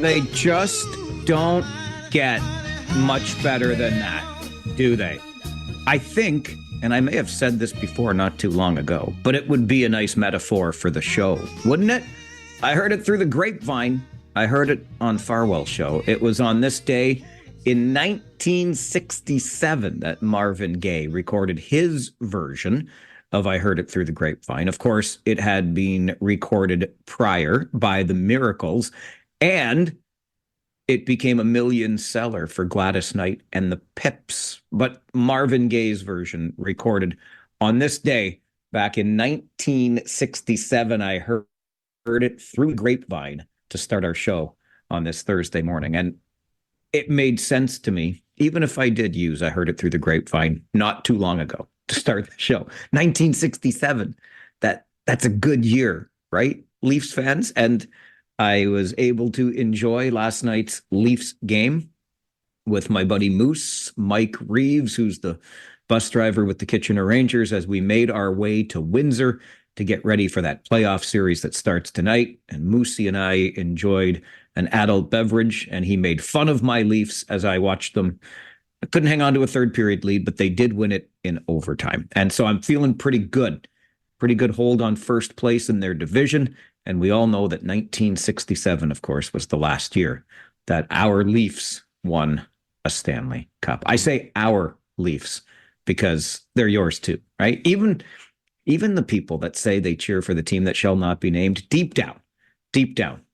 They just don't get much better than that, do they? I think, and I may have said this before not too long ago, but it would be a nice metaphor for the show, wouldn't it? I heard it through the grapevine. I heard it on Farwell show. It was on this day in 1967 that Marvin Gaye recorded his version of I Heard It Through the Grapevine. Of course, it had been recorded prior by the Miracles, and it became a million seller for Gladys Knight and the Pips. But Marvin Gaye's version, recorded on this day back in 1967, I heard it through the grapevine to start our show on this Thursday morning. And it made sense to me, even if I did use I Heard It Through the Grapevine not too long ago to start the show. 1967, that's a good year, right, Leafs fans? And I was able to enjoy last night's Leafs game with my buddy Moose, Mike Reeves, who's the bus driver with the Kitchener Rangers, as we made our way to Windsor to get ready for that playoff series that starts tonight. And Moosey and I enjoyed an adult beverage, and he made fun of my Leafs as I watched them. I couldn't hang on to a third period lead, but they did win it in overtime. And so I'm feeling pretty good hold on first place in their division. And we all know that 1967, of course, was the last year that our Leafs won a Stanley Cup. I say our Leafs because they're yours too, right? Even the people that say they cheer for the team that shall not be named, deep down,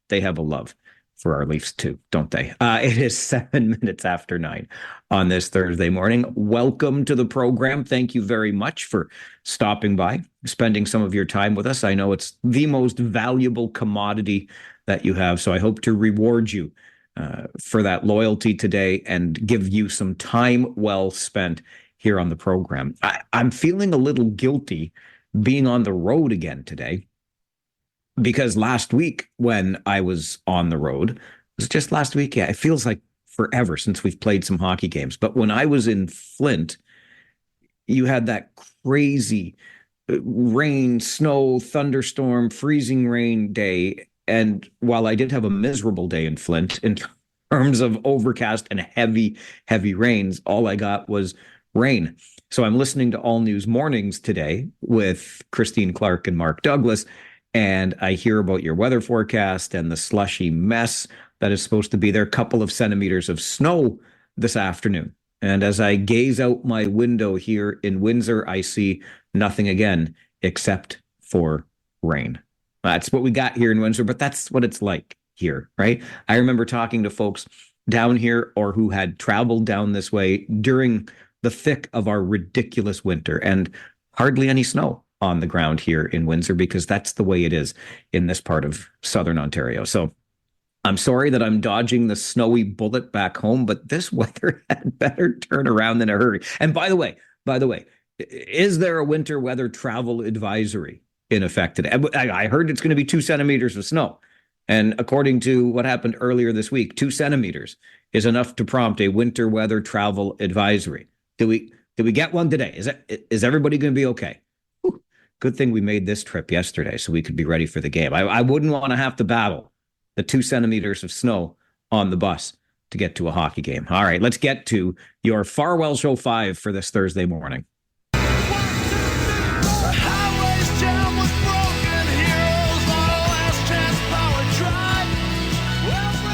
they have a love for our Leafs too, don't they? It is 7 minutes after 9 on this Thursday morning. Welcome to the program. Thank you very much for stopping by, spending some of your time with us. I know it's the most valuable commodity that you have, so I hope to reward you for that loyalty today and give you some time well spent here on the program. I'm feeling a little guilty being on the road again today, because last week when I was on the road, it was just last week. Yeah, it feels like forever since we've played some hockey games. But when I was in Flint, you had that crazy rain, snow, thunderstorm, freezing rain day. And while I did have a miserable day in Flint in terms of overcast and heavy rains, all I got was rain. So I'm listening to All News Mornings today with Christine Clark and Mark Douglas, and I hear about your weather forecast and the slushy mess that is supposed to be there. A couple of centimeters of snow this afternoon. And as I gaze out my window here in Windsor, I see nothing again except for rain. That's what we got here in Windsor, but that's what it's like here, right? I remember talking to folks down here or who had traveled down this way during the thick of our ridiculous winter, and hardly any snow on the ground here in Windsor, because that's the way it is in this part of Southern Ontario. So I'm sorry that I'm dodging the snowy bullet back home, but this weather had better turn around in a hurry. And by the way, is there a winter weather travel advisory in effect today? I heard it's going to be 2 centimeters of snow. And according to what happened earlier this week, 2 centimeters is enough to prompt a winter weather travel advisory. Did we get one today? Is everybody going to be okay? Good thing we made this trip yesterday so we could be ready for the game. I wouldn't want to have to battle the 2 centimeters of snow on the bus to get to a hockey game. All right, let's get to your Farwell Show 5 for this Thursday morning.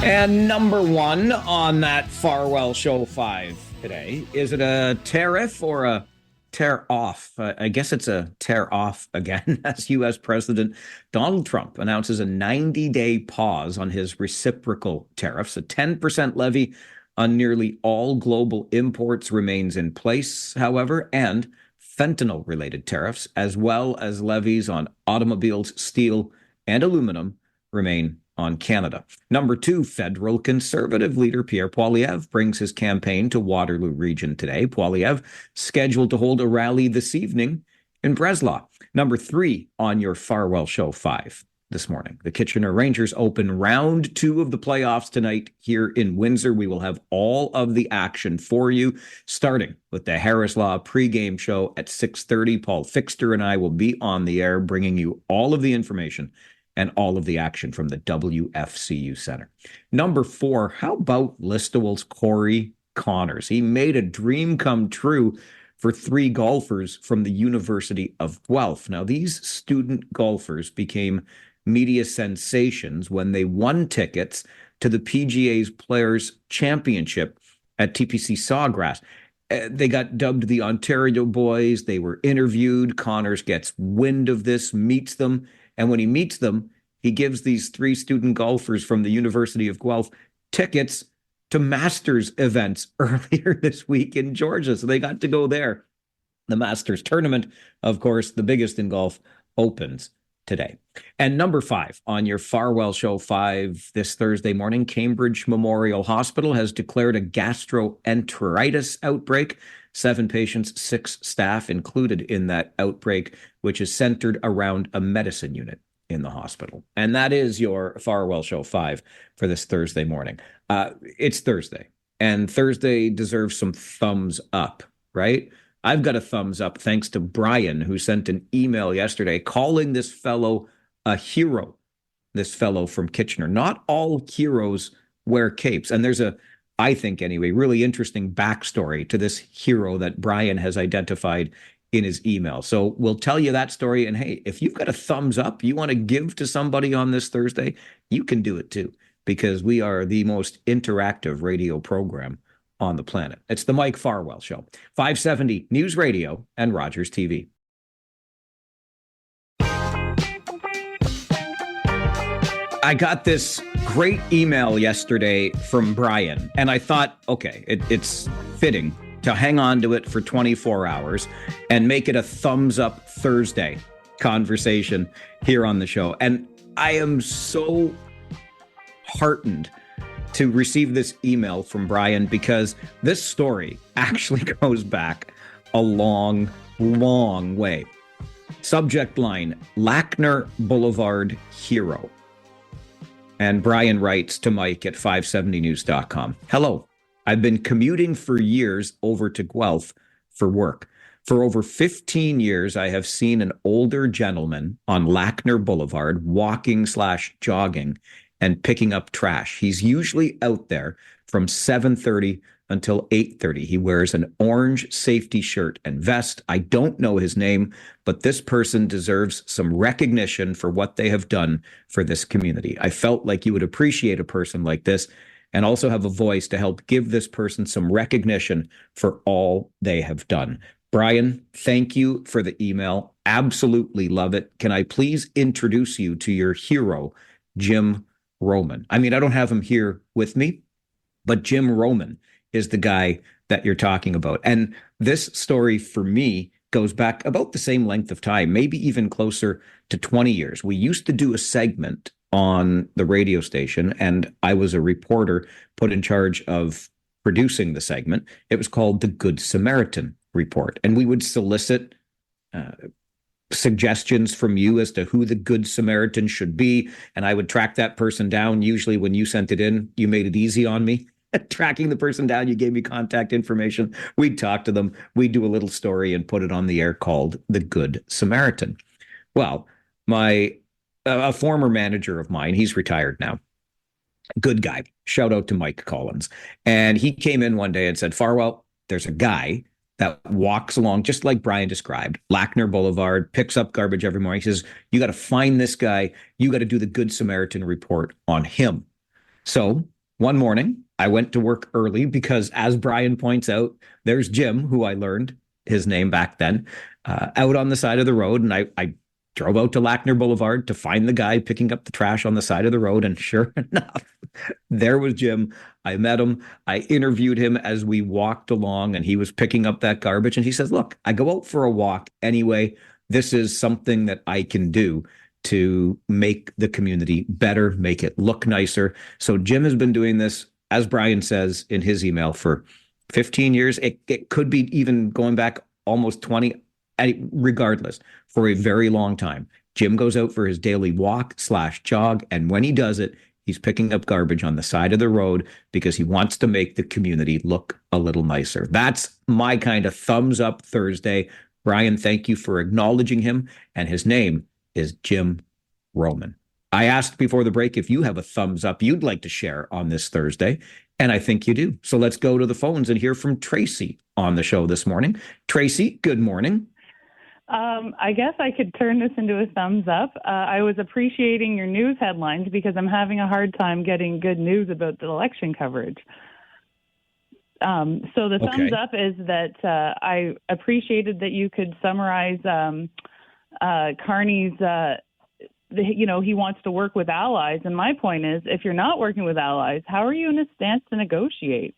And number one on that Farwell Show 5 today, is it a tariff or a tear off? I guess it's a tear off again as U.S. President Donald Trump announces a 90-day pause on his reciprocal tariffs. A 10% levy on nearly all global imports remains in place, however, and fentanyl-related tariffs, as well as levies on automobiles, steel, and aluminum, remain on Canada. Number two, federal conservative leader Pierre Poilievre brings his campaign to Waterloo Region today. Poilievre scheduled to hold a rally this evening in Breslau. Number three on your Farwell Show 5 this morning. The Kitchener Rangers open round 2 of the playoffs tonight here in Windsor. We will have all of the action for you, starting with the Harris Law pregame show at 6:30. Paul Fixter and I will be on the air bringing you all of the information and all of the action from the WFCU Center. Number 4, how about Listowel's Corey Connors? He made a dream come true for 3 golfers from the University of Guelph. Now, these student golfers became media sensations when they won tickets to the PGA's Players Championship at TPC Sawgrass. They got dubbed the Ontario Boys. They were interviewed. Connors gets wind of this, meets them, and when he meets them, he gives these 3 student golfers from the University of Guelph tickets to Masters events earlier this week in Georgia. So they got to go there. The Masters tournament, of course, the biggest in golf, opens today. And number 5 on your Farwell Show 5 this Thursday morning, Cambridge Memorial Hospital has declared a gastroenteritis outbreak. 7 patients, 6 staff included in that outbreak, which is centered around a medicine unit in the hospital. And that is your Farwell Show 5 for this Thursday morning. It's Thursday, and Thursday deserves some thumbs up, right? I've got a thumbs up thanks to Brian, who sent an email yesterday calling this fellow a hero, this fellow from Kitchener. Not all heroes wear capes. And there's a, I think anyway, really interesting backstory to this hero that Brian has identified in his email. So we'll tell you that story. And hey, if you've got a thumbs up you want to give to somebody on this Thursday, you can do it too, because we are the most interactive radio program on the planet. It's the Mike Farwell Show, 570 News Radio and Rogers TV. I got this great email yesterday from Brian, and I thought, okay, it's fitting to hang on to it for 24 hours and make it a thumbs up Thursday conversation here on the show. And I am so heartened to receive this email from Brian, because this story actually goes back a long, long way. Subject line, Lackner Boulevard hero. And Brian writes to Mike at 570news.com. Hello, I've been commuting for years over to Guelph for work. For over 15 years, I have seen an older gentleman on Lackner Boulevard walking/jogging and picking up trash. He's usually out there from 7:30 until 8:30. He wears an orange safety shirt and vest. I don't know his name, but this person deserves some recognition for what they have done for this community. I felt like you would appreciate a person like this and also have a voice to help give this person some recognition for all they have done. Brian, thank you for the email. Absolutely love it. Can I please introduce you to your hero, Jim Roman? I mean, I don't have him here with me, but Jim Roman is the guy that you're talking about. And this story for me goes back about the same length of time, maybe even closer to 20 years. We used to do a segment on the radio station, and I was a reporter put in charge of producing the segment. It was called the Good Samaritan Report. And we would solicit suggestions from you as to who the Good Samaritan should be. And I would track that person down. Usually when you sent it in, you made it easy on me. Tracking the person down, you gave me contact information. We'd talk to them. We'd do a little story and put it on the air called the Good Samaritan. Well, a former manager of mine, he's retired now. Good guy. Shout out to Mike Collins. And he came in one day and said, Farwell, there's a guy that walks along, just like Brian described, Lackner Boulevard, picks up garbage every morning. He says, you got to find this guy. You got to do the Good Samaritan report on him. So One morning, I went to work early because, as Brian points out, there's Jim, who I learned his name back then, out on the side of the road. And I drove out to Lackner Boulevard to find the guy picking up the trash on the side of the road. And sure enough, there was Jim. I met him. I interviewed him as we walked along, and he was picking up that garbage. And he says, look, I go out for a walk anyway. This is something that I can do to make the community better, make it look nicer. So Jim has been doing this, as Brian says in his email, for 15 years. It could be even going back almost 20, regardless, for a very long time. Jim goes out for his daily walk/jog, and when he does it, he's picking up garbage on the side of the road because he wants to make the community look a little nicer. That's my kind of thumbs up Thursday. Brian, thank you for acknowledging him, and his name is Jim Roman. I asked before the break if you have a thumbs up you'd like to share on this Thursday, and I think you do. So let's go to the phones and hear from Tracy on the show this morning. Tracy, good morning. I guess I could turn this into a thumbs up. I was appreciating your news headlines because I'm having a hard time getting good news about the election coverage. So the thumbs up is that I appreciated that you could summarize Carney's, he wants to work with allies. And my point is, if you're not working with allies, how are you in a stance to negotiate?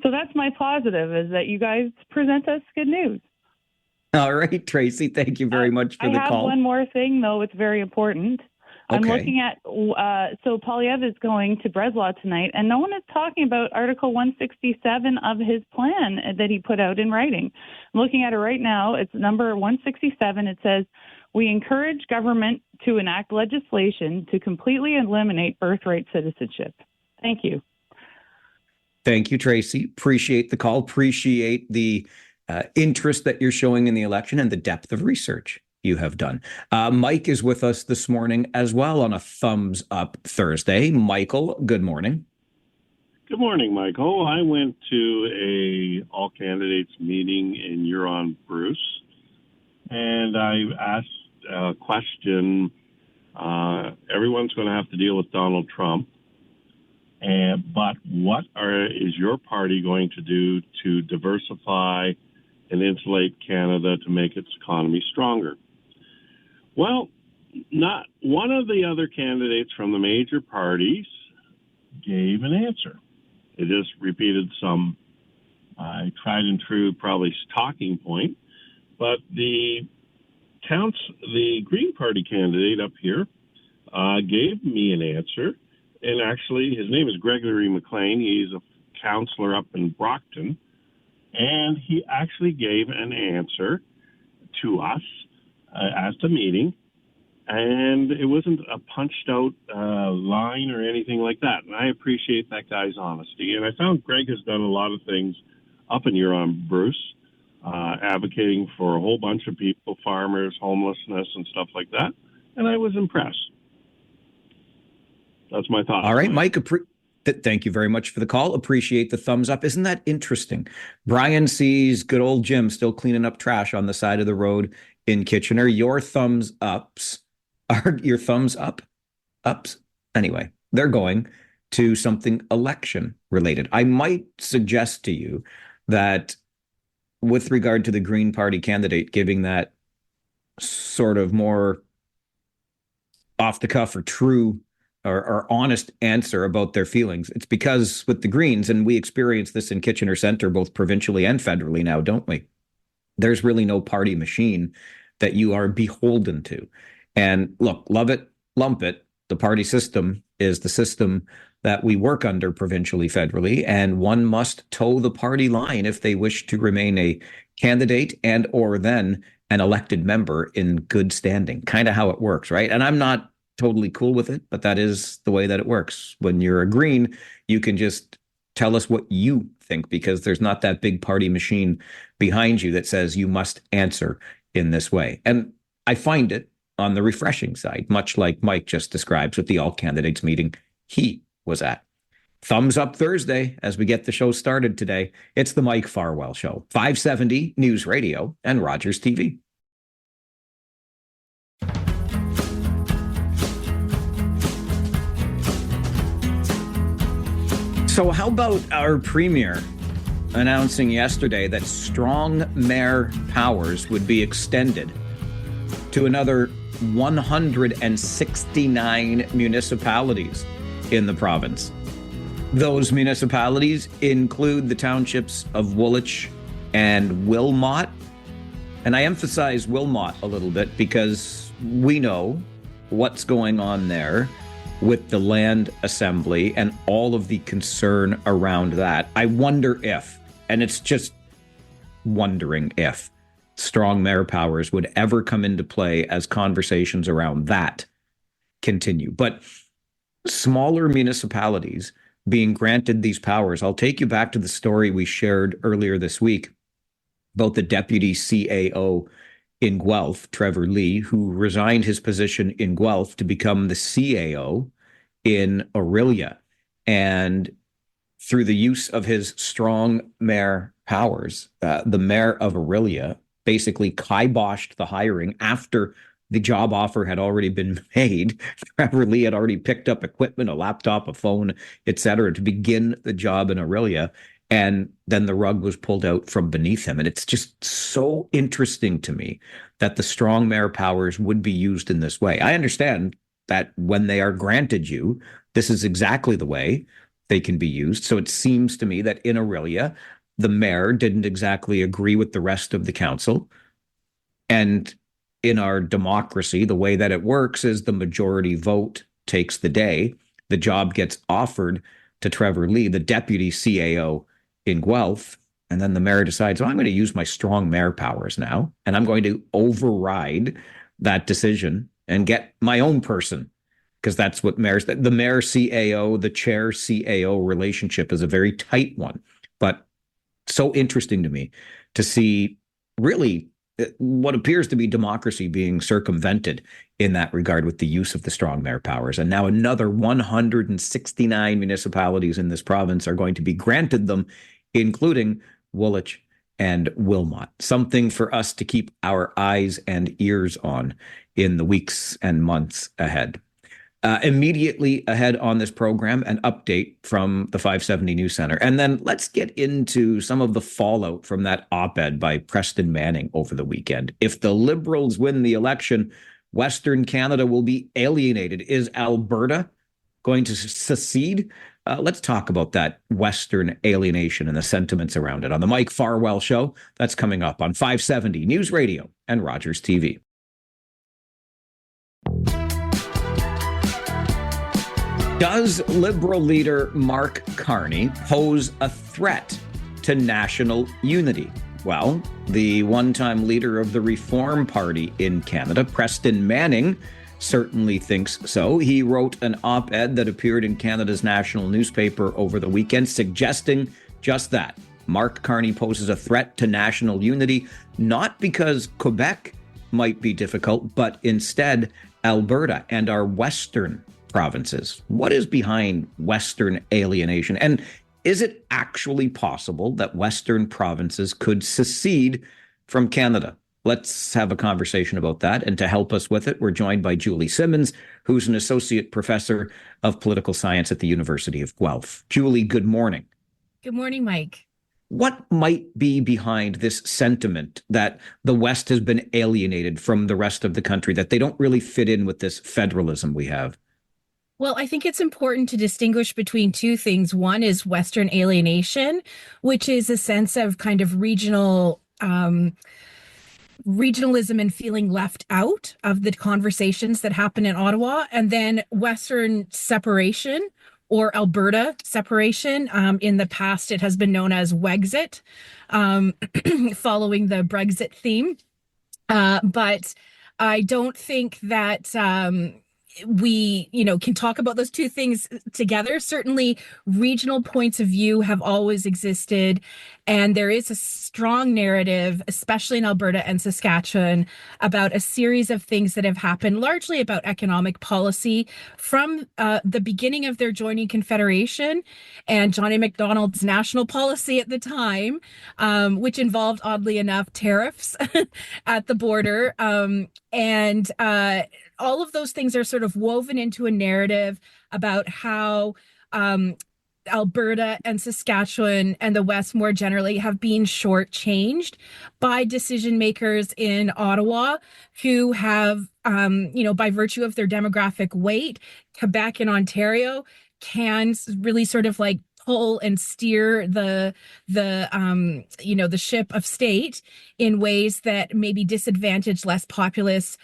So that's my positive, is that you guys present us good news. All right, Tracy, thank you very much for the call. I have one more thing, though. It's very important. I'm looking at, so Poilievre is going to Breslau tonight, and no one is talking about Article 167 of his plan that he put out in writing. I'm looking at it right now. It's number 167. It says, we encourage government to enact legislation to completely eliminate birthright citizenship. Thank you. Thank you, Tracy. Appreciate the call. Appreciate the interest that you're showing in the election and the depth of research you have done. Mike is with us this morning as well on a thumbs up Thursday. Michael, good morning. Good morning, Michael. I went to a all candidates meeting in Huron, Bruce, and I asked a question. Everyone's going to have to deal with Donald Trump, but what is your party going to do to diversify and insulate Canada to make its economy stronger? Well, not one of the other candidates from the major parties gave an answer. It just repeated some tried and true, probably talking point. But the Green Party candidate up here gave me an answer. And actually, his name is Gregory McLean. He's a counselor up in Brockton. And he actually gave an answer to us at the meeting, and it wasn't a punched out line or anything like that. And I appreciate that guy's honesty. And I found Greg has done a lot of things up in Huron, Bruce, advocating for a whole bunch of people, farmers, homelessness, and stuff like that. And I was impressed. That's my thought. All right, Mike. Thank you very much for the call. Appreciate the thumbs up. Isn't that interesting? Brian sees good old Jim still cleaning up trash on the side of the road in Kitchener. Your thumbs ups are your thumbs ups. Anyway, they're going to something election related. I might suggest to you that with regard to the Green Party candidate giving that sort of more off the cuff or true or honest answer about their feelings. It's because with the Greens, and we experience this in Kitchener Centre, both provincially and federally now, don't we? There's really no party machine that you are beholden to. And look, love it, lump it. The party system is the system that we work under provincially, federally, and one must toe the party line if they wish to remain a candidate and or then an elected member in good standing. Kind of how it works, right? And I'm not totally cool with it, but that is the way that it works. When you're a Green, you can just tell us what you think because there's not that big party machine behind you that says you must answer in this way. And I find it on the refreshing side, much like Mike just describes with the all candidates meeting he was at. Thumbs up Thursday as we get the show started today. It's the Mike Farwell Show, 570 News Radio and Rogers TV. So how about our premier announcing yesterday that strong mayor powers would be extended to another 169 municipalities in the province? Those municipalities include the townships of Woolwich and Wilmot. And I emphasize Wilmot a little bit because we know what's going on there with the land assembly and all of the concern around that. I wonder if, and it's just wondering if, strong mayor powers would ever come into play as conversations around that continue. But smaller municipalities being granted these powers, I'll take you back to the story we shared earlier this week about the deputy CAO in Guelph, Trevor Lee, who resigned his position in Guelph to become the CAO in Orillia. And through the use of his strong mayor powers, the mayor of Orillia basically kiboshed the hiring after the job offer had already been made. Trevor Lee had already picked up equipment, a laptop, a phone, etc., to begin the job in Orillia. And then the rug was pulled out from beneath him. And it's just so interesting to me that the strong mayor powers would be used in this way. I understand that when they are granted you, this is exactly the way they can be used. So it seems to me that in Orillia, the mayor didn't exactly agree with the rest of the council. And in our democracy, the way that it works is the majority vote takes the day. The job gets offered to Trevor Lee, the deputy CAO in Guelph, and then the mayor decides, I'm going to use my strong mayor powers now, and I'm going to override that decision and get my own person, because that's what mayors, the mayor CAO, the chair CAO relationship is a very tight one. But so interesting to me to see really what appears to be democracy being circumvented in that regard with the use of the strong mayor powers. And now another 169 municipalities in this province are going to be granted them, including Woolwich and Wilmot. Something for us to keep our eyes and ears on in the weeks and months ahead. Immediately ahead on this program, an update from the 570 News Center. And then let's get into some of the fallout from that op-ed by Preston Manning over the weekend. If the Liberals win the election, Western Canada will be alienated. Is Alberta going to secede? Let's talk about that Western alienation and the sentiments around it on the Mike Farwell Show. That's coming up on 570 News Radio and Rogers TV. Does Liberal leader Mark Carney pose a threat to national unity? Well, the one-time leader of the Reform Party in Canada, Preston Manning, certainly thinks so. He wrote an op-ed that appeared in Canada's national newspaper over the weekend suggesting just that. Mark Carney poses a threat to national unity, not because Quebec might be difficult, but instead Alberta and our Western provinces. What is behind Western alienation? And is it actually possible that Western provinces could secede from Canada? Let's have a conversation about that. And to help us with it, we're joined by Julie Simmons, who's an associate professor of political science at the University of Guelph. Julie, good morning. Good morning, Mike. What might be behind this sentiment that the West has been alienated from the rest of the country, that they don't really fit in with this federalism we have? Well, I think it's important to distinguish between two things. One is Western alienation, which is a sense of kind of regionalism and feeling left out of the conversations that happen in Ottawa. And then Western separation or Alberta separation. In the past, it has been known as Wexit, following the Brexit theme. But I don't think that we, can talk about those two things together. Certainly, regional points of view have always existed, and there is a strong narrative, especially in Alberta and Saskatchewan, about a series of things that have happened, largely about economic policy from the beginning of their joining Confederation and Johnny MacDonald's national policy at the time, which involved, oddly enough, tariffs at the border. And all of those things are sort of woven into a narrative about how Alberta and Saskatchewan and the West more generally have been shortchanged by decision makers in Ottawa who have, by virtue of their demographic weight, Quebec and Ontario can really sort of like pull and steer the ship of state in ways that maybe disadvantage less populous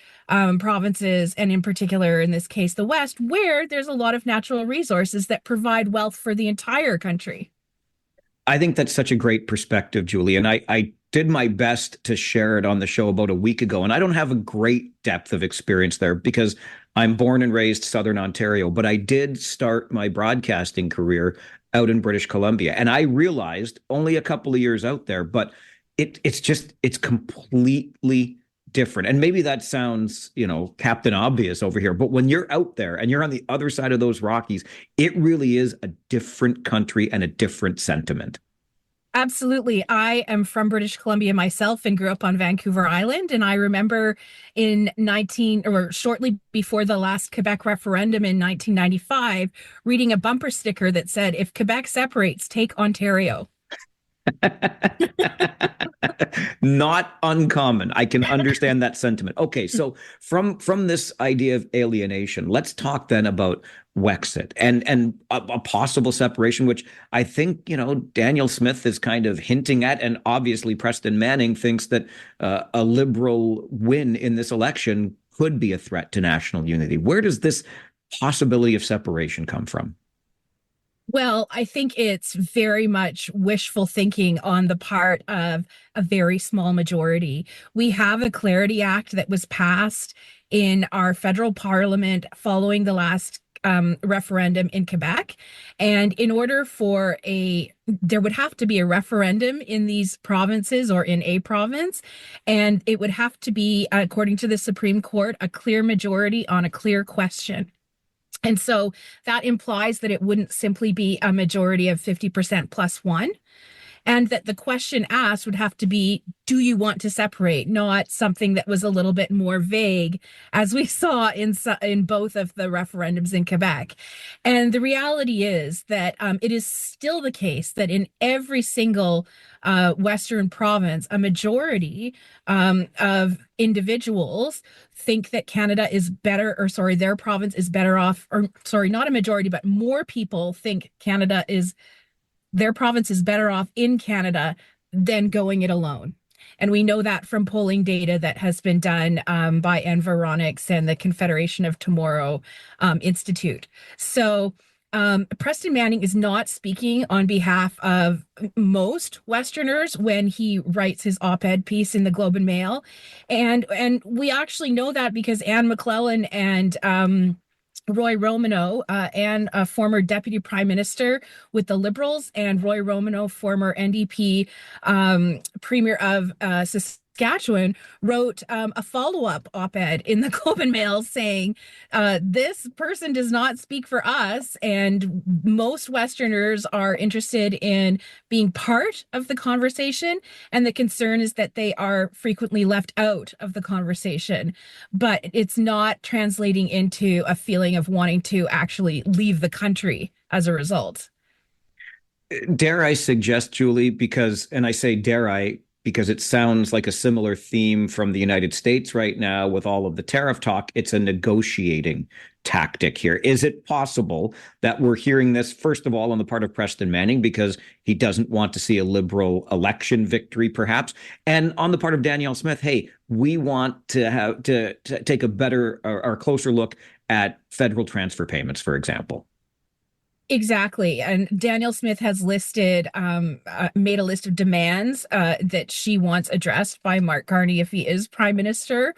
provinces, and in particular, in this case, the West, where there's a lot of natural resources that provide wealth for the entire country. I think that's such a great perspective, Julie. And I did my best to share it on the show about a week ago. And I don't have a great depth of experience there because I'm born and raised Southern Ontario, but I did start my broadcasting career out in British Columbia. And I realized only a couple of years out there, but it's completely different. And maybe that sounds, Captain Obvious over here, but when you're out there and you're on the other side of those Rockies, it really is a different country and a different sentiment. Absolutely. I am from British Columbia myself and grew up on Vancouver Island. And I remember shortly before the last Quebec referendum in 1995, reading a bumper sticker that said, "If Quebec separates, take Ontario." Not uncommon. I can understand that sentiment. Okay, so from this idea of alienation, let's talk then about Wexit and a possible separation, which I think Daniel Smith is kind of hinting at, and obviously Preston Manning thinks that a Liberal win in this election could be a threat to national unity. Where does this possibility of separation come from? Well, I think it's very much wishful thinking on the part of a very small majority. We have a Clarity Act that was passed in our federal parliament following the last referendum in Quebec. And in order for there would have to be a referendum in these provinces or in a province, and it would have to be, according to the Supreme Court, a clear majority on a clear question. And so that implies that it wouldn't simply be a majority of 50% plus one, and that the question asked would have to be, do you want to separate? Not something that was a little bit more vague, as we saw in both of the referendums in Quebec. And the reality is that it is still the case that in every single Western province, a majority of individuals think that Canada is better, or sorry, their province is better off, or sorry, not a majority, but more people think their province is better off in Canada than going it alone. And we know that from polling data that has been done by Environics and the Confederation of Tomorrow Institute. So Preston Manning is not speaking on behalf of most Westerners when he writes his op-ed piece in the Globe and Mail. And we actually know that because Anne McClellan and Roy Romano, and a former deputy prime minister with the Liberals, and Roy Romano, former NDP premier of Saskatchewan, wrote a follow-up op-ed in the Globe and Mail saying, this person does not speak for us, and most Westerners are interested in being part of the conversation, and the concern is that they are frequently left out of the conversation. But it's not translating into a feeling of wanting to actually leave the country as a result. Dare I suggest, Julie, and I say dare I, because it sounds like a similar theme from the United States right now with all of the tariff talk. It's a negotiating tactic here. Is it possible that we're hearing this, first of all, on the part of Preston Manning, because he doesn't want to see a Liberal election victory, perhaps, and on the part of Danielle Smith, hey, we want to have to take a better or closer look at federal transfer payments, for example? Exactly. And Danielle Smith has made a list of demands that she wants addressed by Mark Carney if he is prime minister,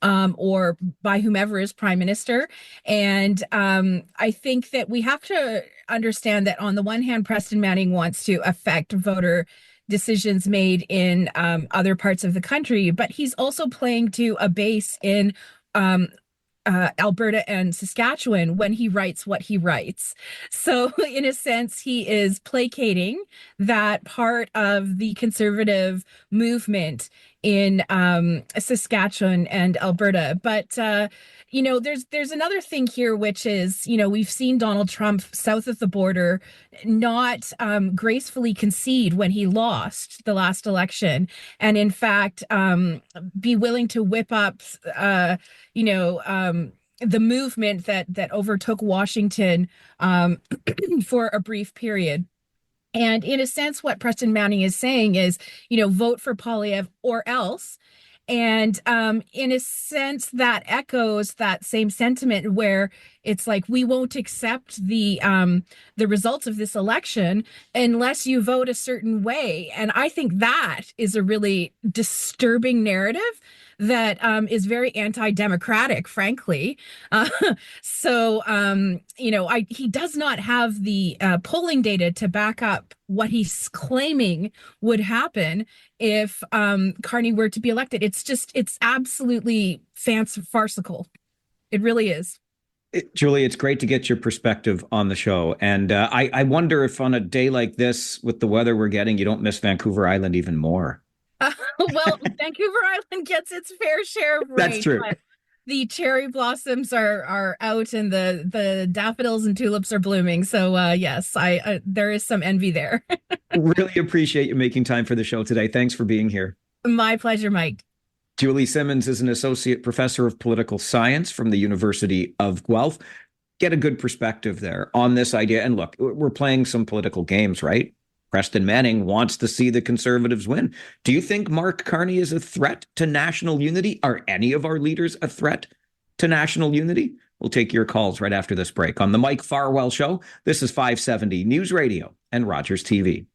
or by whomever is prime minister. And I think that we have to understand that on the one hand, Preston Manning wants to affect voter decisions made in other parts of the country, but he's also playing to a base in Alberta and Saskatchewan when he writes what he writes. So in a sense, he is placating that part of the conservative movement in Saskatchewan and Alberta. But there's another thing here, which is, we've seen Donald Trump south of the border not gracefully concede when he lost the last election, and in fact be willing to whip up the movement that overtook Washington for a brief period. And in a sense, what Preston Manning is saying is, vote for Poilievre or else. And in a sense, that echoes that same sentiment where it's like, we won't accept the results of this election unless you vote a certain way. And I think that is a really disturbing narrative that is very anti-democratic, frankly. He does not have the polling data to back up what he's claiming would happen if Carney were to be elected. It's absolutely farcical. It really is. Julie, it's great to get your perspective on the show. And I wonder if on a day like this, with the weather we're getting, you don't miss Vancouver Island even more. Well, Vancouver Island gets its fair share of rain. That's true. But the cherry blossoms are out and the daffodils and tulips are blooming. So yes, there is some envy there. Really appreciate you making time for the show today. Thanks for being here. My pleasure, Mike. Julie Simmons is an associate professor of political science from the University of Guelph. Get a good perspective there on this idea. And look, we're playing some political games, right? Preston Manning wants to see the Conservatives win. Do you think Mark Carney is a threat to national unity? Are any of our leaders a threat to national unity? We'll take your calls right after this break on the Mike Farwell Show. This is 570 News Radio and Rogers TV.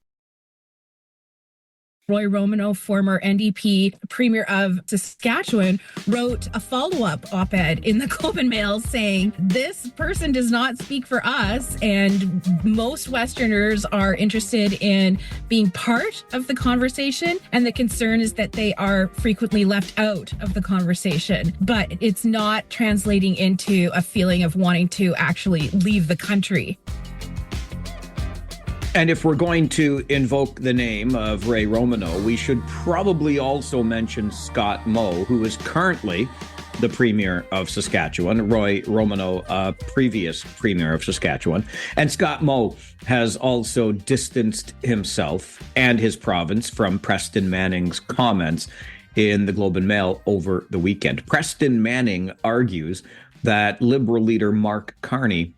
Roy Romano, former NDP Premier of Saskatchewan, wrote a follow-up op-ed in the Globe and Mail saying, this person does not speak for us, and most Westerners are interested in being part of the conversation, and the concern is that they are frequently left out of the conversation. But it's not translating into a feeling of wanting to actually leave the country. And if we're going to invoke the name of Ray Romano, we should probably also mention Scott Moe, who is currently the Premier of Saskatchewan. Roy Romano, previous Premier of Saskatchewan. And Scott Moe has also distanced himself and his province from Preston Manning's comments in the Globe and Mail over the weekend. Preston Manning argues that Liberal leader Mark Carney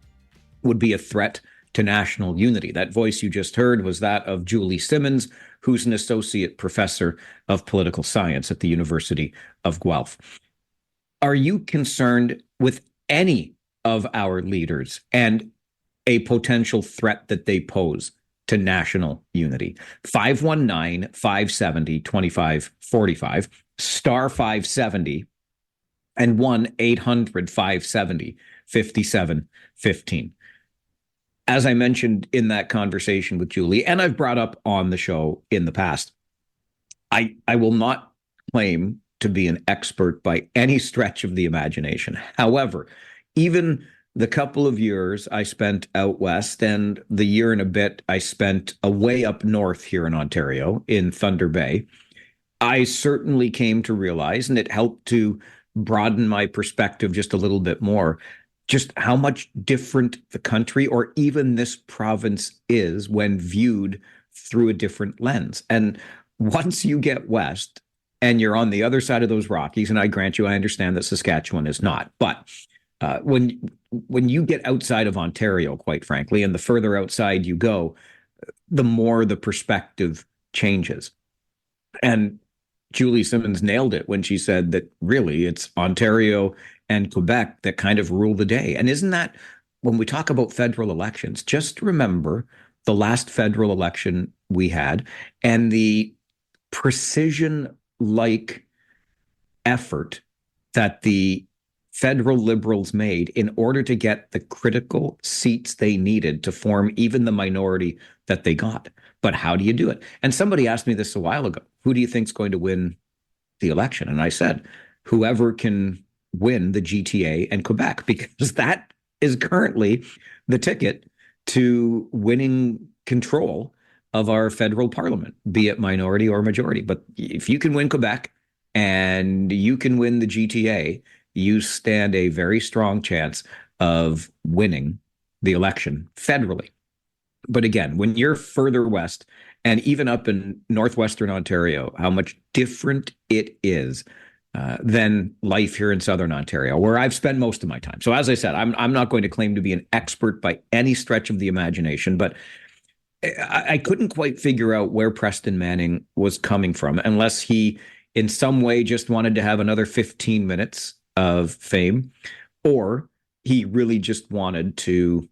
would be a threat to national unity. That voice you just heard was that of Julie Simmons, who's an associate professor of political science at the University of Guelph. Are you concerned with any of our leaders and a potential threat that they pose to national unity? 519-570-2545, star 570, and 1-800-570-5715. As I mentioned in that conversation with Julie, and I've brought up on the show in the past, I will not claim to be an expert by any stretch of the imagination. However, even the couple of years I spent out west and the year and a bit I spent away up north here in Ontario, in Thunder Bay, I certainly came to realize, and it helped to broaden my perspective just a little bit more, just how much different the country or even this province is when viewed through a different lens. And once you get west and you're on the other side of those Rockies, and I grant you, I understand that Saskatchewan is not, but when you get outside of Ontario, quite frankly, and the further outside you go, the more the perspective changes. And Julie Simmons nailed it when she said that really it's Ontario and Quebec that kind of rule the day. And isn't that, when we talk about federal elections, just remember the last federal election we had and the precision-like effort that the federal Liberals made in order to get the critical seats they needed to form even the minority that they got. But how do you do it? And somebody asked me this a while ago, who do you think is going to win the election? And I said, whoever can win the GTA and Quebec, because that is currently the ticket to winning control of our federal parliament, be it minority or majority. But if you can win Quebec and you can win the GTA, you stand a very strong chance of winning the election federally. But again, when you're further west and even up in northwestern Ontario, how much different it is than life here in southern Ontario, where I've spent most of my time. So as I said, I'm not going to claim to be an expert by any stretch of the imagination, but I couldn't quite figure out where Preston Manning was coming from, unless he in some way just wanted to have another 15 minutes of fame, or he really just wanted to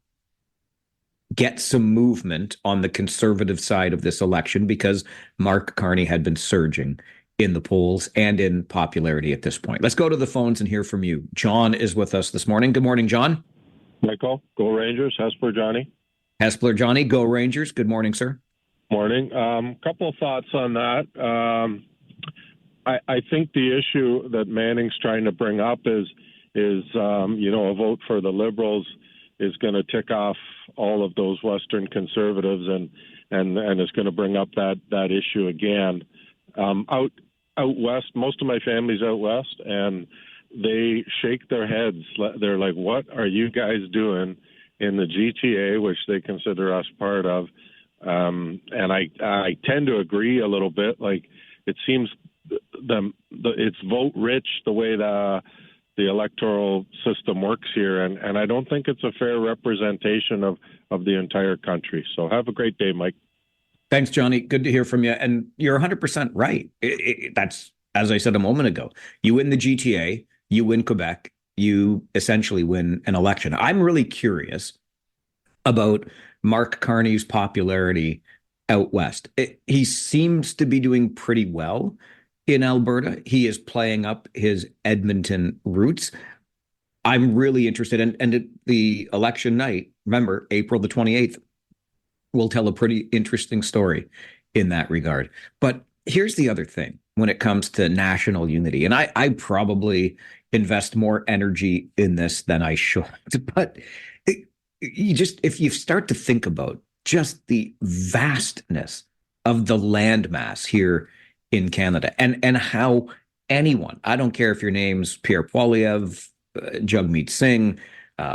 get some movement on the conservative side of this election, because Mark Carney had been surging in the polls and in popularity at this point. Let's go to the phones and hear from you. John is with us this morning. Good morning, John. Michael, go Rangers. Hesper, Johnny. Hespler, Johnny, go Rangers. Good morning, sir. Morning. Couple of thoughts on that. I think the issue that Manning's trying to bring up is a vote for the Liberals is going to tick off all of those Western conservatives and is going to bring up that issue again. Out west, most of my family's out west, and they shake their heads. They're like, "What are you guys doing in the GTA," which they consider us part of? And I tend to agree a little bit. Like, it seems it's vote rich the way the electoral system works here, and I don't think it's a fair representation of the entire country. So have a great day, Mike. Thanks, Johnny. Good to hear from you. And you're 100% right. That's, as I said a moment ago, you win the GTA, you win Quebec, you essentially win an election. I'm really curious about Mark Carney's popularity out west. He seems to be doing pretty well in Alberta. He is playing up his Edmonton roots. I'm really interested. And the election night, remember, April the 28th, will tell a pretty interesting story in that regard. But here's the other thing when it comes to national unity. And I probably invest more energy in this than I should. But if you start to think about just the vastness of the landmass here in Canada, and how anyone, I don't care if your name's Pierre Poilievre, Jagmeet Singh,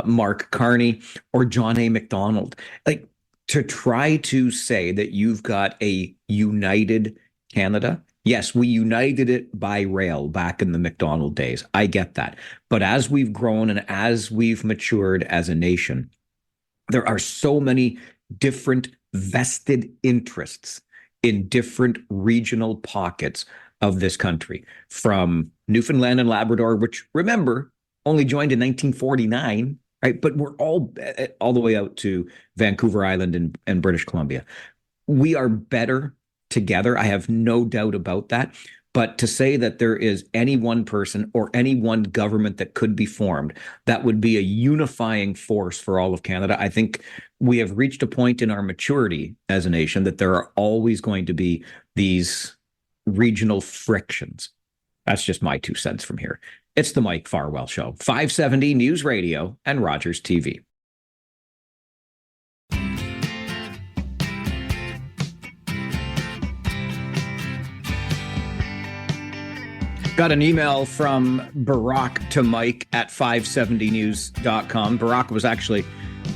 Mark Carney, or John A. Macdonald, like, to try to say that you've got a united Canada. Yes, we united it by rail back in the Macdonald days. I get that. But as we've grown and as we've matured as a nation, there are so many different vested interests in different regional pockets of this country, from Newfoundland and Labrador, which, remember, only joined in 1949, right? But we're all the way out to Vancouver Island and British Columbia. We are better together. I have no doubt about that. But to say that there is any one person or any one government that could be formed that would be a unifying force for all of Canada, I think we have reached a point in our maturity as a nation that there are always going to be these regional frictions. That's just my 2 cents from here. It's the Mike Farwell Show, 570 News Radio and Rogers TV. Got an email from Barack to Mike at 570news.com. Barack was actually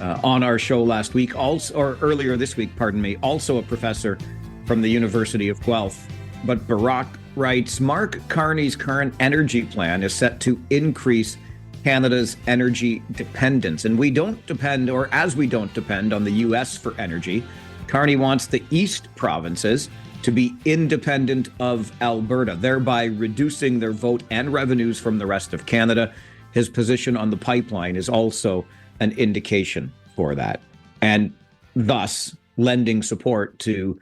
on our show last week, or earlier this week, pardon me, also a professor from the University of Guelph. But Barack writes, Mark Carney's current energy plan is set to increase Canada's energy dependence. And we don't depend, or as we don't depend on the U.S. for energy, Carney wants the East provinces to be independent of Alberta, thereby reducing their vote and revenues from the rest of Canada. His position on the pipeline is also an indication for that, and thus lending support to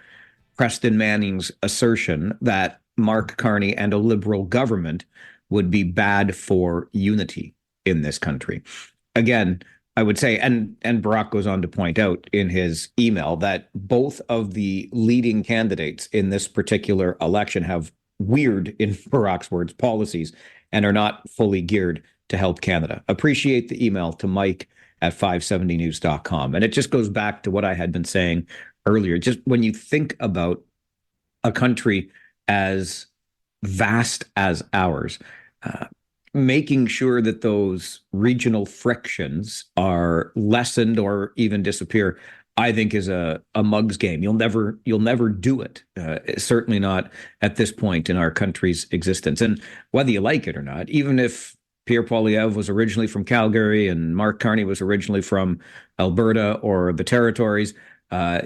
Preston Manning's assertion that Mark Carney and a Liberal government would be bad for unity in this country. Again, I would say, and Barack goes on to point out in his email, that both of the leading candidates in this particular election have weird, in Barack's words, policies and are not fully geared to help Canada. Appreciate the email to Mike at 570news.com. And it just goes back to what I had been saying earlier. Just when you think about a country as vast as ours, uh, making sure that those regional frictions are lessened or even disappear, I think is a mug's game. You'll never do it. Certainly not at this point in our country's existence. And whether you like it or not, even if Pierre Poilievre was originally from Calgary and Mark Carney was originally from Alberta or the territories,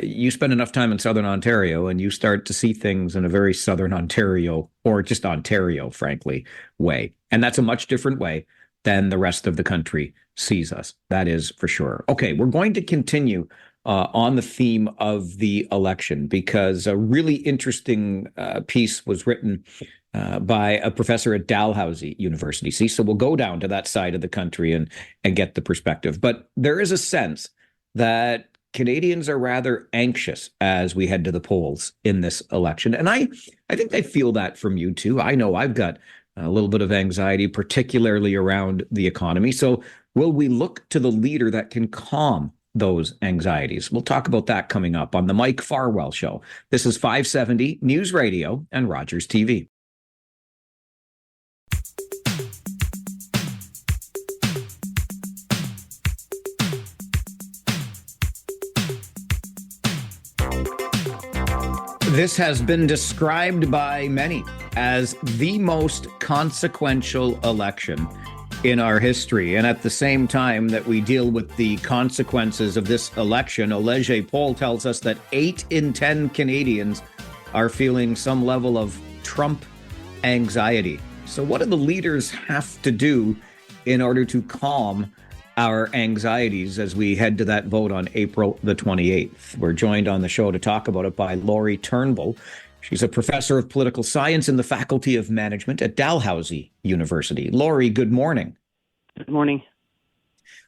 you spend enough time in Southern Ontario and you start to see things in a very Southern Ontario, or just Ontario, frankly, way. And that's a much different way than the rest of the country sees us. That is for sure. Okay, we're going to continue on the theme of the election, because a really interesting piece was written by a professor at Dalhousie University. See, so we'll go down to that side of the country and get the perspective. But there is a sense that Canadians are rather anxious as we head to the polls in this election. And I think I feel that from you too. I know I've got a little bit of anxiety, particularly around the economy. So will we look to the leader that can calm those anxieties? We'll talk about that coming up on the Mike Farwell Show. This is 570 News Radio and Rogers TV. This has been described by many as the most consequential election in our history. And at the same time that we deal with the consequences of this election, a Leger poll tells us that 8 in 10 Canadians are feeling some level of Trump anxiety. So what do the leaders have to do in order to calm our anxieties as we head to that vote on April the 28th? We're joined on the show to talk about it by Laurie Turnbull. She's a professor of political science in the Faculty of Management at Dalhousie University. Laurie, good morning. Good morning.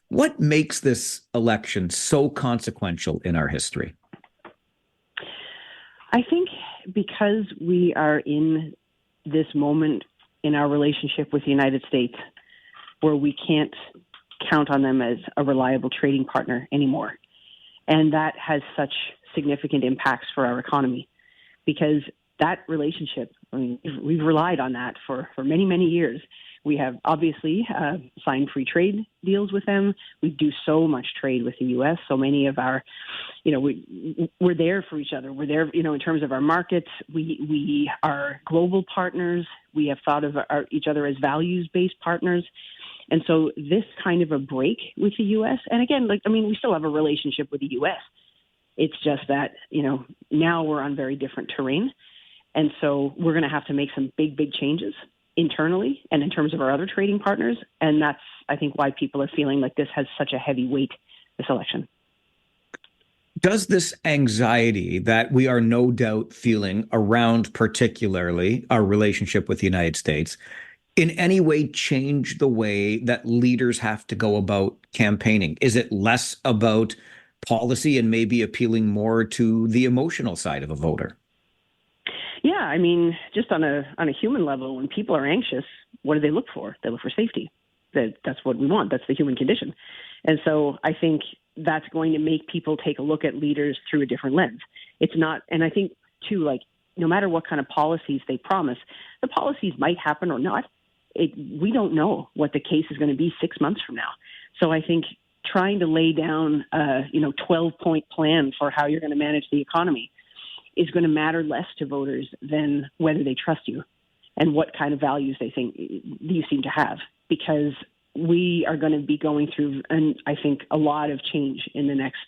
What makes this election so consequential in our history? I think because we are in this moment in our relationship with the United States where we can't count on them as a reliable trading partner anymore. And that has such significant impacts for our economy, because that relationship, I mean, we've relied on that for many, many years. We have obviously signed free trade deals with them. We do so much trade with the U.S. So many of our, we're there for each other. We're there, in terms of our markets. We are global partners. We have thought of each other as values-based partners. And so this kind of a break with the U.S., and again, we still have a relationship with the U.S. It's just that, now we're on very different terrain. And so we're going to have to make some big, big changes internally and in terms of our other trading partners. And that's, I think, why people are feeling like this has such a heavy weight, this election. Does this anxiety that we are no doubt feeling around particularly our relationship with the United States in any way change the way that leaders have to go about campaigning? Is it less about policy and maybe appealing more to the emotional side of a voter? Yeah, just on a human level, when people are anxious, what do they look for? They look for safety. That's what we want. That's the human condition. And so I think that's going to make people take a look at leaders through a different lens. It's not, and I think too, no matter what kind of policies they promise, the policies might happen or not. We don't know what the case is going to be 6 months from now. So I think trying to lay down a 12-point plan for how you're going to manage the economy is going to matter less to voters than whether they trust you and what kind of values they think you seem to have, because we are going to be going through, and I think, a lot of change in the next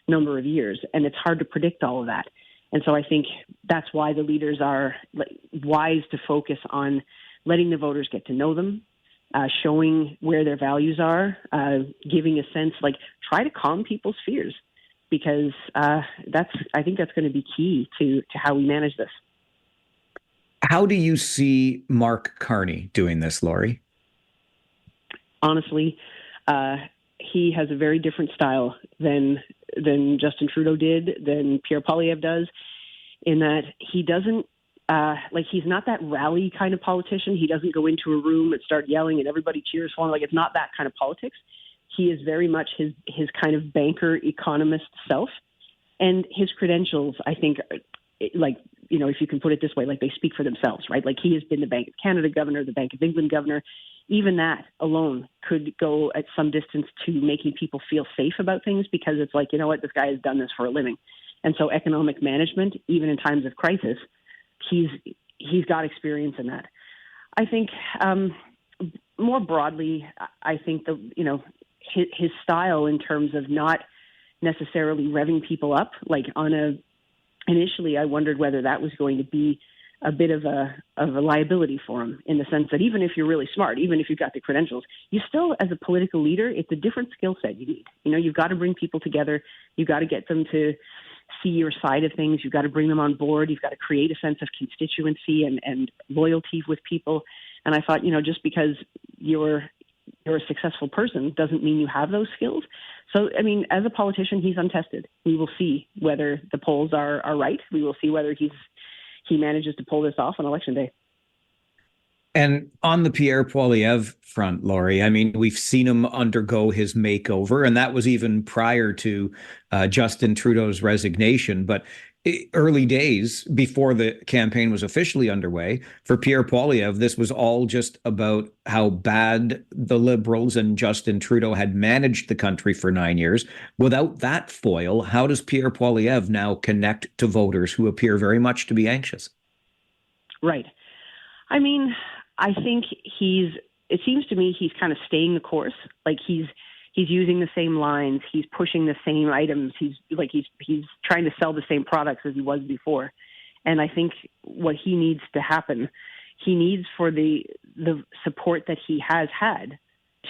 number of years, and it's hard to predict all of that. And so I think that's why the leaders are wise to focus on letting the voters get to know them, showing where their values are, giving a sense, try to calm people's fears, because I think that's going to be key to how we manage this. How do you see Mark Carney doing this, Laurie? Honestly, he has a very different style than Justin Trudeau did, than Pierre Poilievre does, in that he doesn't, he's not that rally kind of politician. He doesn't go into a room and start yelling and everybody cheers for him. It's not that kind of politics. He is very much his kind of banker, economist self. And his credentials, I think, if you can put it this way, like they speak for themselves, right? Like he has been the Bank of Canada governor, the Bank of England governor. Even that alone could go at some distance to making people feel safe about things, because it's like, you know what, this guy has done this for a living. And so economic management, even in times of crisis, he's got experience in that. I think more broadly, I think his style in terms of not necessarily revving people up, like initially I wondered whether that was going to be a bit of a liability for him, in the sense that even if you're really smart, even if you've got the credentials, you still, as a political leader, it's a different skill set you need. You've got to bring people together. You've got to get them to see your side of things. You've got to bring them on board. You've got to create a sense of constituency and loyalty with people. And I thought, just because you're a successful person doesn't mean you have those skills. So, I mean, as a politician, he's untested. We will see whether the polls are right. We will see whether he manages to pull this off on Election Day. And on the Pierre Poilievre front, Laurie, I mean, we've seen him undergo his makeover, and that was even prior to Justin Trudeau's resignation. But early days, before the campaign was officially underway, for Pierre Poilievre, this was all just about how bad the Liberals and Justin Trudeau had managed the country for 9 years. Without that foil, how does Pierre Poilievre now connect to voters who appear very much to be anxious? Right. I mean, I think it seems to me he's kind of staying the course. Like he's using the same lines. He's pushing the same items. He's trying to sell the same products as he was before. And I think what he needs to happen, he needs for the support that he has had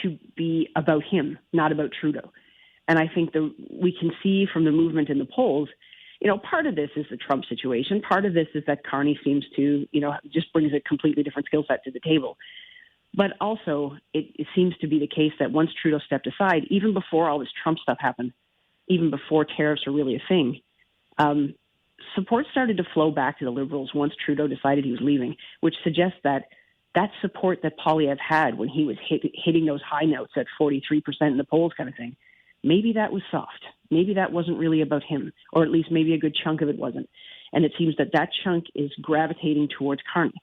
to be about him, not about Trudeau. And I think we can see from the movement in the polls, part of this is the Trump situation. Part of this is that Carney seems to, just brings a completely different skill set to the table. But also, it seems to be the case that once Trudeau stepped aside, even before all this Trump stuff happened, even before tariffs are really a thing, support started to flow back to the Liberals once Trudeau decided he was leaving, which suggests that support that Poilievre had when he was hitting those high notes at 43% in the polls kind of thing, maybe that was soft. Maybe that wasn't really about him, or at least maybe a good chunk of it wasn't. And it seems that chunk is gravitating towards Carney.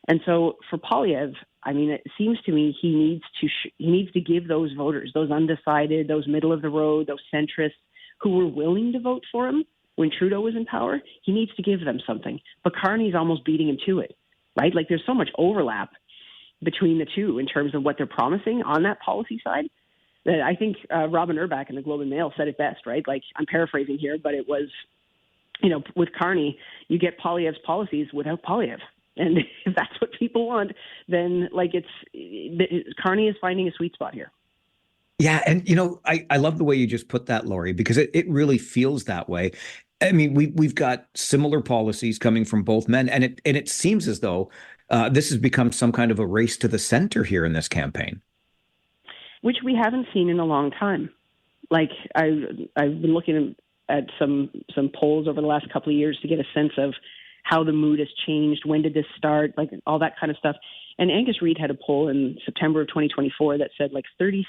And so for Poilievre, I mean, it seems to me he needs to give those voters, those undecided, those middle of the road, those centrists who were willing to vote for him when Trudeau was in power, he needs to give them something. But Carney's almost beating him to it, right? Like there's so much overlap between the two in terms of what they're promising on that policy side. I think Robin Urbach in the Globe and Mail said it best, right? Like, I'm paraphrasing here, but it was, with Carney, you get Poilievre's policies without Poilievre. And if that's what people want, then Carney is finding a sweet spot here. Yeah. And, I love the way you just put that, Laurie, because it really feels that way. I mean, we've got similar policies coming from both men, and it seems as though this has become some kind of a race to the center here in this campaign, which we haven't seen in a long time. Like I've been looking at some polls over the last couple of years to get a sense of how the mood has changed. When did this start? Like all that kind of stuff. And Angus Reid had a poll in September of 2024 that said like 36%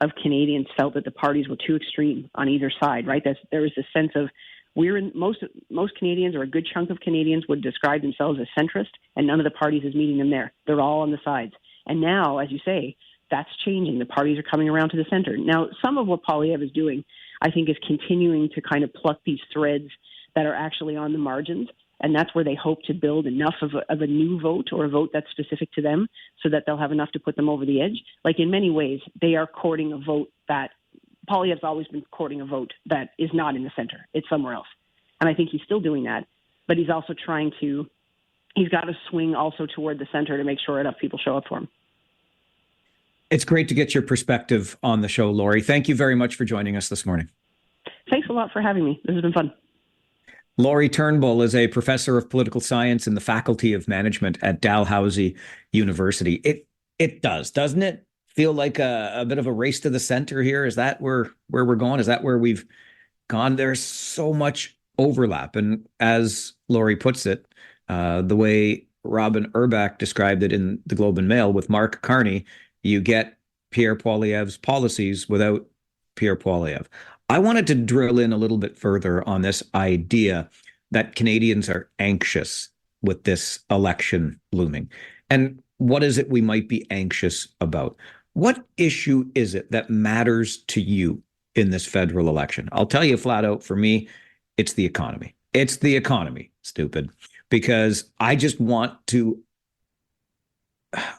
of Canadians felt that the parties were too extreme on either side, right? There was this sense of most Canadians, or a good chunk of Canadians, would describe themselves as centrist, and none of the parties is meeting them there. They're all on the sides. And now, as you say, that's changing. The parties are coming around to the center. Now, some of what Poilievre is doing, I think, is continuing to kind of pluck these threads that are actually on the margins. And that's where they hope to build enough of a new vote, or a vote that's specific to them, so that they'll have enough to put them over the edge. Like in many ways, they are courting a vote that Poilievre's always been courting, a vote that is not in the center. It's somewhere else. And I think he's still doing that. But he's also he's got to swing also toward the center to make sure enough people show up for him. It's great to get your perspective on the show, Laurie. Thank you very much for joining us this morning. Thanks a lot for having me. This has been fun. Laurie Turnbull is a professor of political science in the Faculty of Management at Dalhousie University. It does, doesn't it? Feel like a bit of a race to the center here? Is that where we're going? Is that where we've gone? There's so much overlap. And as Laurie puts it, the way Robin Urbach described it in the Globe and Mail with Mark Carney, you get Pierre Poilievre's policies without Pierre Poilievre. I wanted to drill in a little bit further on this idea that Canadians are anxious with this election looming. And what is it we might be anxious about? What issue is it that matters to you in this federal election? I'll tell you flat out, for me, it's the economy. It's the economy, stupid, because I just want to,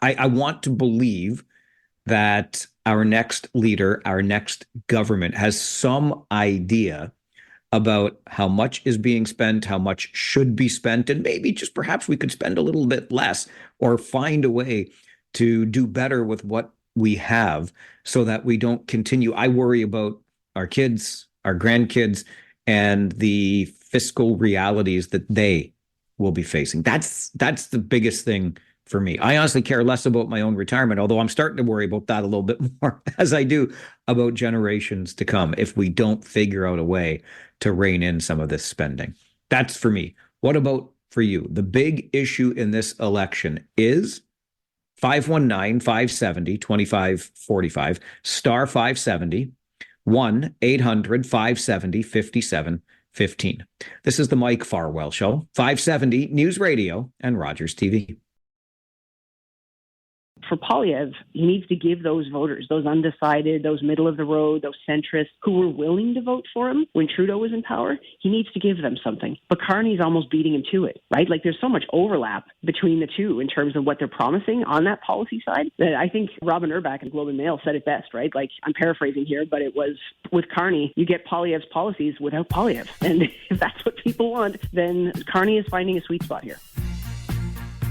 I want to believe that our next leader, our next government has some idea about how much is being spent, how much should be spent, and maybe just perhaps we could spend a little bit less or find a way to do better with what we have so that we don't continue. I worry about our kids, our grandkids, and the fiscal realities that they will be facing. That's the biggest thing for me. I honestly care less about my own retirement, although I'm starting to worry about that a little bit more as I do about generations to come if we don't figure out a way to rein in some of this spending. That's for me. What about for you? The big issue in this election is 519-570-2545, star 570, 1-800-570-5715. This is the Mike Farwell Show, 570 News Radio and Rogers TV. For Poilievre, he needs to give those voters, those undecided, those middle of the road, those centrists who were willing to vote for him when Trudeau was in power, he needs to give them something. But Carney's almost beating him to it, right? Like there's so much overlap between the two in terms of what they're promising on that policy side that I think Robin Urbach in Globe and Mail said it best, right? Like I'm paraphrasing here, but it was with Carney, you get Poilievre's policies without Poilievre. And if that's what people want, then Carney is finding a sweet spot here.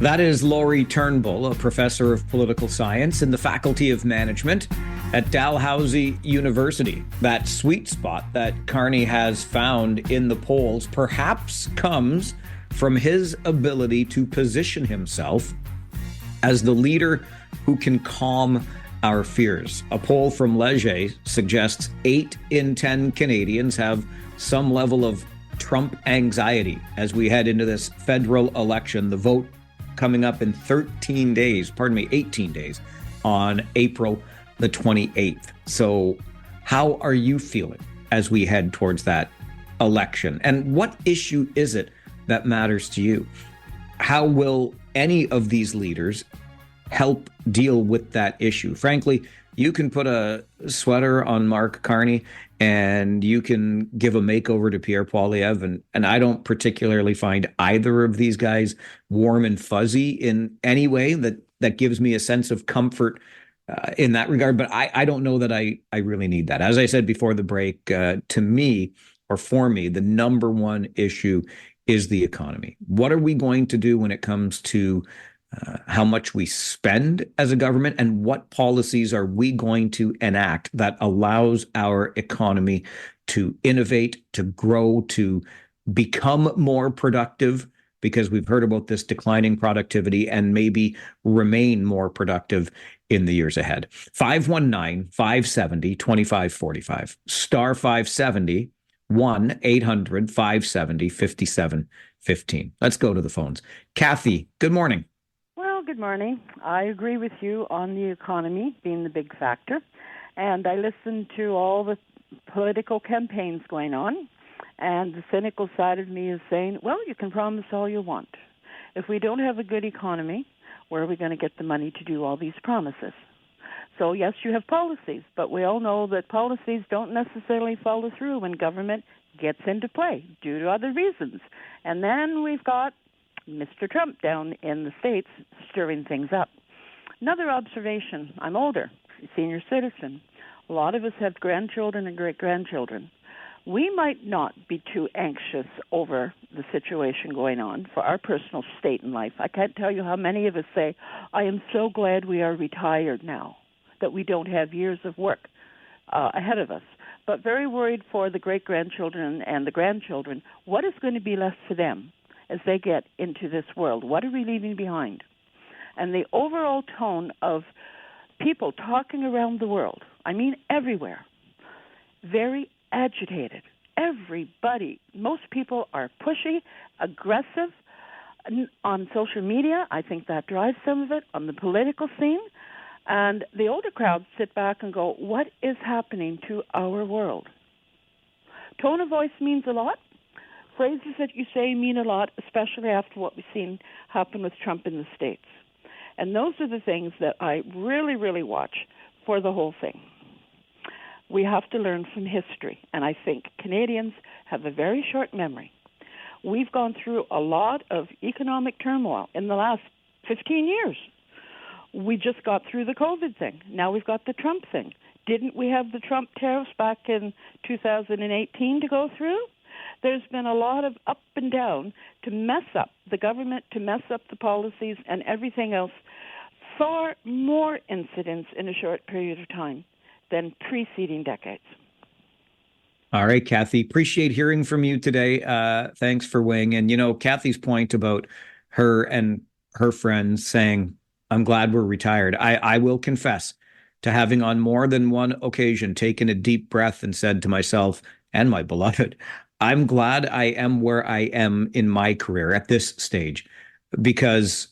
That is Laurie Turnbull, a professor of political science in the Faculty of Management at Dalhousie University. That sweet spot that Carney has found in the polls perhaps comes from his ability to position himself as the leader who can calm our fears. A poll from Leger suggests 8 in 10 Canadians have some level of Trump anxiety as we head into this federal election. The vote coming up in 18 days on April the 28th. So how are you feeling as we head towards that election? And what issue is it that matters to you? How will any of these leaders help deal with that issue? Frankly, you can put a sweater on Mark Carney and you can give a makeover to Pierre Poilievre. And I don't particularly find either of these guys warm and fuzzy in any way that gives me a sense of comfort in that regard. But I don't know that I really need that. As I said before the break, to me, or for me, the number one issue is the economy. What are we going to do when it comes to how much we spend as a government, and what policies are we going to enact that allows our economy to innovate, to grow, to become more productive, because we've heard about this declining productivity, and maybe remain more productive in the years ahead. 519-570-2545, star 570, 1-800-570-5715. Let's go to the phones. Kathy, good morning. Good morning. I agree with you on the economy being the big factor. And I listened to all the political campaigns going on. And the cynical side of me is saying, well, you can promise all you want. If we don't have a good economy, where are we going to get the money to do all these promises? So, yes, you have policies, but we all know that policies don't necessarily follow through when government gets into play due to other reasons. And then we've got Mr. Trump down in the States stirring things up. Another observation, I'm older, senior citizen. A lot of us have grandchildren and great-grandchildren. We might not be too anxious over the situation going on for our personal state in life. I can't tell you how many of us say, I am so glad we are retired now, that we don't have years of work ahead of us. But very worried for the great-grandchildren and the grandchildren. What is going to be left for them as they get into this world? What are we leaving behind? And the overall tone of people talking around the world, I mean everywhere, very agitated. Everybody, most people are pushy, aggressive on social media. I think that drives some of it on the political scene. And the older crowds sit back and go, what is happening to our world? Tone of voice means a lot. phrases that you say mean a lot, especially after what we've seen happen with Trump in the States. And those are the things that I really, really watch for the whole thing. We have to learn from history, and I think Canadians have a very short memory. We've gone through a lot of economic turmoil in the last 15 years. We just got through the COVID thing. Now we've got the Trump thing. Didn't we have the Trump tariffs back in 2018 to go through? There's been a lot of up and down to mess up the government, to mess up the policies and everything else. Far more incidents in a short period of time than preceding decades. All right, Kathy, appreciate hearing from you today. Thanks for weighing in. You know, Kathy's point about her and her friends saying, I'm glad we're retired. I will confess to having on more than one occasion taken a deep breath and said to myself and my beloved, I'm glad I am where I am in my career at this stage, because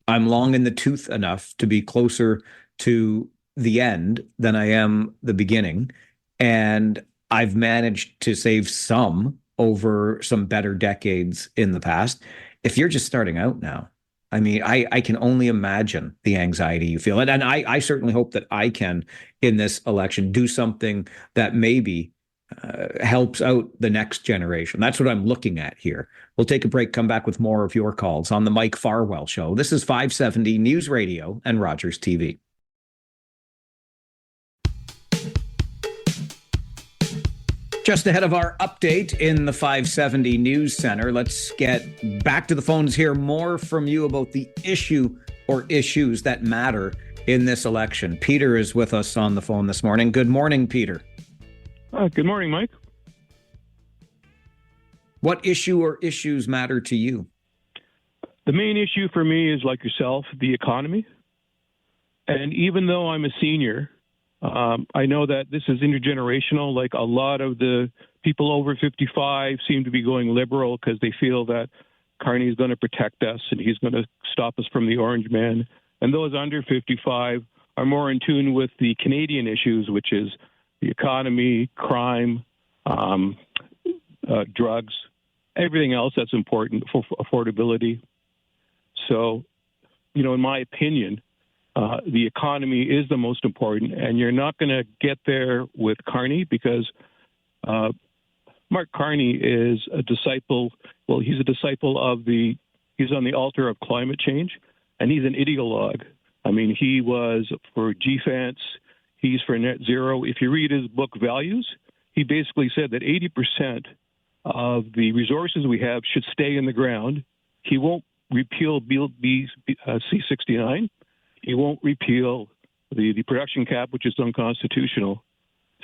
I'm long in the tooth enough to be closer to the end than I am the beginning. And I've managed to save some over some better decades in the past. If you're just starting out now, I mean, I can only imagine the anxiety you feel. And I certainly hope that I can, in this election, do something that maybe helps out the next generation. That's what I'm looking at here. We'll take a break, come back with more of your calls on the Mike Farwell Show. This is 570 News Radio and Rogers TV. Just ahead of our update in the 570 News Center, let's get back to the phones, hear more from you about the issue or issues that matter in this election. Peter is with us on the phone this morning. Good morning, Peter. Good morning, Mike. What issue or issues matter to you? The main issue for me is, like yourself, the economy. And even though I'm a senior, I know that this is intergenerational. Like, a lot of the people over 55 seem to be going liberal because they feel that Carney is going to protect us and he's going to stop us from the orange man. And those under 55 are more in tune with the Canadian issues, which is the economy, crime, drugs, everything else that's important for affordability. So, you know, in my opinion, the economy is the most important, and you're not going to get there with Carney because Mark Carney is a disciple. Well, he's a disciple of he's on the altar of climate change, and he's an ideologue. I mean, he was for GFANS, he's for net zero. If you read his book, Values, he basically said that 80% of the resources we have should stay in the ground. He won't repeal C-69. He won't repeal the production cap, which is unconstitutional.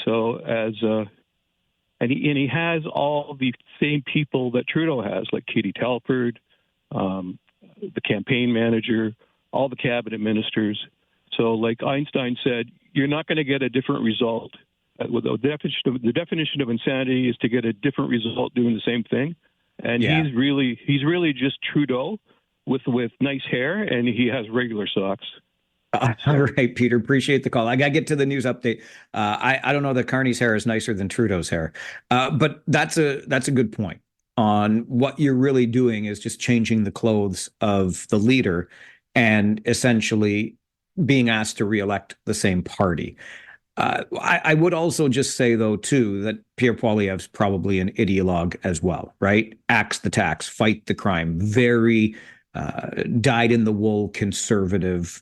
So and he has all the same people that Trudeau has, like Katie Telford, the campaign manager, all the cabinet ministers. So, like Einstein said, you're not going to get a different result. The definition of insanity is to get a different result doing the same thing. And he's really just Trudeau with nice hair, and he has regular socks. All right, Peter, appreciate the call. I got to get to the news update. I don't know that Carney's hair is nicer than Trudeau's hair, but that's a good point. On what you're really doing is just changing the clothes of the leader and essentially being asked to reelect the same party. I would also just say, though, too, that Pierre Poilievre's probably an ideologue as well, right? Axe the tax, fight the crime, very dyed-in-the-wool conservative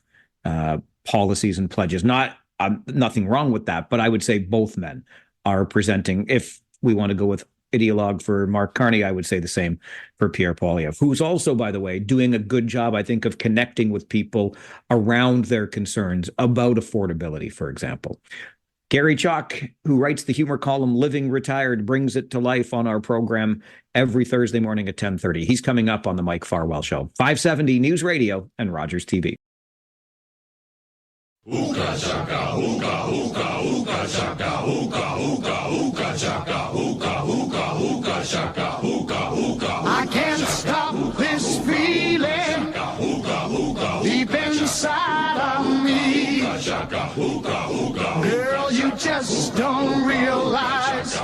policies and pledges. Nothing wrong with that, but I would say both men are presenting, if we want to go with ideologue for Mark Carney, I would say the same for Pierre Poilievre, who's also, by the way, doing a good job, I think, of connecting with people around their concerns about affordability, for example. Gary Chalk, who writes the humor column Living Retired, brings it to life on our program every Thursday morning at 10:30. He's coming up on the Mike Farwell Show. 570 News Radio and Rogers TV. Hookah chaka, hookah, hookah, hookah chaka, hookah, hookah, hookah chaka, hookah, hookah, hookah chaka, hookah, hookah. I can't stop this feeling deep inside of me. Girl, you just don't realize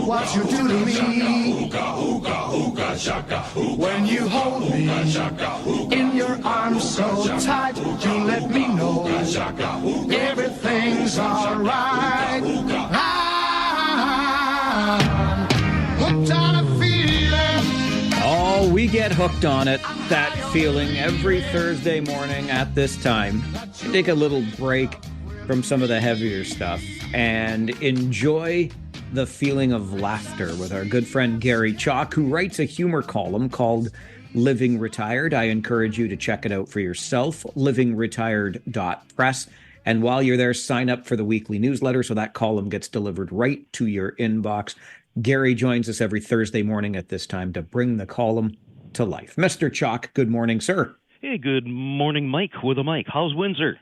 what you do to me. When you hold me in your arms so tight, you let me know everything's alright. I'm hooked on a feeling. Oh, we get hooked on it, that feeling, every Thursday morning at this time. Take a little break from some of the heavier stuff and enjoy the feeling of laughter with our good friend Gary Chalk, who writes a humor column called Living Retired. I encourage you to check it out for yourself, livingretired.press. And while you're there, sign up for the weekly newsletter so that column gets delivered right to your inbox. Gary joins us every Thursday morning at this time to bring the column to life. Mr. Chalk, good morning, sir. Hey, good morning, Mike with a mic. How's Windsor?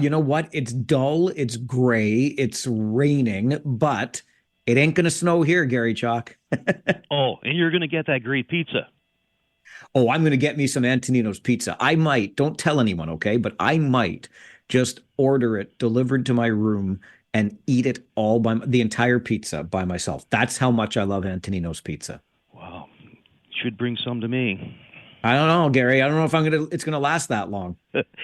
You know what? It's dull, it's gray, it's raining, but it ain't going to snow here, Gary Chalk. Oh, and you're going to get that great pizza. Oh, I'm going to get me some Antonino's pizza. I might, don't tell anyone, okay? But I might just order it delivered to my room and eat it all the entire pizza by myself. That's how much I love Antonino's pizza. Wow. Should bring some to me. I don't know, Gary. I don't know if it's going to last that long.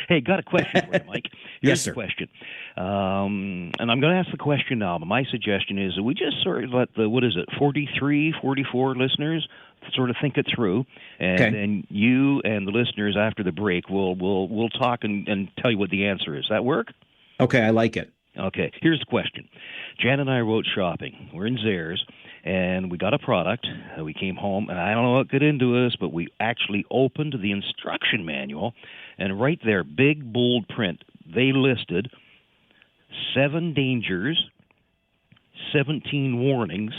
Hey, got a question for you, Mike. Yes, sir. The question. And I'm going to ask the question now, but my suggestion is that we just sort of let the, 43, 44 listeners sort of think it through, and then you and the listeners after the break we'll talk and tell you what the answer is. That work? Okay, I like it. Okay, here's the question. Jan and I wrote shopping. We're in Zayres, and we got a product. We came home, and I don't know what got into us, but we actually opened the instruction manual, and right there, big, bold print, they listed 7 dangers, 17 warnings,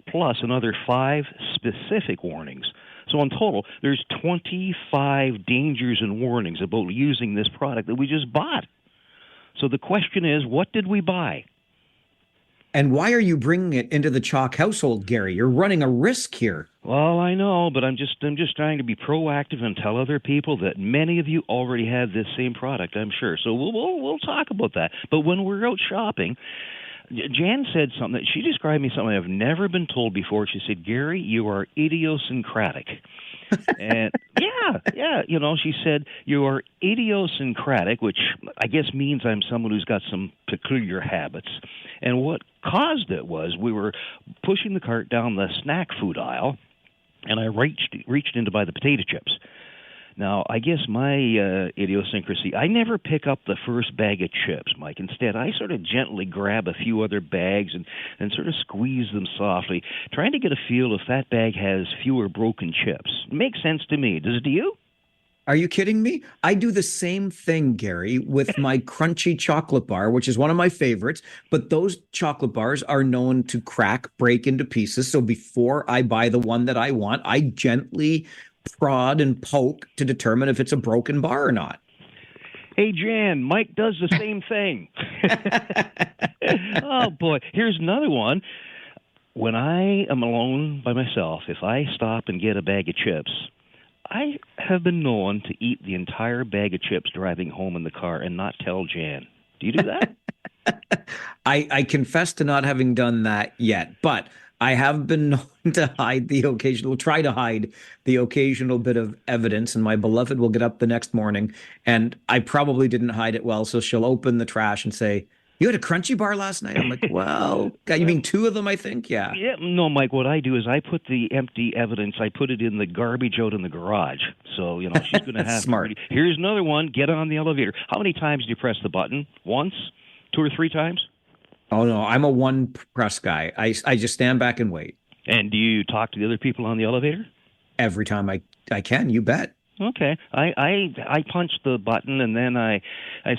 plus another 5 specific warnings. So in total, there's 25 dangers and warnings about using this product that we just bought. So the question is, what did we buy? And why are you bringing it into the Chalk household, Gary? You're running a risk here. Well, I know, but I'm just trying to be proactive and tell other people that many of you already have this same product, I'm sure. So we'll talk about that. But when we're out shopping, Jan said something that she described me something I've never been told before. She said, "Gary, you are idiosyncratic." And yeah, you know, she said, "You are idiosyncratic," which I guess means I'm someone who's got some peculiar habits. And what caused it was we were pushing the cart down the snack food aisle, and I reached in to buy the potato chips. Now, I guess my idiosyncrasy, I never pick up the first bag of chips, Mike. Instead, I sort of gently grab a few other bags and sort of squeeze them softly, trying to get a feel if that bag has fewer broken chips. It makes sense to me. Does it to you? Are you kidding me? I do the same thing, Gary, with my crunchy chocolate bar, which is one of my favorites. But those chocolate bars are known to break into pieces. So before I buy the one that I want, I gently prod and poke to determine if it's a broken bar or not. Hey, Jan, Mike does the same thing. Oh, boy. Here's another one. When I am alone by myself, if I stop and get a bag of chips, I have been known to eat the entire bag of chips driving home in the car and not tell Jan. Do you do that? I confess to not having done that yet, but I have been known to try to hide the occasional bit of evidence, and my beloved will get up the next morning, and I probably didn't hide it well, so she'll open the trash and say, "You had a crunchy bar last night?" I'm like, "Well, you mean 2 of them, I think?" Yeah. Yeah, no, Mike, what I do is I put the empty evidence, I put it in the garbage out in the garage. So, you know, she's going to have smart. Here's another one. Get on the elevator. How many times do you press the button? Once? 2 or 3 times? Oh, no, I'm a one press guy. I just stand back and wait. And do you talk to the other people on the elevator? Every time I can, you bet. Okay. I punch the button, and then I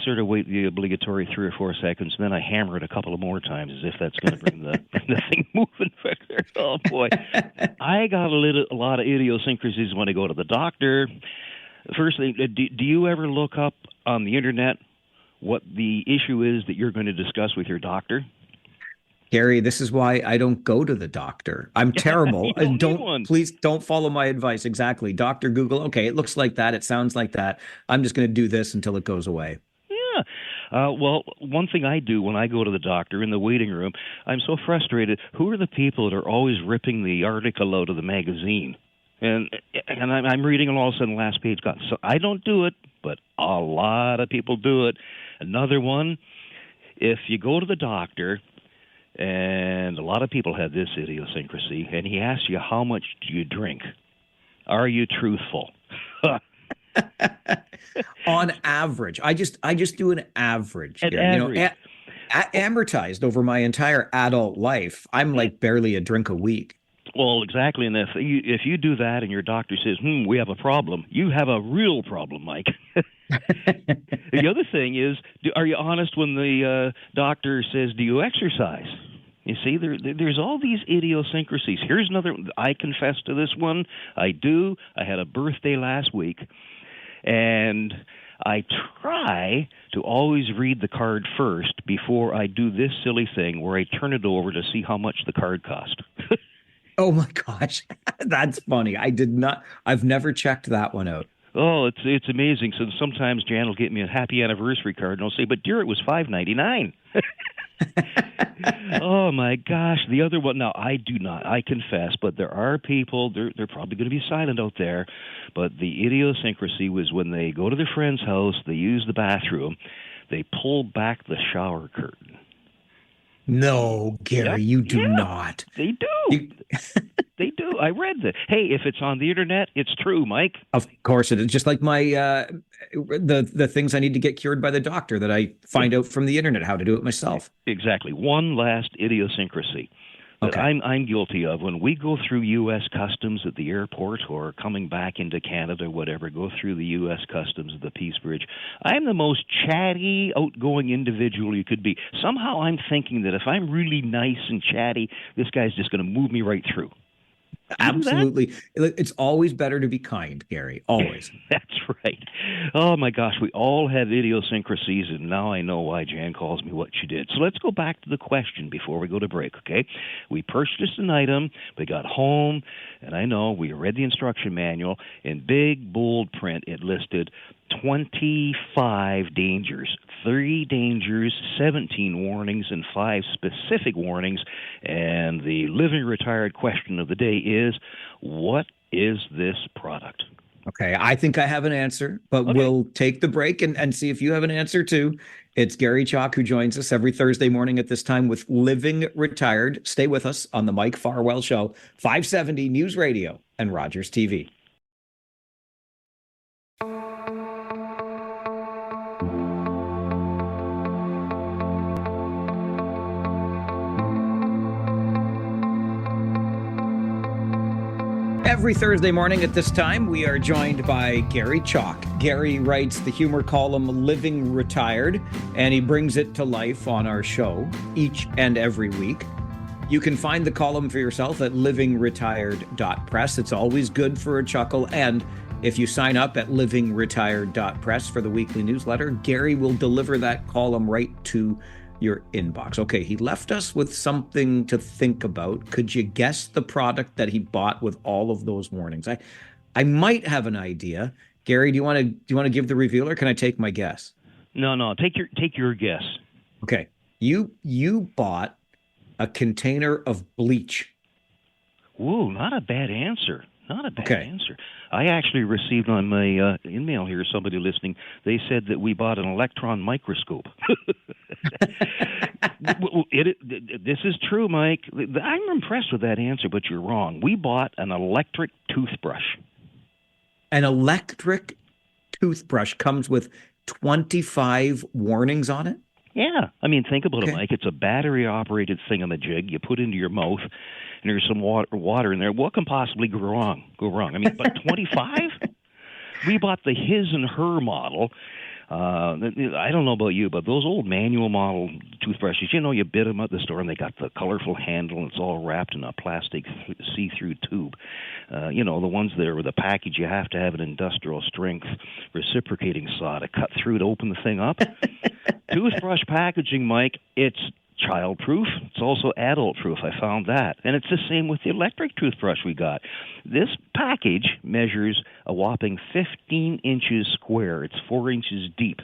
sort of wait the obligatory 3 or 4 seconds, and then I hammer it a couple of more times as if that's going to bring the thing moving further. Oh, boy. I got a lot of idiosyncrasies when I go to the doctor. First thing, do you ever look up on the Internet what the issue is that you're going to discuss with your doctor? Gary, this is why I don't go to the doctor. I'm terrible. Please don't follow my advice. Exactly. Dr. Google. Okay, it looks like that. It sounds like that. I'm just going to do this until it goes away. Yeah. Well, one thing I do when I go to the doctor in the waiting room, I'm so frustrated. Who are the people that are always ripping the article out of the magazine? And I'm reading, and all of a sudden, last page gone. So I don't do it, but a lot of people do it. Another one, if you go to the doctor, and a lot of people have this idiosyncrasy, and he asks you, how much do you drink? Are you truthful? On average, I just do an average. An here. average. Amortized over my entire adult life, I'm like barely a drink a week. Well, exactly. And if you do that and your doctor says, we have a problem, you have a real problem, Mike. The other thing is, are you honest when the doctor says, do you exercise? You see, there's all these idiosyncrasies. Here's another. I confess to this one. I do. I had a birthday last week, and I try to always read the card first before I do this silly thing where I turn it over to see how much the card cost. Oh my gosh, that's funny. I've never checked that one out. Oh, it's amazing. So sometimes Jan will get me a happy anniversary card, and I'll say, "But dear, it was $5.99." Oh my gosh, the other one. Now I do not. I confess, but there are people. They're probably going to be silent out there. But the idiosyncrasy was when they go to their friend's house, they use the bathroom, they pull back the shower curtain. No, Gary, you do not. They do. They do. I read that. Hey, if it's on the internet, it's true, Mike. Of course it is. Just like my the things I need to get cured by the doctor that I find out from the internet how to do it myself. Exactly. One last idiosyncrasy that I'm guilty of. When we go through U.S. Customs at the airport or coming back into Canada, whatever, go through the U.S. Customs at the Peace Bridge, I'm the most chatty, outgoing individual you could be. Somehow I'm thinking that if I'm really nice and chatty, this guy's just going to move me right through. Absolutely. It's always better to be kind, Gary. Always. That's right. Oh, my gosh. We all have idiosyncrasies, and now I know why Jan calls me what she did. So let's go back to the question before we go to break, okay? We purchased an item. We got home, and I know we read the instruction manual. In big, bold print, it listed 25 dangers, 3 dangers, 17 warnings, and 5 specific warnings. And the living retired question of the day is, what is this product? Okay, I think I have an answer, but we'll take the break and see if you have an answer too. It's Gary Chalk who joins us every Thursday morning at this time with Living Retired. Stay with us on the Mike Farwell Show, 570 News Radio and Rogers TV. Every Thursday morning at this time, we are joined by Gary Chalk. Gary writes the humor column Living Retired, and he brings it to life on our show each and every week. You can find the column for yourself at livingretired.press. It's always good for a chuckle. And if you sign up at livingretired.press for the weekly newsletter, Gary will deliver that column right to your inbox. Okay, he left us with something to think about. Could you guess the product that he bought with all of those warnings? I might have an idea. Gary, do you want to give the reveal, or can I take my guess? No, take your guess. Okay. You bought a container of bleach. Ooh, not a bad answer. Not a bad answer. I actually received on my email here, somebody listening, they said that we bought an electron microscope. This is true, Mike. I'm impressed with that answer, but you're wrong. We bought an electric toothbrush. An electric toothbrush comes with 25 warnings on it? Yeah. I mean, think about it, Mike. It's a battery-operated thingamajig you put into your mouth, and there's some water in there. What can possibly go wrong? I mean, but 25? We bought the his and her model. I don't know about you, but those old manual model toothbrushes, you bid them at the store, and they got the colorful handle, and it's all wrapped in a plastic see-through tube. The ones that are with the package, you have to have an industrial strength reciprocating saw to cut through to open the thing up. Toothbrush packaging, Mike, it's child-proof. It's also adult-proof. I found that. And it's the same with the electric toothbrush we got. This package measures a whopping 15 inches square. It's 4 inches deep.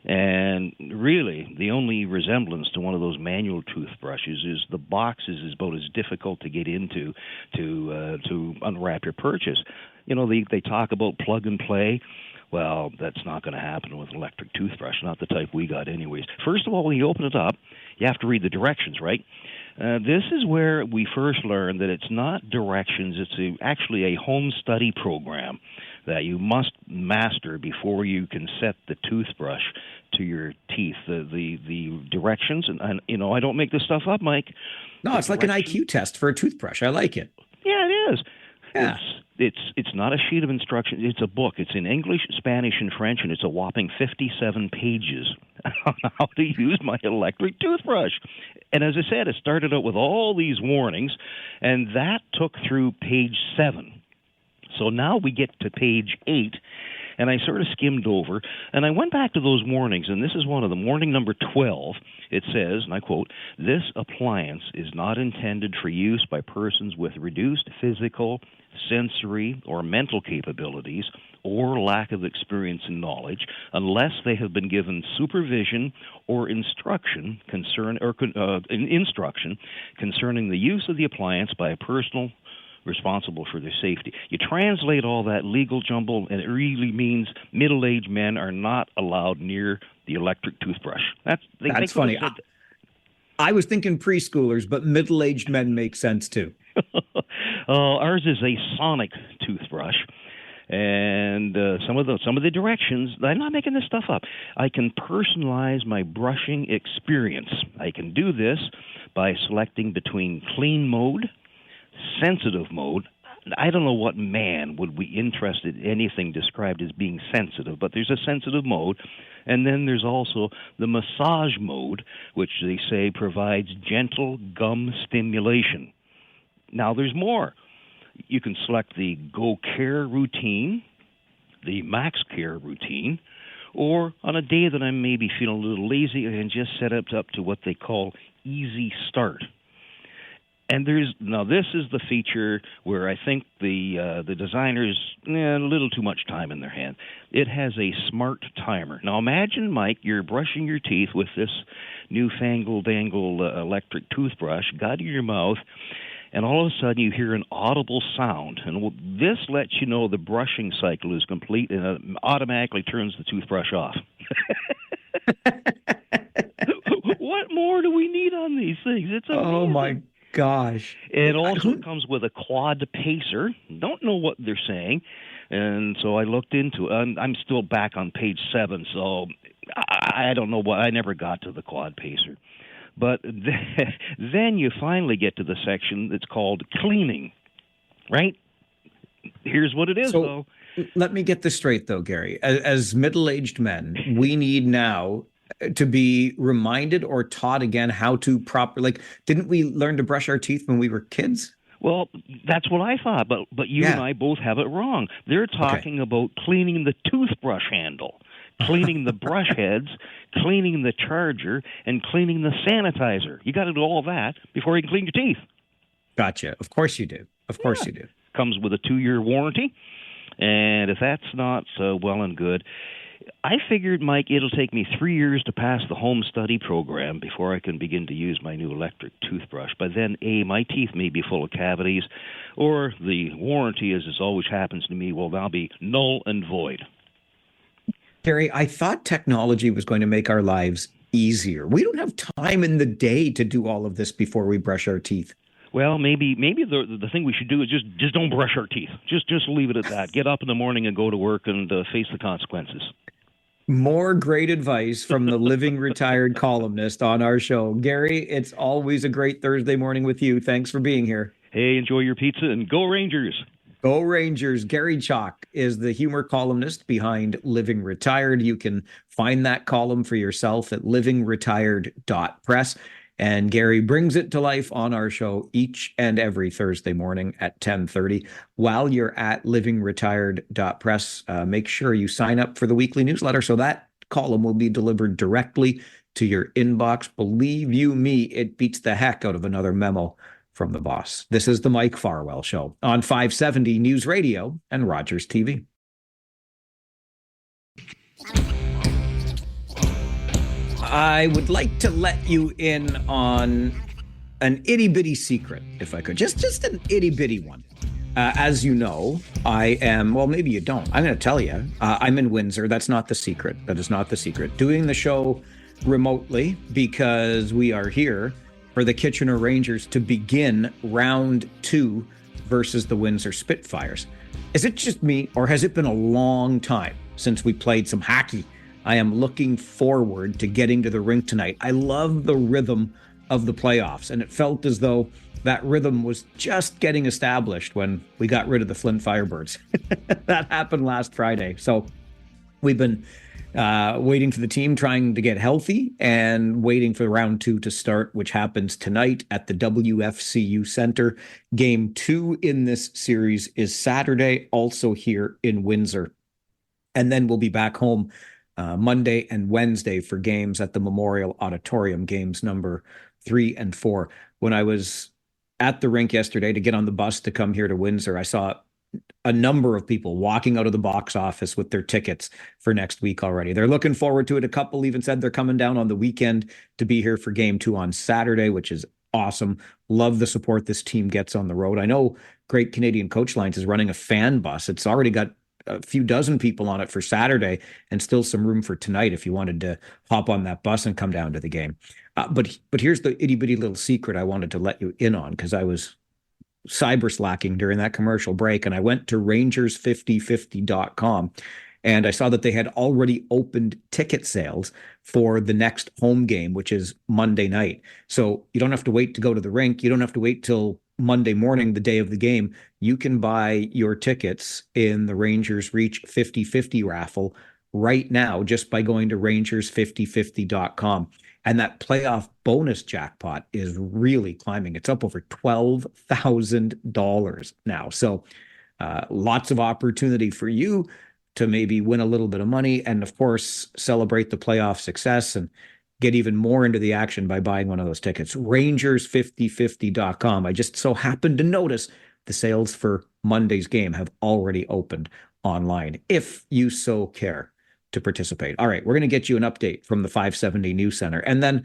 And really, the only resemblance to one of those manual toothbrushes is the box is about as difficult to get into to unwrap your purchase. You know, they talk about plug and play. Well, that's not going to happen with an electric toothbrush, not the type we got anyways. First of all, when you open it up, you have to read the directions, right? This is where we first learned that it's not directions, it's actually a home study program that you must master before you can set the toothbrush to your teeth. The directions, and you know, I don't make this stuff up, Mike. No, it's like an IQ test for a toothbrush. I like it. Yeah, it is. Yeah. It's not a sheet of instructions. It's a book. It's in English, Spanish, and French, and it's a whopping 57 pages on how to use my electric toothbrush. And as I said, it started out with all these warnings, and that took through page 7. So now we get to page 8, and I sort of skimmed over, and I went back to those warnings, and this is one of them. Warning number 12, it says, and I quote, "This appliance is not intended for use by persons with reduced physical, sensory, or mental capabilities or lack of experience and knowledge unless they have been given supervision or instruction concerning the use of the appliance by a personal responsible for their safety." You translate all that legal jumble, and it really means middle-aged men are not allowed near the electric toothbrush. That's funny. I was thinking preschoolers, but middle-aged men make sense too. Ours is a sonic toothbrush, and some of the directions, I'm not making this stuff up. I can personalize my brushing experience. I can do this by selecting between clean mode, sensitive mode. I don't know what man would be interested in anything described as being sensitive, but there's a sensitive mode. And then there's also the massage mode, which they say provides gentle gum stimulation. Now there's more. You can select the Go Care routine, the Max Care routine, or on a day that I'm maybe feeling a little lazy, I can just set it up to what they call Easy Start. And this is the feature where I think the designers a little too much time in their hand. It has a smart timer. Now imagine, Mike, you're brushing your teeth with this newfangled electric toothbrush, got in your mouth, and all of a sudden you hear an audible sound. And this lets you know the brushing cycle is complete, and it automatically turns the toothbrush off. What more do we need on these things? It's amazing. Oh, my gosh. It also comes with a quad pacer. Don't know what they're saying. And so I looked into it. I'm still back on page 7, so I don't know what. I never got to the quad pacer. But then you finally get to the section that's called cleaning, right? Here's what it is, though. Let me get this straight, though, Gary. As middle-aged men, we need now to be reminded or taught again how to properly, didn't we learn to brush our teeth when we were kids? Well, that's what I thought, but you and I both have it wrong. They're talking about cleaning the toothbrush handle, cleaning the brush heads, cleaning the charger, and cleaning the sanitizer. You got to do all that before you can clean your teeth. Gotcha. Of course you do. Of course you do. Comes with a 2-year warranty, and if that's not well and good, I figured, Mike, it'll take me 3 years to pass the home study program before I can begin to use my new electric toothbrush. By then, my teeth may be full of cavities, or the warranty, as always happens to me, will now be null and void. Gary, I thought technology was going to make our lives easier. We don't have time in the day to do all of this before we brush our teeth. Well, maybe the thing we should do is just don't brush our teeth. Just leave it at that. Get up in the morning and go to work and face the consequences. More great advice from the living retired columnist on our show. Gary, it's always a great Thursday morning with you. Thanks for being here. Hey, enjoy your pizza and go Rangers. Go Rangers. Gary Chalk is the humor columnist behind Living Retired. You can find that column for yourself at livingretired.press. And Gary brings it to life on our show each and every Thursday morning at 10:30. While you're at livingretired.press, make sure you sign up for the weekly newsletter so that column will be delivered directly to your inbox. Believe you me, it beats the heck out of another memo from the boss. This is the Mike Farwell Show on 570 News Radio and Rogers TV. I would like to let you in on an itty-bitty secret, if I could. Just an itty-bitty one. As you know, I am, well, maybe you don't. I'm going to tell you. I'm in Windsor. That's not the secret. That is not the secret. Doing the show remotely because we are here for the Kitchener Rangers to begin round 2 versus the Windsor Spitfires. Is it just me, or has it been a long time since we played some hockey? I am looking forward to getting to the rink tonight. I love the rhythm of the playoffs, and it felt as though that rhythm was just getting established when we got rid of the Flint Firebirds. That happened last Friday. So we've been waiting for the team, trying to get healthy, and waiting for round 2 to start, which happens tonight at the WFCU Center. Game 2 in this series is Saturday, also here in Windsor. And then we'll be back home Monday and Wednesday for games at the Memorial Auditorium, games number 3 and 4. When I was at the rink yesterday to get on the bus to come here to Windsor, I saw a number of people walking out of the box office with their tickets for next week already. They're looking forward to it. A couple even said they're coming down on the weekend to be here for game 2 on Saturday, which is awesome. Love the support this team gets on the road. I know Great Canadian Coach Lines is running a fan bus. It's already got a few dozen people on it for Saturday and still some room for tonight if you wanted to hop on that bus and come down to the game. But here's the itty bitty little secret I wanted to let you in on, because I was cyber slacking during that commercial break, and I went to Rangers5050.com and I saw that they had already opened ticket sales for the next home game, which is Monday night. So you don't have to wait to go to the rink. You don't have to wait till Monday morning, the day of the game. You can buy your tickets in the Rangers Reach 50/50 raffle right now just by going to Rangers5050.com. And that playoff bonus jackpot is really climbing. It's up over $12,000 now. So lots of opportunity for you to maybe win a little bit of money and, of course, celebrate the playoff success and get even more into the action by buying one of those tickets. Rangers5050.com. I just so happened to notice the sales for Monday's game have already opened online, if you so care to participate. All right, we're going to get you an update from the 570 News Center. And then,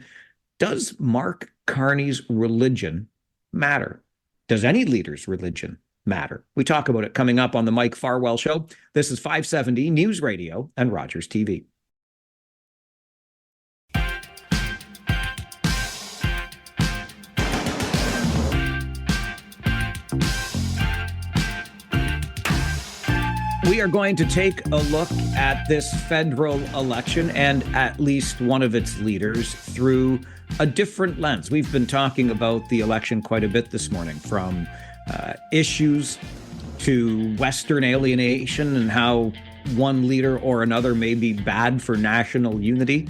does Mark Carney's religion matter? Does any leader's religion matter? We talk about it coming up on the Mike Farwell Show. This is 570 News Radio and Rogers TV. We are going to take a look at this federal election and at least one of its leaders through a different lens. We've been talking about the election quite a bit this morning, from issues to Western alienation and how one leader or another may be bad for national unity.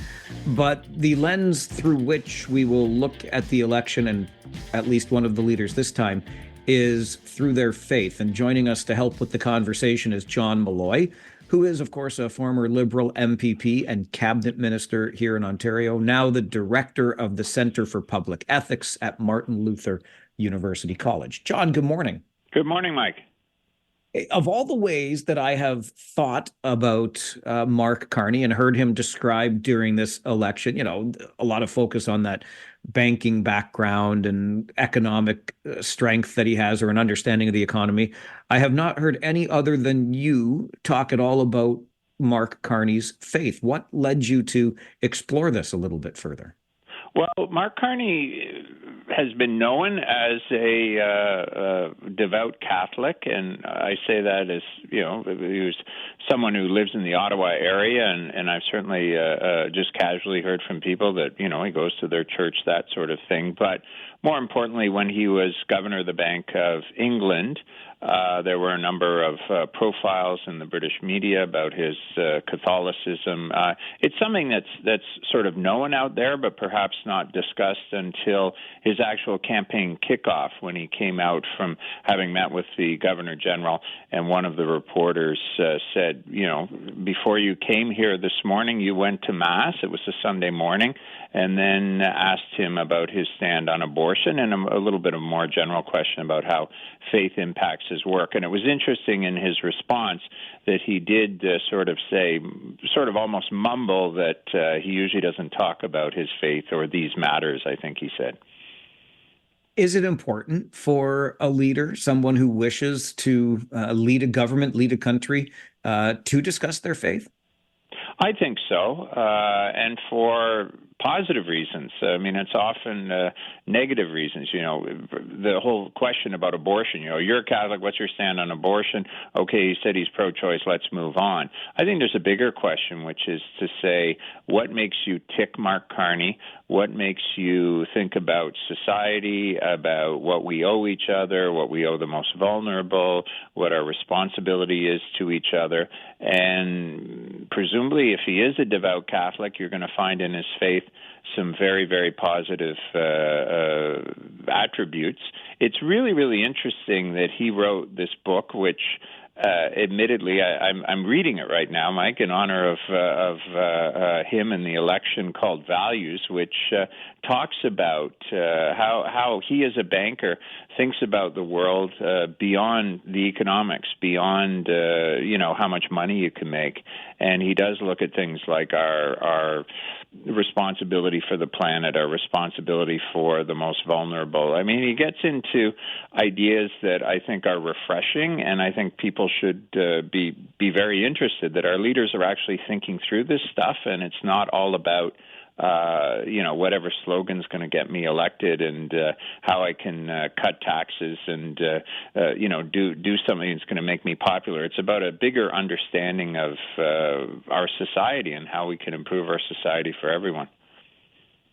But the lens through which we will look at the election, and at least one of the leaders this time, is through their faith. And joining us to help with the conversation is John Malloy, who is, of course, a former Liberal MPP and cabinet minister here in Ontario, now the director of the Centre for Public Ethics at Martin Luther University College. John, good morning. Good morning, Mike. Of all the ways that I have thought about Mark Carney and heard him described during this election, you know, a lot of focus on that banking background and economic strength that he has, or an understanding of the economy. I have not heard any other than you talk at all about Mark Carney's faith. What led you to explore this a little bit further? Well, Mark Carney has been known as a devout Catholic, and I say that as, you know, he was someone who lives in the Ottawa area, and I've certainly just casually heard from people that, you know, he goes to their church, that sort of thing. But more importantly, when he was governor of the Bank of England, there were a number of profiles in the British media about his Catholicism. It's something that's sort of known out there, but perhaps not discussed until his actual campaign kickoff, when he came out from having met with the Governor General, and one of the reporters said, you know, before you came here this morning, you went to Mass. It was a Sunday morning, and then asked him about his stand on abortion. abortion, and a little bit of a more general question about how faith impacts his work. And it was interesting in his response that he did sort of almost mumble that he usually doesn't talk about his faith or these matters, I think he said. Is it important for a leader, someone who wishes to lead a government, lead a country, to discuss their faith? I think so, and for positive reasons. I mean, it's often negative reasons. You know, the whole question about abortion, you know, you're a Catholic, what's your stand on abortion? Okay, he said he's pro-choice, let's move on. I think there's a bigger question, which is to say, what makes you tick, Mark Carney? What makes you think about society, about what we owe each other, what we owe the most vulnerable, what our responsibility is to each other? And presumably, if he is a devout Catholic, you're going to find in his faith some very, very positive attributes. It's really, really interesting that he wrote this book, which admittedly, I'm reading it right now, Mike, in honor of him and the election, called Values, which talks about how he, as a banker, thinks about the world beyond the economics, beyond how much money you can make, and he does look at things like our responsibility for the planet, our responsibility for the most vulnerable. I mean, he gets into ideas that I think are refreshing, and I think people should be very interested that our leaders are actually thinking through this stuff, and it's not all about whatever slogan's going to get me elected and how I can cut taxes and do something that's going to make me popular. It's about a bigger understanding of our society and how we can improve our society for everyone.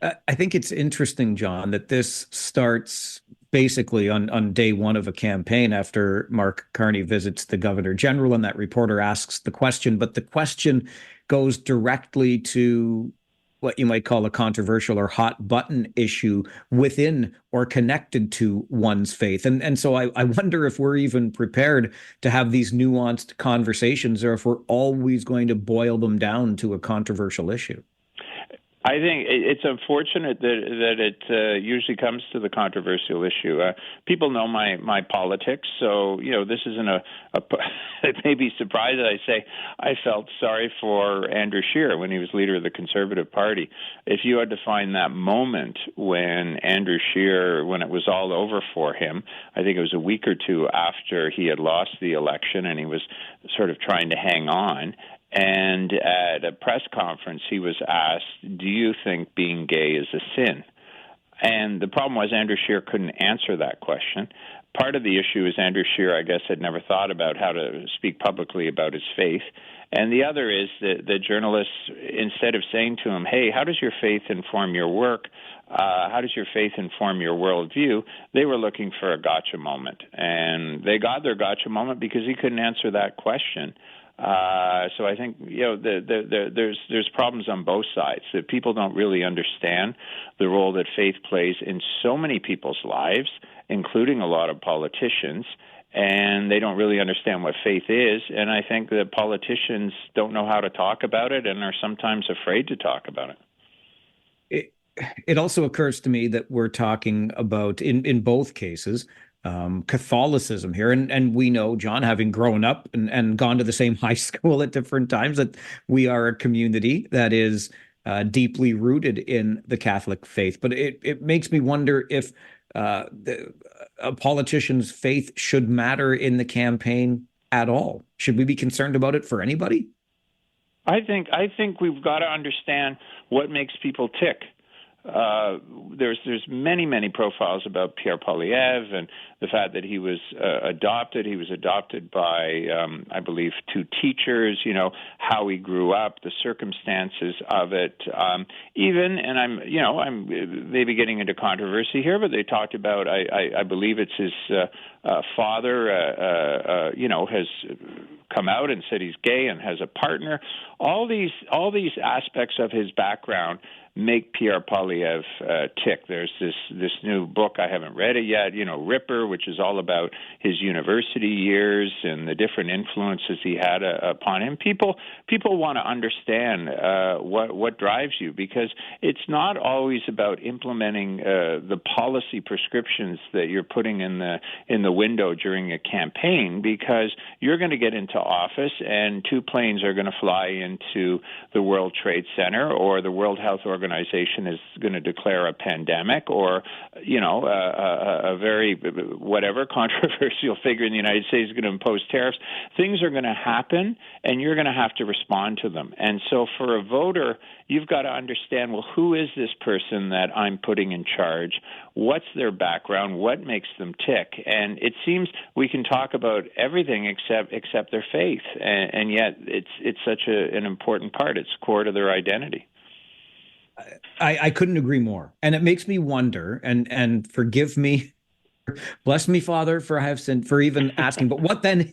I think it's interesting, John, that this starts basically on day one of a campaign after Mark Carney visits the Governor General, and that reporter asks the question, but the question goes directly to what you might call a controversial or hot button issue within or connected to one's faith. And so I wonder if we're even prepared to have these nuanced conversations, or if we're always going to boil them down to a controversial issue. I think it's unfortunate that it usually comes to the controversial issue. People know my politics, so this isn't it may be surprised that I say I felt sorry for Andrew Scheer when he was leader of the Conservative Party. If you had to find that moment when Andrew Scheer, when it was all over for him, I think it was a week or two after he had lost the election and he was sort of trying to hang on. And at a press conference, he was asked, do you think being gay is a sin? And the problem was Andrew Scheer couldn't answer that question. Part of the issue is Andrew Scheer, I guess, had never thought about how to speak publicly about his faith. And the other is that the journalists, instead of saying to him, hey, how does your faith inform your work? How does your faith inform your worldview? They were looking for a gotcha moment. And they got their gotcha moment because he couldn't answer that question. So I think there's problems on both sides, that people don't really understand the role that faith plays in so many people's lives, including a lot of politicians, and they don't really understand what faith is. And I think that politicians don't know how to talk about it and are sometimes afraid to talk about it. It also occurs to me that we're talking about, in both cases, Catholicism here. And we know, John, having grown up and gone to the same high school at different times, that we are a community that is deeply rooted in the Catholic faith. But it makes me wonder if a politician's faith should matter in the campaign at all. Should we be concerned about it for anybody? I think we've got to understand what makes people tick. There's many profiles about Pierre Poilievre and the fact that he was adopted. He was adopted by, I believe, two teachers. How he grew up, the circumstances of it. Even, and I'm maybe getting into controversy here, but they talked about. I believe it's his father. Has come out and said he's gay and has a partner. All these aspects of his background make Pierre Poilievre tick. There's this new book, I haven't read it yet, Ripper, paper, which is all about his university years and the different influences he had upon him. People want to understand what drives you, because it's not always about implementing the policy prescriptions that you're putting in the window during a campaign, because you're going to get into office and two planes are going to fly into the World Trade Center, or the World Health Organization is going to declare a pandemic, or a very whatever controversial figure in the United States is going to impose tariffs. Things are going to happen, and you're going to have to respond to them. And so for a voter, you've got to understand, well, who is this person that I'm putting in charge? What's their background? What makes them tick? And it seems we can talk about everything except their faith, and yet it's such an important part. It's core to their identity. I couldn't agree more. And it makes me wonder, and forgive me, bless me, Father, for I have sinned, for even asking, but what then,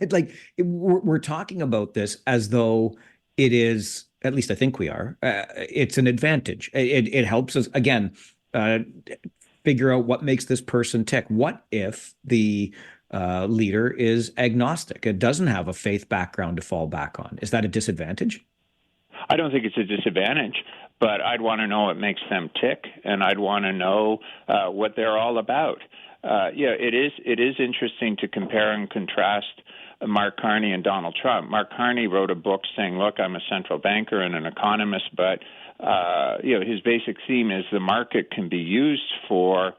we're talking about this as though it is, at least I think we are, it's an advantage. It helps us, again, figure out what makes this person tick. What if the leader is agnostic? It doesn't have a faith background to fall back on. Is that a disadvantage? I don't think it's a disadvantage, but I'd want to know what makes them tick, and I'd want to know what they're all about. It is interesting to compare and contrast Mark Carney and Donald Trump. Mark Carney wrote a book saying, look, I'm a central banker and an economist, but his basic theme is the market can be used for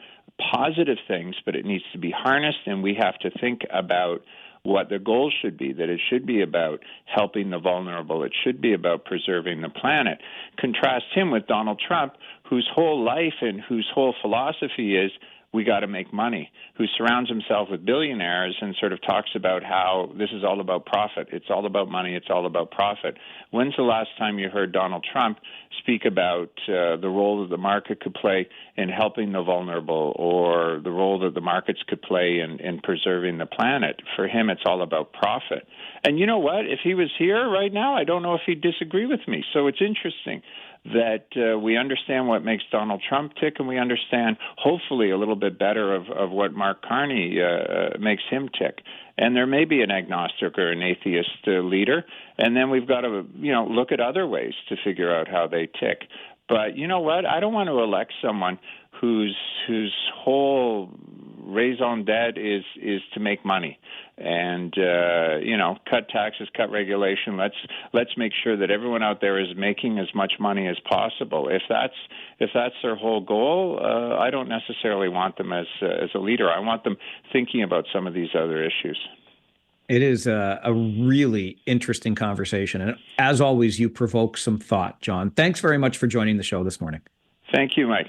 positive things, but it needs to be harnessed, and we have to think about what the goal should be, that it should be about helping the vulnerable. It should be about preserving the planet. Contrast him with Donald Trump, whose whole life and whose whole philosophy is we got to make money, who surrounds himself with billionaires and sort of talks about how this is all about profit. It's all about money. It's all about profit. When's the last time you heard Donald Trump speak about the role that the market could play in helping the vulnerable, or the role that the markets could play in preserving the planet? For him, it's all about profit. And you know what? If he was here right now, I don't know if he'd disagree with me. So it's interesting that we understand what makes Donald Trump tick, and we understand, hopefully, a little bit better of what Mark Carney makes him tick. And there may be an agnostic or an atheist leader, and then we've got to, look at other ways to figure out how they tick. But you know what? I don't want to elect someone whose whole raison d'etre is to make money and cut taxes, cut regulation. Let's make sure that everyone out there is making as much money as possible. If that's their whole goal, I don't necessarily want them as a leader. I want them thinking about some of these other issues. It is a really interesting conversation. And as always, you provoke some thought, John. Thanks very much for joining the show this morning. Thank you, Mike.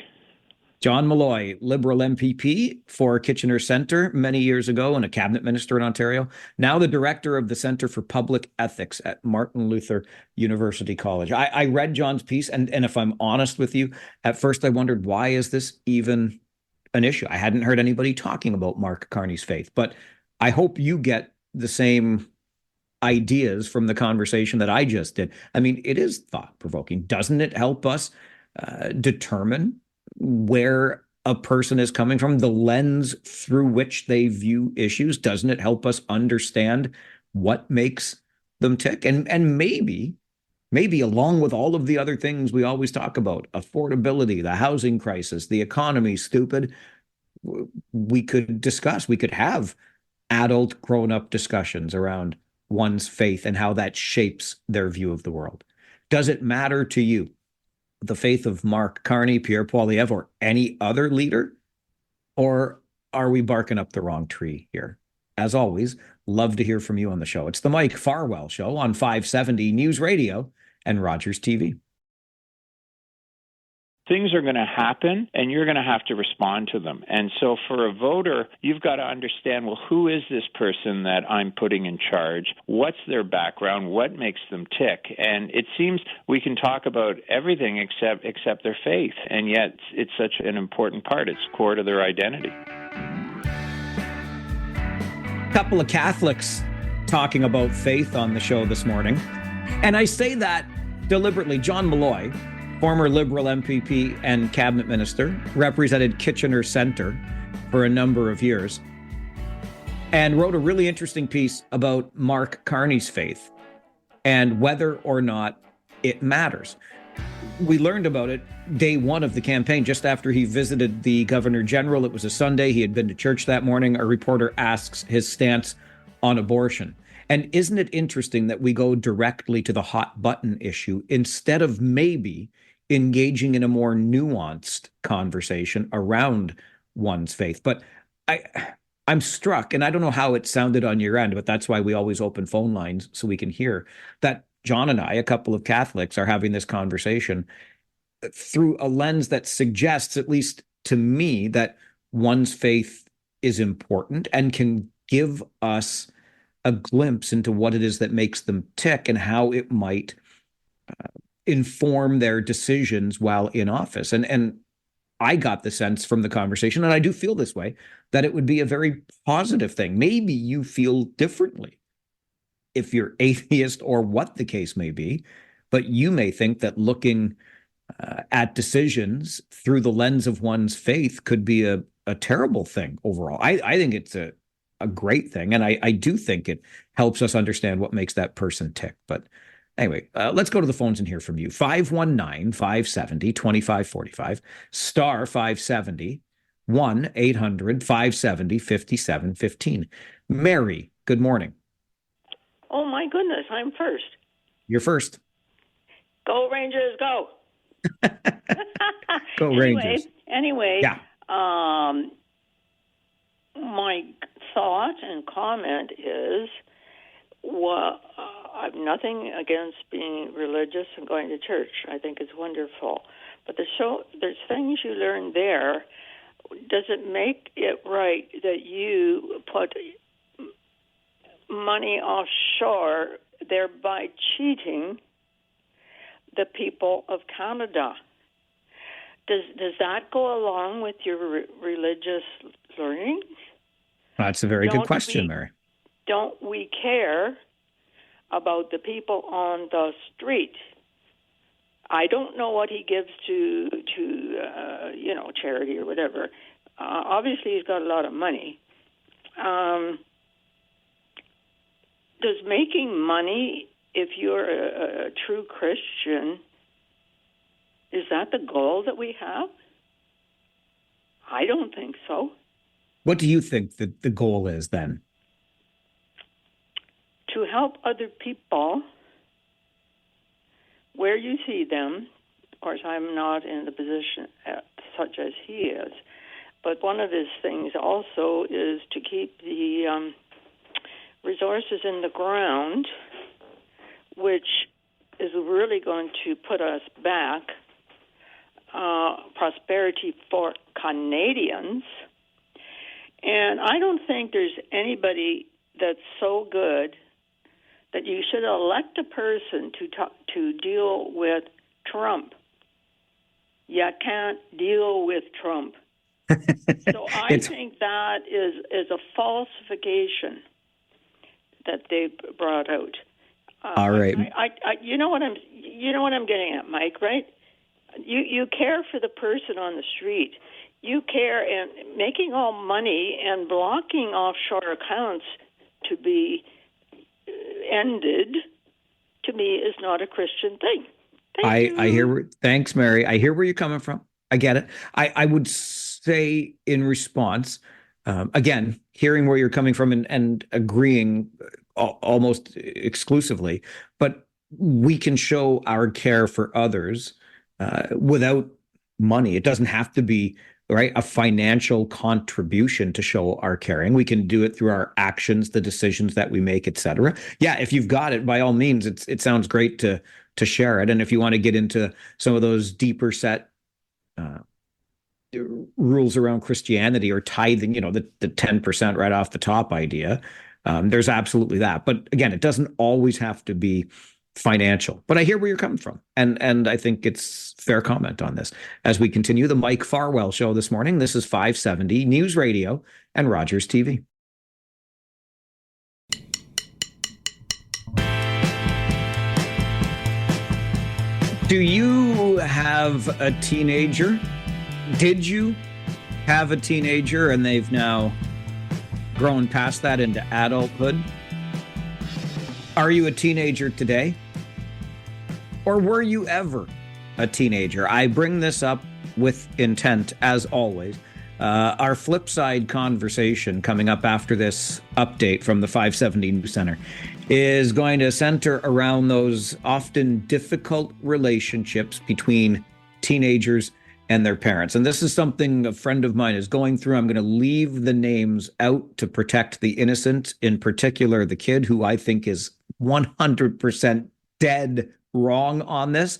John Malloy, Liberal MPP for Kitchener Centre many years ago and a cabinet minister in Ontario, now the director of the Centre for Public Ethics at Martin Luther University College. I read John's piece, and if I'm honest with you, at first I wondered, why is this even an issue? I hadn't heard anybody talking about Mark Carney's faith, but I hope you get the same ideas from the conversation that I just did. I mean, it is thought-provoking. Doesn't it help us determine where a person is coming from, the lens through which they view issues? Doesn't it help us understand what makes them tick? And maybe along with all of the other things we always talk about, affordability, the housing crisis, the economy, stupid, we could have adult grown-up discussions around one's faith and how that shapes their view of the world. Does it matter to you the faith of Mark Carney, Pierre Poilievre, or any other leader? Or are we barking up the wrong tree here? As always, love to hear from you on the show. It's the Mike Farwell Show on 570 News Radio and Rogers TV. Things are going to happen, and you're going to have to respond to them. And so for a voter, you've got to understand, well, who is this person that I'm putting in charge? What's their background? What makes them tick? And it seems we can talk about everything except their faith, and yet it's such an important part. It's core to their identity. A couple of Catholics talking about faith on the show this morning. And I say that deliberately. John Malloy, former Liberal MPP and cabinet minister, represented Kitchener Centre for a number of years. and wrote a really interesting piece about Mark Carney's faith and whether or not it matters. We learned about it day one of the campaign, just after he visited the Governor General. It was a Sunday. He had been to church that morning. A reporter asks his stance on abortion. And isn't it interesting that we go directly to the hot button issue instead of maybe engaging in a more nuanced conversation around one's faith? But I'm struck, and I don't know how it sounded on your end, but that's why we always open phone lines so we can hear that John and I, a couple of Catholics, are having this conversation through a lens that suggests, at least to me, that one's faith is important and can give us a glimpse into what it is that makes them tick and how it might inform their decisions while in office. And I got the sense from the conversation, and I do feel this way, that it would be a very positive thing. Maybe you feel differently if you're atheist or what the case may be, but you may think that looking at decisions through the lens of one's faith could be a terrible thing overall. I think it's a great thing, and I do think it helps us understand what makes that person tick. But anyway, let's go to the phones and hear from you. 519-570-2545, star 570, 1-800-570-5715. Mary, good morning. Oh, my goodness, I'm first. You're first. Go Rangers, go. Go Rangers. Anyway, yeah. My thought and comment is, well, I've nothing against being religious and going to church. I think it's wonderful. But there's things you learn there. Does it make it right that you put money offshore, thereby cheating the people of Canada? Does that go along with your religious learning? That's a very good question, Mary. Don't we care about the people on the street? I don't know what he gives to charity or whatever. Obviously, he's got a lot of money. Does making money, if you're a true Christian, is that the goal that we have? I don't think so. What do you think that the goal is then? To help other people where you see them. Of course, I'm not in the position such as he is, but one of his things also is to keep the resources in the ground, which is really going to put us back, prosperity for Canadians. And I don't think there's anybody that's so good that you should elect a person to deal with Trump. You can't deal with Trump. So I think that is a falsification that they brought out. All right. You know what I'm getting at, Mike, right? You care for the person on the street. You care, and making all money and blocking offshore accounts to be ended, to me, is not a Christian thing. I hear. Thanks, Mary. I hear where you're coming from. I get it. I would say in response, again, hearing where you're coming from and agreeing almost exclusively, but we can show our care for others without money. It doesn't have to be a financial contribution to show our caring. We can do it through our actions, the decisions that we make, etc. Yeah, if you've got it, by all means, it sounds great to share it. And if you want to get into some of those deeper set rules around Christianity or tithing, the 10% right off the top idea, there's absolutely that. But again, it doesn't always have to be financial. But I hear where you're coming from. And I think it's fair comment on this. As we continue the Mike Farwell Show this morning, this is 570 News Radio and Rogers TV. Do you have a teenager? Did you have a teenager and they've now growing past that into adulthood. Are you a teenager today? Or were you ever a teenager? I bring this up with intent, as always. Our Flipside conversation coming up after this update from the 570 News Center is going to center around those often difficult relationships between teenagers and their parents. And this is something a friend of mine is going through. I'm going to leave the names out to protect the innocent, in particular the kid who I think is 100% dead wrong on this.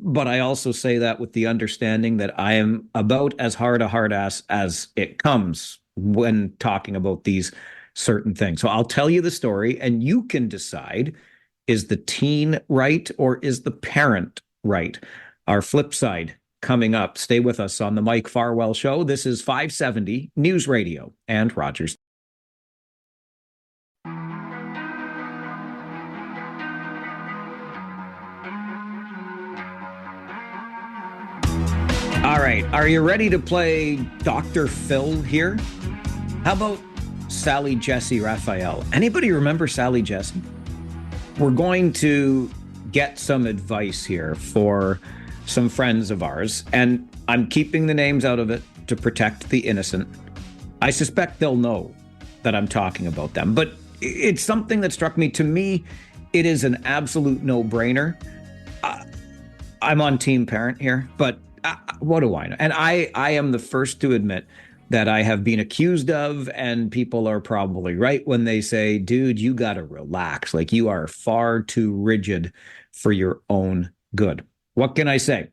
But I also say that with the understanding that I am about as hard a hard ass as it comes when talking about these certain things. So I'll tell you the story and you can decide, is the teen right or is the parent right? Our flip side coming up. Stay with us on the Mike Farwell Show. This is 570 News Radio and Rogers. All right, are you ready to play Dr. Phil here? How about Sally Jesse Raphael? Anybody remember Sally Jesse? We're going to get some advice here for some friends of ours, and I'm keeping the names out of it to protect the innocent. I suspect they'll know that I'm talking about them, but it's something that struck me. To me, it is an absolute no-brainer. I'm on team parent here, but what do I know? And I am the first to admit that I have been accused of, and people are probably right when they say, dude, you got to relax. Like, you are far too rigid for your own good. What can I say?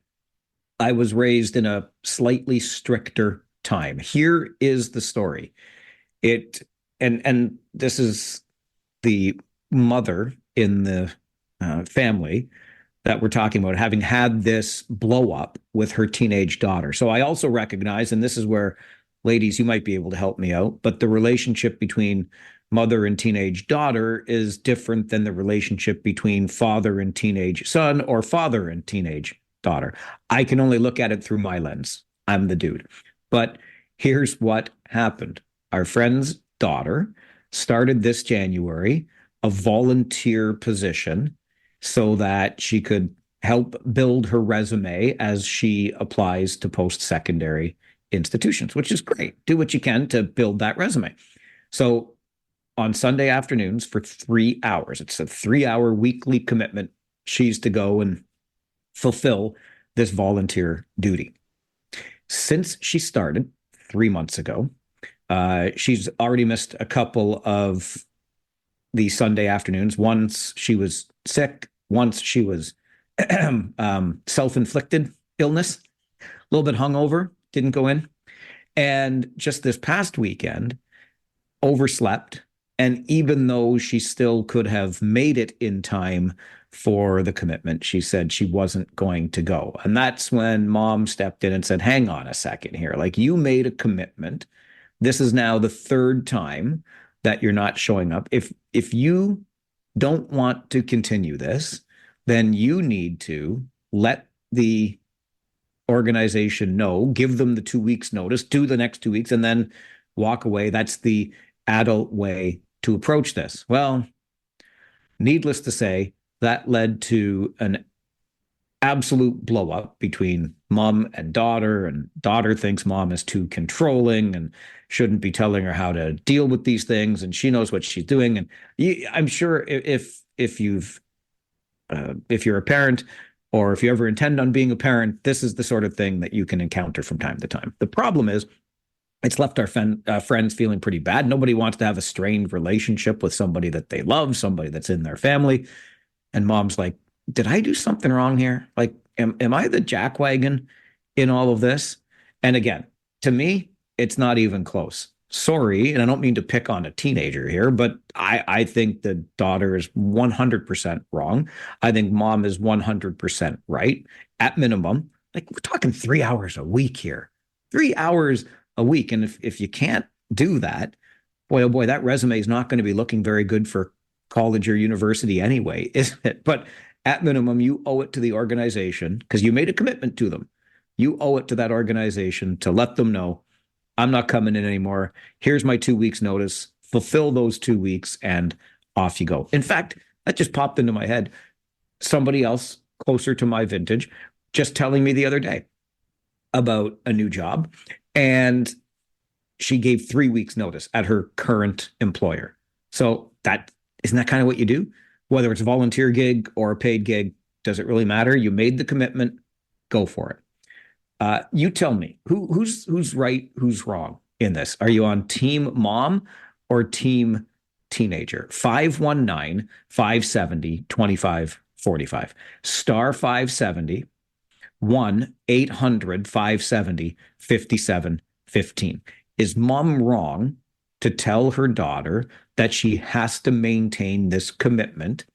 I was raised in a slightly stricter time. Here is the story. And this is the mother in the family that we're talking about, having had this blow up with her teenage daughter. So I also recognize, and this is where, ladies, you might be able to help me out, but the relationship between mother and teenage daughter is different than the relationship between father and teenage son or father and teenage daughter. I can only look at it through my lens. I'm the dude. But here's what happened. Our friend's daughter started this January a volunteer position so that she could help build her resume as she applies to post-secondary institutions, which is great. Do what you can to build that resume. So on Sunday afternoons for 3 hours, it's a 3-hour weekly commitment, she's to go and fulfill this volunteer duty. Since she started 3 months ago, she's already missed a couple of the Sunday afternoons. Once she was sick, once she was self-inflicted illness, a little bit hungover, didn't go in. And just this past weekend, overslept. And even though she still could have made it in time for the commitment, she said she wasn't going to go. And that's when mom stepped in and said, hang on a second here. Like, you made a commitment. This is now the third time that you're not showing up. If you don't want to continue this, then you need to let the organization know, give them the 2 weeks notice, do the next 2 weeks, and then walk away. That's the adult way to approach this. Well, needless to say, that led to an absolute blow up between mom and daughter thinks mom is too controlling and shouldn't be telling her how to deal with these things, and she knows what she's doing. And I'm sure if you're a parent, or if you ever intend on being a parent, this is the sort of thing that you can encounter from time to time. The problem is, it's left our friends feeling pretty bad. Nobody wants to have a strained relationship with somebody that they love, somebody that's in their family. And mom's like, did I do something wrong here? Like, am I the jackwagon in all of this? And again, to me, it's not even close. Sorry, and I don't mean to pick on a teenager here, but I think the daughter is 100% wrong. I think mom is 100% right. At minimum, like, we're talking 3 hours a week here. 3 hours a week. And if you can't do that, boy, oh boy, that resume is not going to be looking very good for college or university anyway, isn't it? But at minimum, you owe it to the organization, because you made a commitment to them. You owe it to that organization to let them know I'm not coming in anymore. Here's my 2 weeks notice. Fulfill those 2 weeks and off you go. In fact, that just popped into my head. Somebody else closer to my vintage just telling me the other day about a new job, and she gave 3 weeks notice at her current employer. So that isn't that kind of what you do? Whether it's a volunteer gig or a paid gig, does it really matter? You made the commitment, go for it. You tell me who's right, who's wrong in this. Are you on team mom or team teenager? 519-570-2545. Star 570, 1-800-570-5715. Is mom wrong to tell her daughter that she has to maintain this commitment,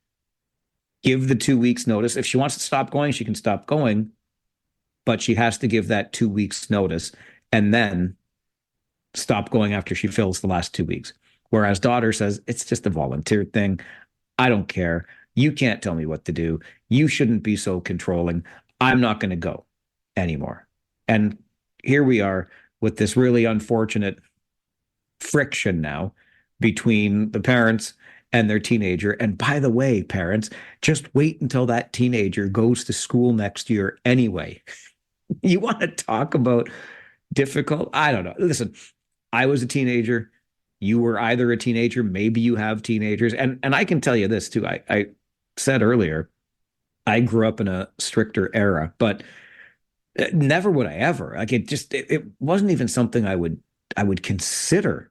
give the 2 weeks notice? If she wants to stop going, she can stop going, but she has to give that 2 weeks notice and then stop going after she fills the last 2 weeks. Whereas daughter says, it's just a volunteer thing. I don't care. You can't tell me what to do. You shouldn't be so controlling. I'm not going to go anymore. And here we are with this really unfortunate friction now between the parents and their teenager. And by the way, parents, just wait until that teenager goes to school next year anyway. You want to talk about difficult? I don't know. Listen, I was a teenager. You were either a teenager, maybe you have teenagers. And I can tell you this too. I said earlier, I grew up in a stricter era, but never would I ever. Like it wasn't even something I would consider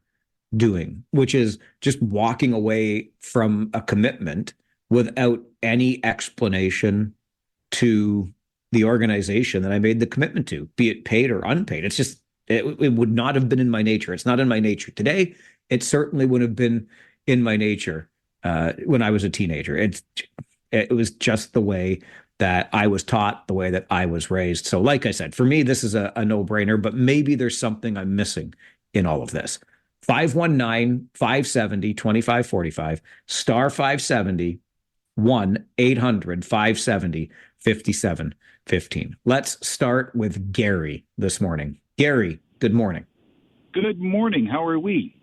doing, which is just walking away from a commitment without any explanation to the organization that I made the commitment to, be it paid or unpaid. It's just, it would not have been in my nature. It's not in my nature today. It certainly would have been in my nature when I was a teenager. It was just the way that I was taught, the way that I was raised. So like I said, for me, this is a no-brainer, but maybe there's something I'm missing in all of this. 519-570-2545, star 570, 1-800-570-5715. Let's start with Gary this morning. Gary, good morning. Good morning. How are we?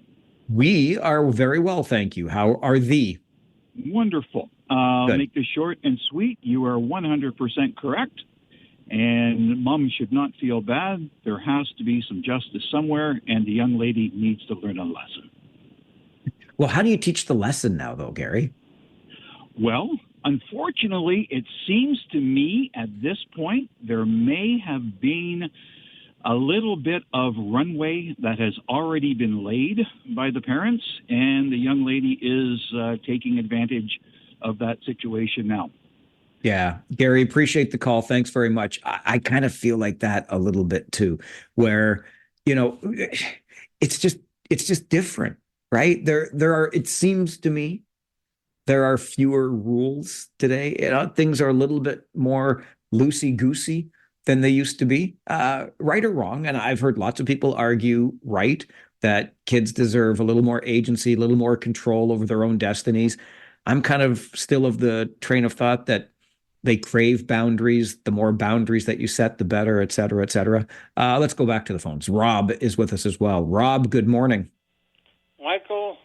We are very well, thank you. How are thee? Wonderful. Make this short and sweet. You are 100% correct. And mom should not feel bad. There has to be some justice somewhere, and the young lady needs to learn a lesson. Well, how do you teach the lesson now, though, Gary? Well, unfortunately, it seems to me at this point there may have been a little bit of runway that has already been laid by the parents, and the young lady is taking advantage of that situation now. Yeah, Gary, appreciate the call. Thanks very much. I kind of feel like that a little bit too, where, it's just different, right? There are, it seems to me, there are fewer rules today. Things are a little bit more loosey-goosey than they used to be, right or wrong. And I've heard lots of people argue right, that kids deserve a little more agency, a little more control over their own destinies. I'm kind of still of the train of thought that they crave boundaries. The more boundaries that you set, the better, et cetera, et cetera. Let's go back to the phones. Rob is with us as well. Rob, good morning. Michael,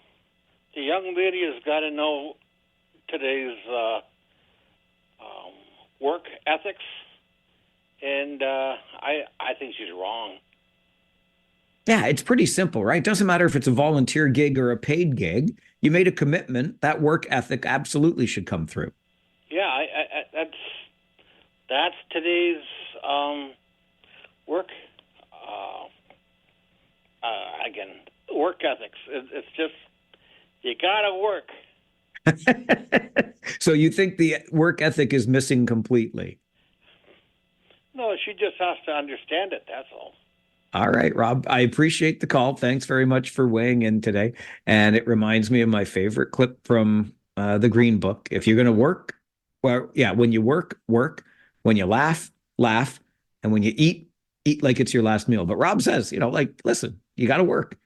the young lady has got to know today's work ethics, and I think she's wrong. Yeah, it's pretty simple, right? It doesn't matter if it's a volunteer gig or a paid gig. You made a commitment. That work ethic absolutely should come through. Yeah, that's today's work. Again, work ethics. It's just you gotta work. So you think the work ethic is missing completely? No, she just has to understand it. That's all. All right, Rob, I appreciate the call. Thanks very much for weighing in today. And it reminds me of my favorite clip from the Green Book. If you're going to work, well, yeah, when you work, work. When you laugh, laugh. And when you eat, eat like it's your last meal. But Rob says, listen, you got to work.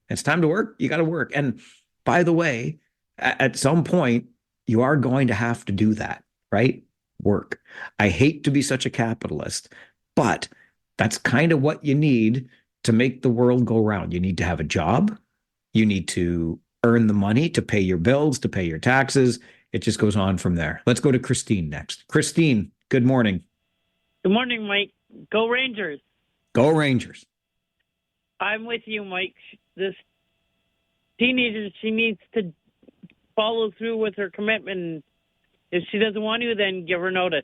It's time to work. You got to work. And by the way, at some point, you are going to have to do that, right? Work. I hate to be such a capitalist, but that's kind of what you need to make the world go round, you need to have a job. You need to earn the money to pay your bills, to pay your taxes. It just goes on from there. Let's go to Christine next. Christine, good morning. Good morning, Mike. Go Rangers. Go Rangers. I'm with you, Mike. This teenager, she needs to follow through with her commitment. If she doesn't want to, then give her notice.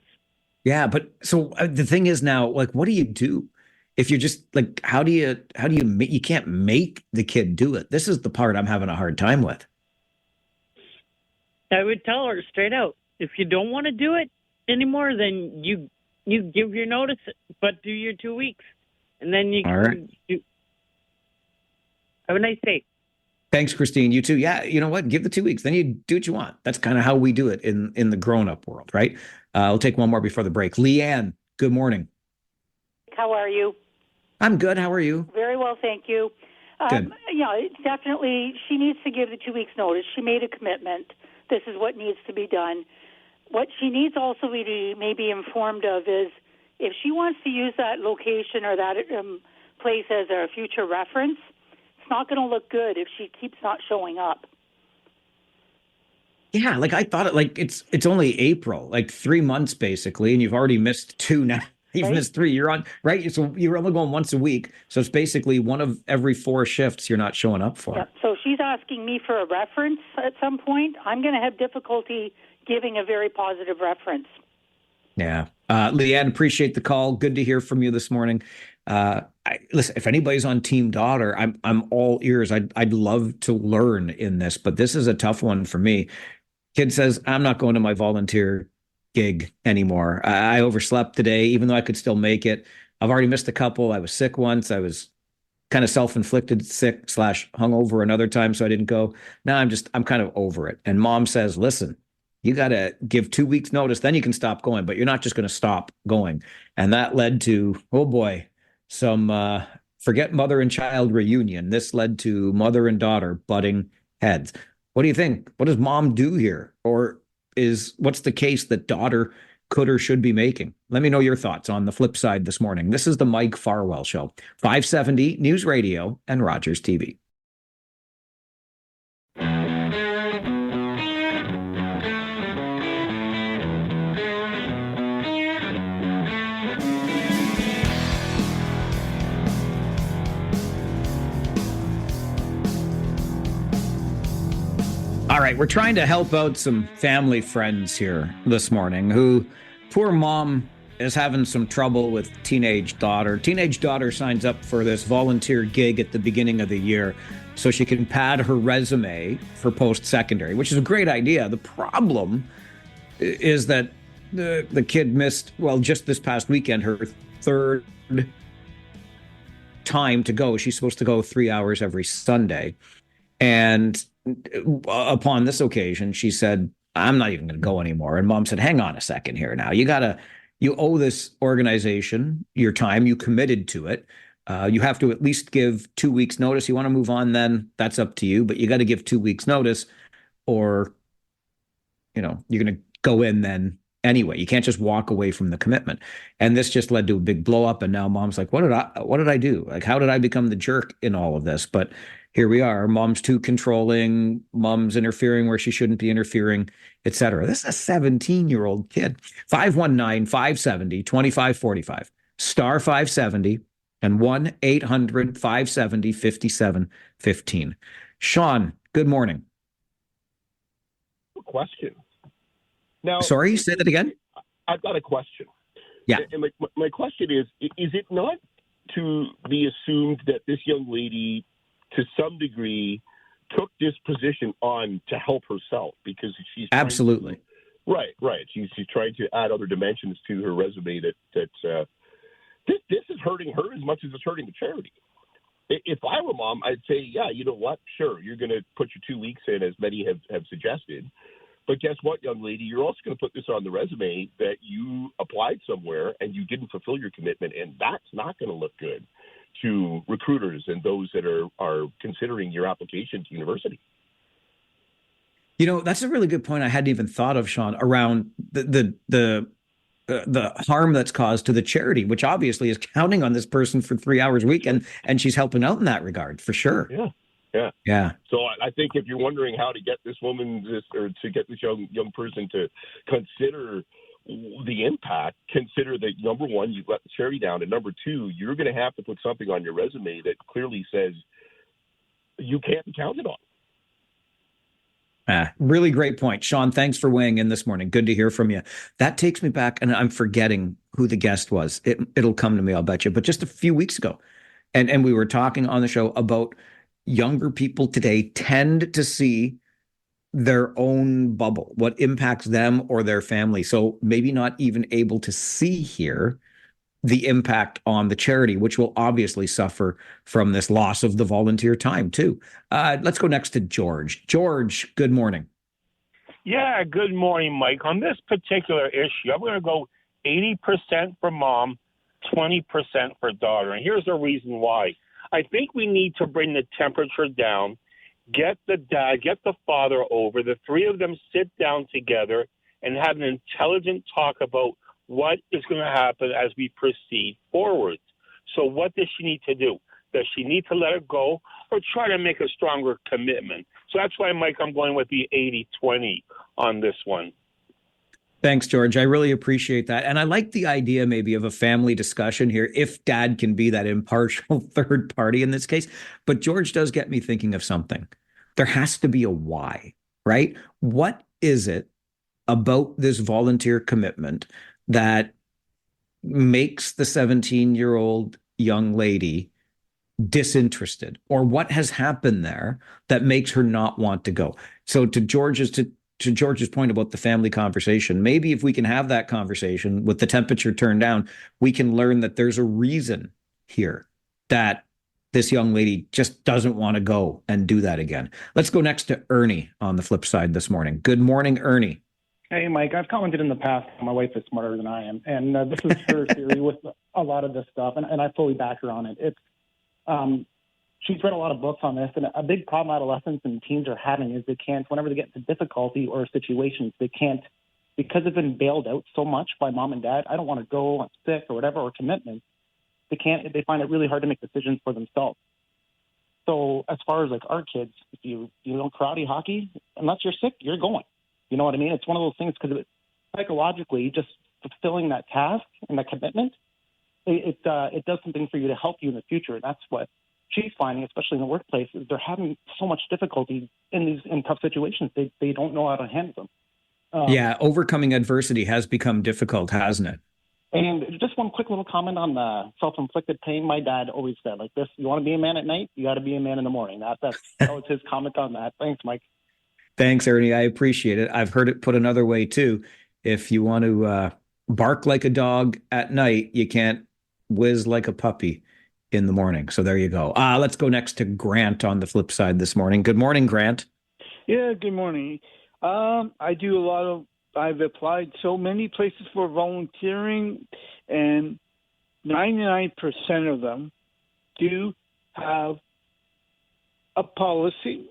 Yeah, but so the thing is now, like, what do you do? If you're just like, how do you you can't make the kid do it. This is the part I'm having a hard time with. I would tell her straight out, if you don't want to do it anymore, then you give your notice, but do your 2 weeks. And then you All right. Have a nice day. Thanks, Christine. You too. Yeah, you know what? Give the 2 weeks. Then you do what you want. That's kind of how we do it in the grown-up world, right? I'll take one more before the break. Leanne, good morning. How are you? I'm good. How are you? Very well, thank you. Good. Yeah, definitely she needs to give the 2 weeks notice. She made a commitment. This is what needs to be done. What she needs also to be informed of is if she wants to use that location or that place as a future reference, it's not going to look good if she keeps not showing up. Yeah, like I thought it's only April, like 3 months basically, and you've already missed 2 now. You've missed 3. You're on, right? So you're only going once a week. So it's basically one of every 4 shifts you're not showing up for. Yeah. So she's asking me for a reference at some point. I'm going to have difficulty giving a very positive reference. Yeah. Leanne, appreciate the call. Good to hear from you this morning. Listen, if anybody's on Team Daughter, I'm all ears. I'd love to learn in this, but this is a tough one for me. Kid says, I'm not going to my volunteer gig anymore. I overslept today, even though I could still make it. I've already missed a couple. I was sick once. I was kind of self-inflicted sick / hungover another time, so I didn't go. Now I'm kind of over it. And mom says, listen, you got to give 2 weeks notice, then you can stop going, but you're not just going to stop going. And that led to, oh boy, some forget mother and child reunion. This led to mother and daughter butting heads. What do you think? What does mom do here? Or what's the case that daughter could or should be making? Let me know your thoughts on the flip side this morning. This is the Mike Farwell Show, 570 News Radio and Rogers TV. All right, we're trying to help out some family friends here this morning who, poor mom is having some trouble with teenage daughter. Teenage daughter signs up for this volunteer gig at the beginning of the year so she can pad her resume for post-secondary, which is a great idea. The problem is that the kid missed, well, just this past weekend, her 3rd time to go. She's supposed to go 3 hours every Sunday. And upon this occasion, she said, I'm not even going to go anymore. And mom said, hang on a second here now. You owe this organization your time. You committed to it. You have to at least give 2 weeks notice. You want to move on, then that's up to you. But you got to give 2 weeks notice or, you're going to go in then anyway. You can't just walk away from the commitment. And this just led to a big blow up. And now mom's like, what did I do? Like, how did I become the jerk in all of this? But here we are. Mom's too controlling. Mom's interfering where she shouldn't be interfering, etc. This is a 17-year-old kid. 519-570-2545. Star 570 and 1-800-570-5715. Sean, good morning. Question. Now, sorry, say that again. I've got a question. Yeah. And my question is it not to be assumed that this young lady, to some degree, took this position on to help herself because she's absolutely right. She's trying to add other dimensions to her resume that this is hurting her as much as it's hurting the charity. If I were mom, I'd say, yeah, you know what? Sure, you're going to put your 2 weeks in, as many have suggested. But guess what, young lady? You're also going to put this on the resume that you applied somewhere and you didn't fulfill your commitment, and that's not going to look good to recruiters and those that are considering your application to university. That's a really good point I hadn't even thought of, Sean, around the the harm that's caused to the charity, which obviously is counting on this person for 3 hours a week, and she's helping out in that regard for sure. Yeah. So I think if you're wondering how to get this woman or to get this young person to consider the impact, consider that number one, you've let the charity down, and number two, you're going to have to put something on your resume that clearly says you can't be counted on. Really great point. Sean, thanks for weighing in this morning. Good to hear from you. That takes me back, and I'm forgetting who the guest was. It'll come to me, I'll bet you. But just a few weeks ago, and we were talking on the show about younger people today tend to see their own bubble, what impacts them or their family. So maybe not even able to see here the impact on the charity, which will obviously suffer from this loss of the volunteer time too. Let's go next to George. George, good morning. Yeah, good morning, Mike. On this particular issue, I'm going to go 80% for mom, 20% for daughter. And here's the reason why. I think we need to bring the temperature down, get the dad, get the father over, the three of them sit down together and have an intelligent talk about what is going to happen as we proceed forward. So what does she need to do? Does she need to let it go or try to make a stronger commitment? So that's why, Mike, I'm going with the 80-20 on this one. Thanks, George. I really appreciate that. And I like the idea maybe of a family discussion here, if dad can be that impartial third party in this case. But George does get me thinking of something. There has to be a why, right? What is it about this volunteer commitment that makes the 17-year-old young lady disinterested? Or what has happened there that makes her not want to go? So to George's point about the family conversation, maybe if we can have that conversation with the temperature turned down, we can learn that there's a reason here that this young lady just doesn't want to go and do that again. Let's go next to Ernie on the flip side this morning. Good morning, Ernie. Hey, Mike, I've commented in the past my wife is smarter than I am, and this is her theory with a lot of this stuff, and I fully back her on it. It's she's read a lot of books on this, and a big problem adolescents and teens are having is they can't, whenever they get into difficulty or situations, they can't, because they've been bailed out so much by mom and dad, I don't want to go, I'm sick or whatever, or commitment, they find it really hard to make decisions for themselves. So as far as like our kids, if you know karate, hockey, unless you're sick, you're going. You know what I mean? It's one of those things because psychologically, just fulfilling that task and that commitment, it does something for you to help you in the future. And that's what she's finding, especially in the workplace, is they're having so much difficulty in tough situations. They don't know how to handle them. Yeah, overcoming adversity has become difficult, hasn't it? And just one quick little comment on the self-inflicted pain. My dad always said like this: you want to be a man at night, you got to be a man in the morning. That was his comment on that. Thanks, Mike. Thanks, Ernie. I appreciate it. I've heard it put another way, too. If you want to bark like a dog at night, you can't whiz like a puppy in the morning. So there you go. Let's go next to Grant on the flip side this morning. Good morning, Grant. Yeah, good morning. I've applied so many places for volunteering, and 99% of them do have a policy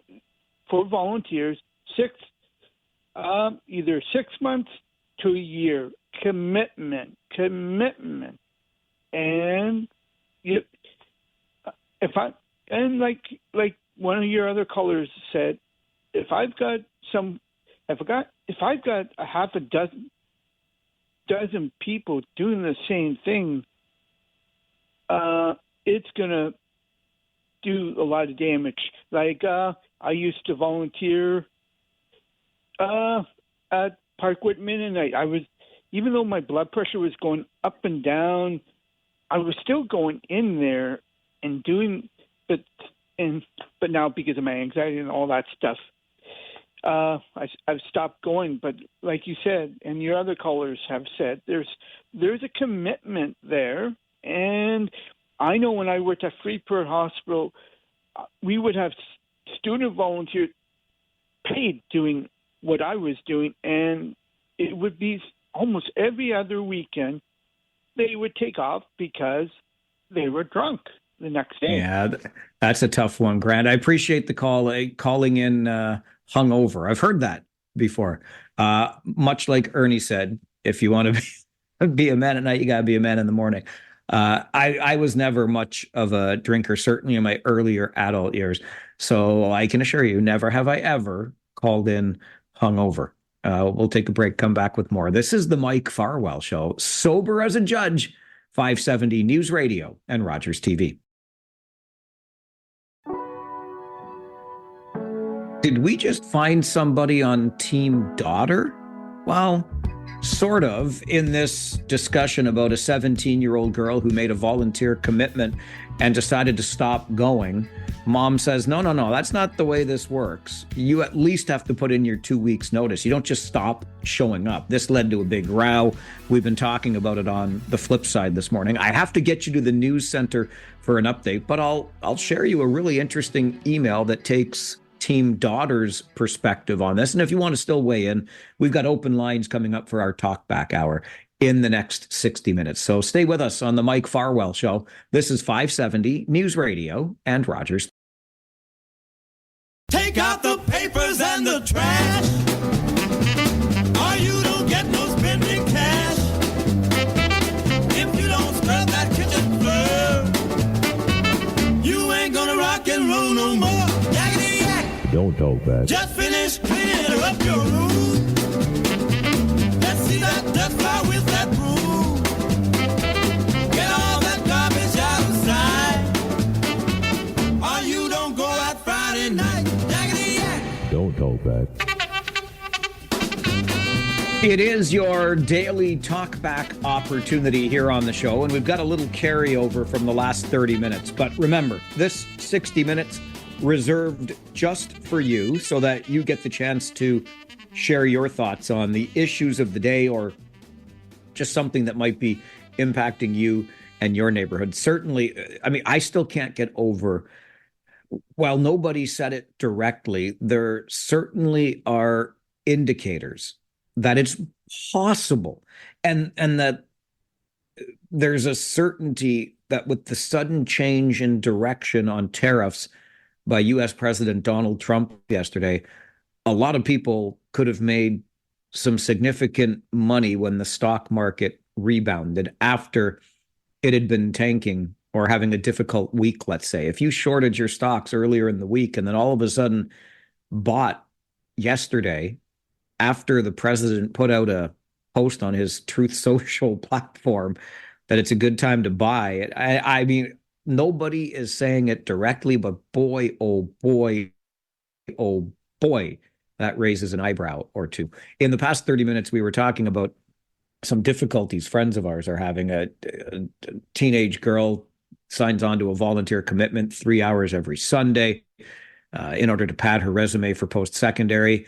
for volunteers, either 6 months to a year commitment, and like one of your other callers said, if I've got a half a dozen people doing the same thing, it's gonna do a lot of damage. Like I used to volunteer at Park Whitman, and even though my blood pressure was going up and down, I was still going in there and doing, but now because of my anxiety and all that stuff, I've stopped going. But like you said, and your other callers have said, there's a commitment there. And I know when I worked at Freeport Hospital, we would have student volunteers paid doing what I was doing, and it would be almost every other weekend they would take off because they were drunk the next day. Yeah, that's a tough one, Grant. I appreciate the call, calling in hungover. I've heard that before. Much like Ernie said, if you want to be be a man at night, you got to be a man in the morning. I was never much of a drinker, certainly in my earlier adult years. So I can assure you, never have I ever called in hungover. We'll take a break, come back with more. This is the Mike Farwell Show, sober as a judge, 570 News Radio and Rogers TV. Did we just find somebody on Team Daughter? Well, sort of, in this discussion about a 17-year-old girl who made a volunteer commitment and decided to stop going. Mom says, no, that's not the way this works. You at least have to put in your 2 weeks notice. You don't just stop showing up. This led to a big row. We've been talking about it on the Flipside this morning. I have to get you to the news center for an update, but I'll share you a really interesting email that takes Team Daughter's perspective on this. And if you want to still weigh in, we've got open lines coming up for our Talkback Hour in the next 60 minutes. So stay with us on the Mike Farwell Show. This is 570 News Radio and Rogers. Take out the papers and the trash, or you don't get no spending cash. If you don't scrub that kitchen floor, you ain't gonna rock and roll no more. Don't talk back. Just finish cleaning up your room. Let's see that dust fly with that broom. Get all that garbage outside, or you don't go out Friday night. Don't talk back. It is your daily talkback opportunity here on the show, and we've got a little carryover from the last 30 minutes. But remember, this 60 minutes reserved just for you so that you get the chance to share your thoughts on the issues of the day or just something that might be impacting you and your neighborhood. Certainly, I mean, I still can't get over, while nobody said it directly, there certainly are indicators that it's possible and that there's a certainty that with the sudden change in direction on tariffs by U.S. President Donald Trump yesterday, a lot of people could have made some significant money when the stock market rebounded after it had been tanking or having a difficult week, let's say. If you shorted your stocks earlier in the week and then all of a sudden bought yesterday after the president put out a post on his Truth Social platform that it's a good time to buy, I mean, nobody is saying it directly, but boy, oh boy, that raises an eyebrow or two. In the past 30 minutes, we were talking about some difficulties friends of ours are having. A teenage girl signs on to a volunteer commitment 3 hours every Sunday in order to pad her resume for post-secondary.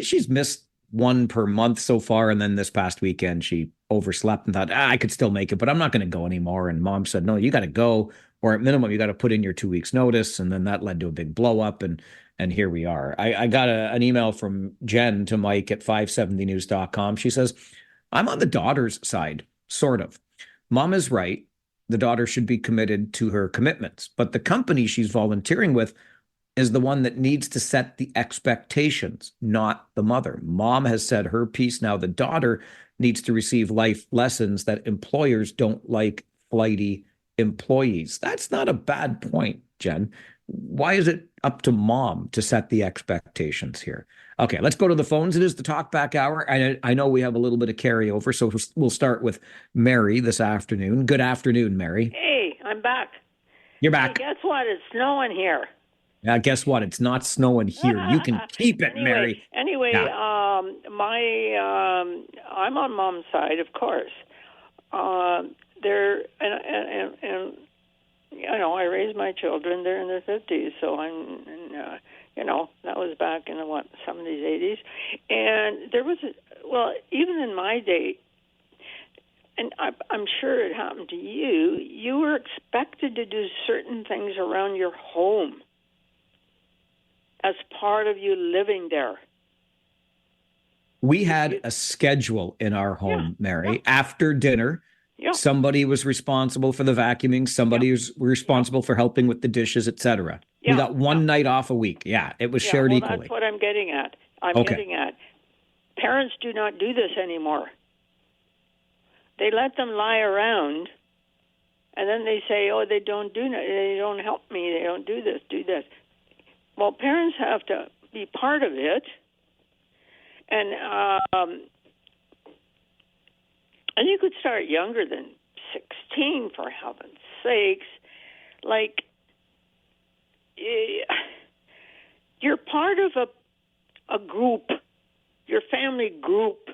She's missed one per month so far, and then this past weekend she overslept and thought, I could still make it, but I'm not going to go anymore. And mom said, no, you got to go, or at minimum, you got to put in your 2 weeks notice. And then that led to a big blow up. And here we are. I got an email from Jen to Mike at 570news.com. She says, I'm on the daughter's side, sort of. Mom is right. The daughter should be committed to her commitments, but the company she's volunteering with is the one that needs to set the expectations, not the mother. Mom has said her piece. Now the daughter needs to receive life lessons that employers don't like flighty employees. That's not a bad point, Jen. Why is it up to mom to set the expectations here? Okay, let's go to the phones. It is the Talkback Hour. I know we have a little bit of carryover, so we'll start with Mary this afternoon. Good afternoon, Mary. Hey, I'm back. You're back. Hey, guess what? It's snowing here. Yeah, guess what? It's not snowing here. You can keep it, Mary. Anyway, yeah. I'm on mom's side, of course. They're and you know, I raised my children. They're in their 50s, so I'm, you know, that was back in the 70s, 80s, and there was, even in my day, and I'm sure it happened to you. You were expected to do certain things around your home as part of you living there. We had a schedule in our home, Mary. After dinner, somebody was responsible for the vacuuming, somebody was responsible for helping with the dishes, etc. We got one night off a week. Yeah, it was shared equally. That's what I'm getting at. Getting at. Parents do not do this anymore. they let them lie around, and then they say, "Oh, they don't do that. They don't help me. They don't do this, do this." Well, parents have to be part of it, and you could start younger than 16, for heaven's sakes. Like, you're part of a group, your family group,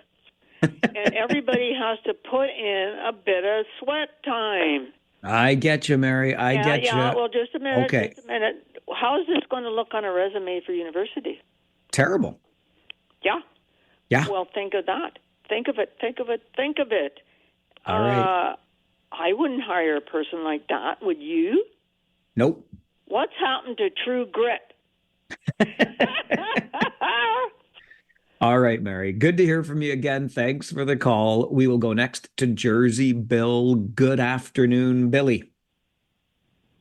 and everybody has to put in a bit of sweat time. I get you, Mary. I get you. Yeah, well, just a minute. Okay. Just a minute. How is this going to look on a resume for university? Terrible. Yeah. Yeah. Well, think of that. Think of it. Think of it. Think of it. All right. I wouldn't hire a person like that, would you? Nope. What's happened to true grit? All right, Mary. Good to hear from you again. Thanks for the call. We will go next to Jersey Bill. Good afternoon, Billy.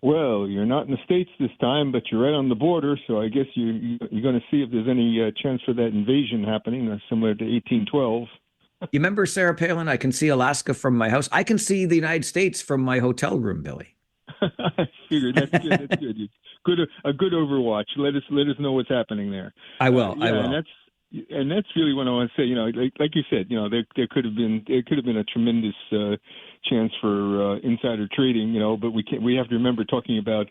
Well, you're not in the States this time, but you're right on the border, so I guess you're going to see if there's any chance for that invasion happening, similar to 1812. You remember Sarah Palin? I can see Alaska from my house. I can see the United States from my hotel room, Billy. I figured that's good. That's good. Good, a good Overwatch. Let us know what's happening there. I will. I will. And that's really what I want to say. You know, like you said, you know, there could have been a tremendous chance for insider trading. You know, but we have to remember, talking about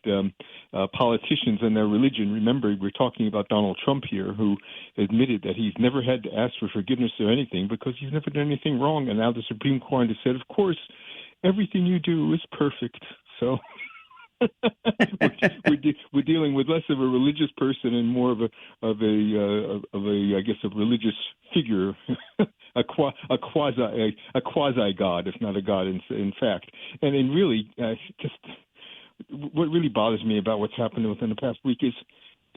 politicians and their religion. Remember, we're talking about Donald Trump here, who admitted that he's never had to ask for forgiveness or anything because he's never done anything wrong. And now the Supreme Court has said, of course, everything you do is perfect. So we're dealing with less of a religious person and more of a I guess a religious figure, a quasi god, if not a god in fact. And really, just what really bothers me about what's happened within the past week is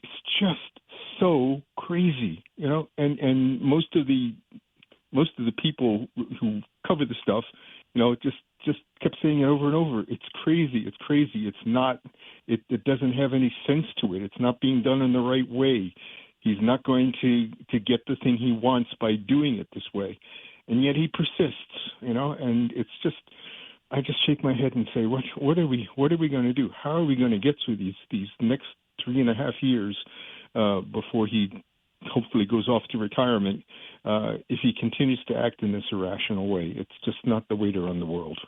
it's just so crazy, you know. And most of the people who cover the stuff, you know, just kept saying it over and over. It's crazy. It's crazy. It's not. It doesn't have any sense to it. It's not being done in the right way. He's not going to get the thing he wants by doing it this way, and yet he persists. You know, and it's just. I just shake my head and say, what are we going to do? How are we going to get through these next 3.5 years before he hopefully goes off to retirement? If he continues to act in this irrational way, it's just not the way to run the world.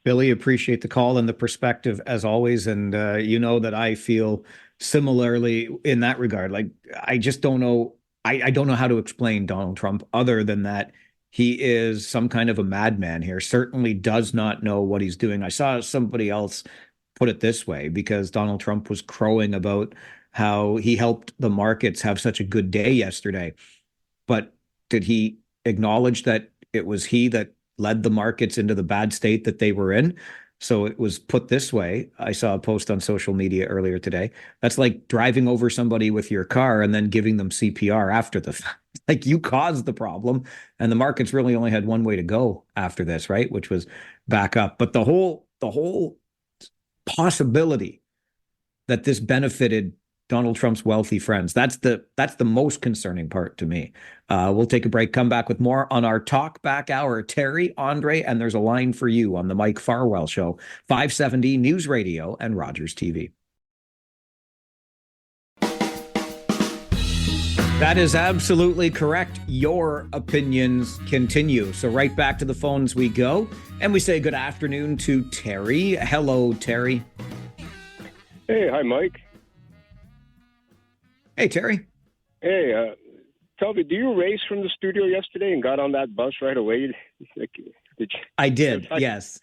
Billy, appreciate the call and the perspective as always. And you know that I feel similarly in that regard. Like, I just don't know. I don't know how to explain Donald Trump other than that he is some kind of a madman here, certainly does not know what he's doing. I saw somebody else put it this way, because Donald Trump was crowing about how he helped the markets have such a good day yesterday. But did he acknowledge that it was he that led the markets into the bad state that they were in? So it was put this way. I saw a post on social media earlier today. That's like driving over somebody with your car and then giving them CPR after the fact. Like, you caused the problem, and the markets really only had one way to go after this, right? Which was back up. But the whole possibility that this benefited Donald Trump's wealthy friends, that's the most concerning part to me. We'll take a break, come back with more on our Talkback Hour. Terry, Andre, and there's a line for you on the Mike Farwell Show, 570 News Radio and Rogers TV. That is absolutely correct. Your opinions continue. So right back to the phones we go, and we say good afternoon to Terry. Hello, Terry. Hey, hi, Mike. Hey, Terry. Hey, tell me, do you race from the studio yesterday and got on that bus right away? I did, yes.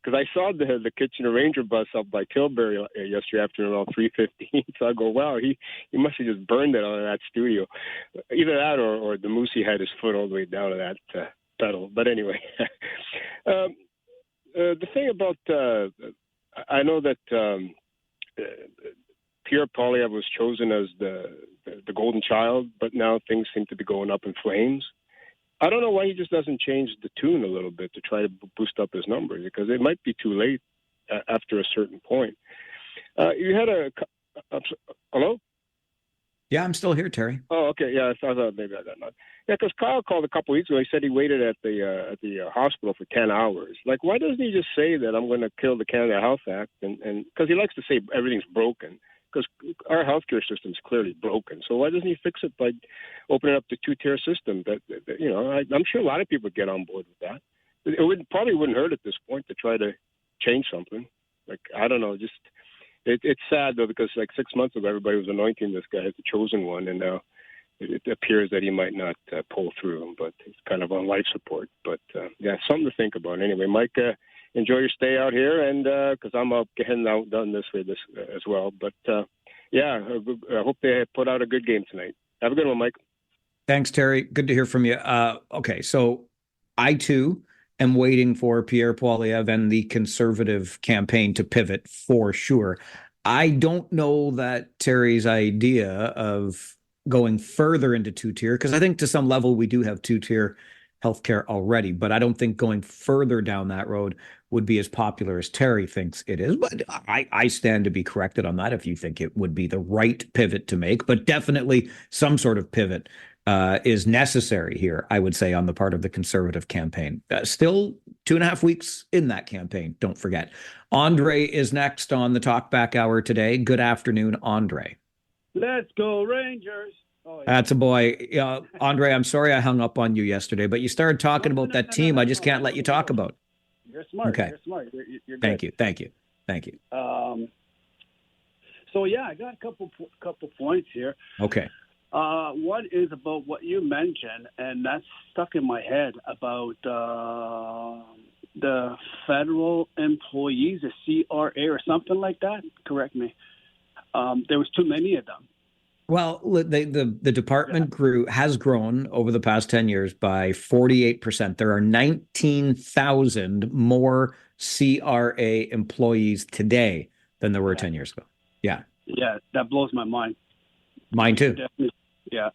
Because I saw the Kitchener Ranger bus up by Tilbury yesterday afternoon around 3:15. So I go, wow, he must have just burned it on that studio. Either that or the Moosey had his foot all the way down to that pedal. But anyway, the thing about, I know that Pierre Poilievre was chosen as the golden child, but now things seem to be going up in flames. I don't know why he just doesn't change the tune a little bit to try to boost up his numbers, because it might be too late after a certain point. You had hello? Yeah, I'm still here, Terry. Oh, okay. Yeah, I thought maybe I got not. Yeah, because Kyle called a couple weeks ago. He said he waited at the hospital for 10 hours. Like, why doesn't he just say that I'm going to kill the Canada Health Act? And because he likes to say everything's broken, because our healthcare system is clearly broken. So why doesn't he fix it by opening up the two-tier system? I'm sure a lot of people would get on board with that. It probably wouldn't hurt at this point to try to change something. Like, I don't know, just it's sad though, because like 6 months ago everybody was anointing this guy as the chosen one, and now it appears that he might not pull through, but he's kind of on life support. But yeah, something to think about. Anyway, Mike, enjoy your stay out here, and because I'm up getting out done this way as well. But yeah, I hope they put out a good game tonight. Have a good one, Mike. Thanks, Terry. Good to hear from you. Okay, so I too am waiting for Pierre Poilievre and the Conservative campaign to pivot for sure. I don't know that Terry's idea of going further into two-tier, because I think to some level we do have two-tier healthcare already, but I don't think going further down that road would be as popular as Terry thinks it is. But I stand to be corrected on that if you think it would be the right pivot to make. But definitely some sort of pivot is necessary here, I would say, on the part of the Conservative campaign. Still 2.5 weeks in that campaign, don't forget. Andre is next on the Talkback Hour today. Good afternoon, Andre. Let's go Rangers. Oh, yeah. That's a boy. Andre, I'm sorry I hung up on you yesterday, but you started talking about that team. I just can't let you talk about. You're smart. Okay. You're smart. You're Thank good. you. Thank you. Thank you. So yeah, I got a couple points here. Okay. One is about what you mentioned, and that's stuck in my head about the federal employees, the CRA or something like that. Correct me. There was too many of them. Well, the department has grown over the past 10 years by 48%. There are 19,000 more CRA employees today than there were 10 years ago. Yeah. Yeah, that blows my mind. Mine too. Definitely. Yeah.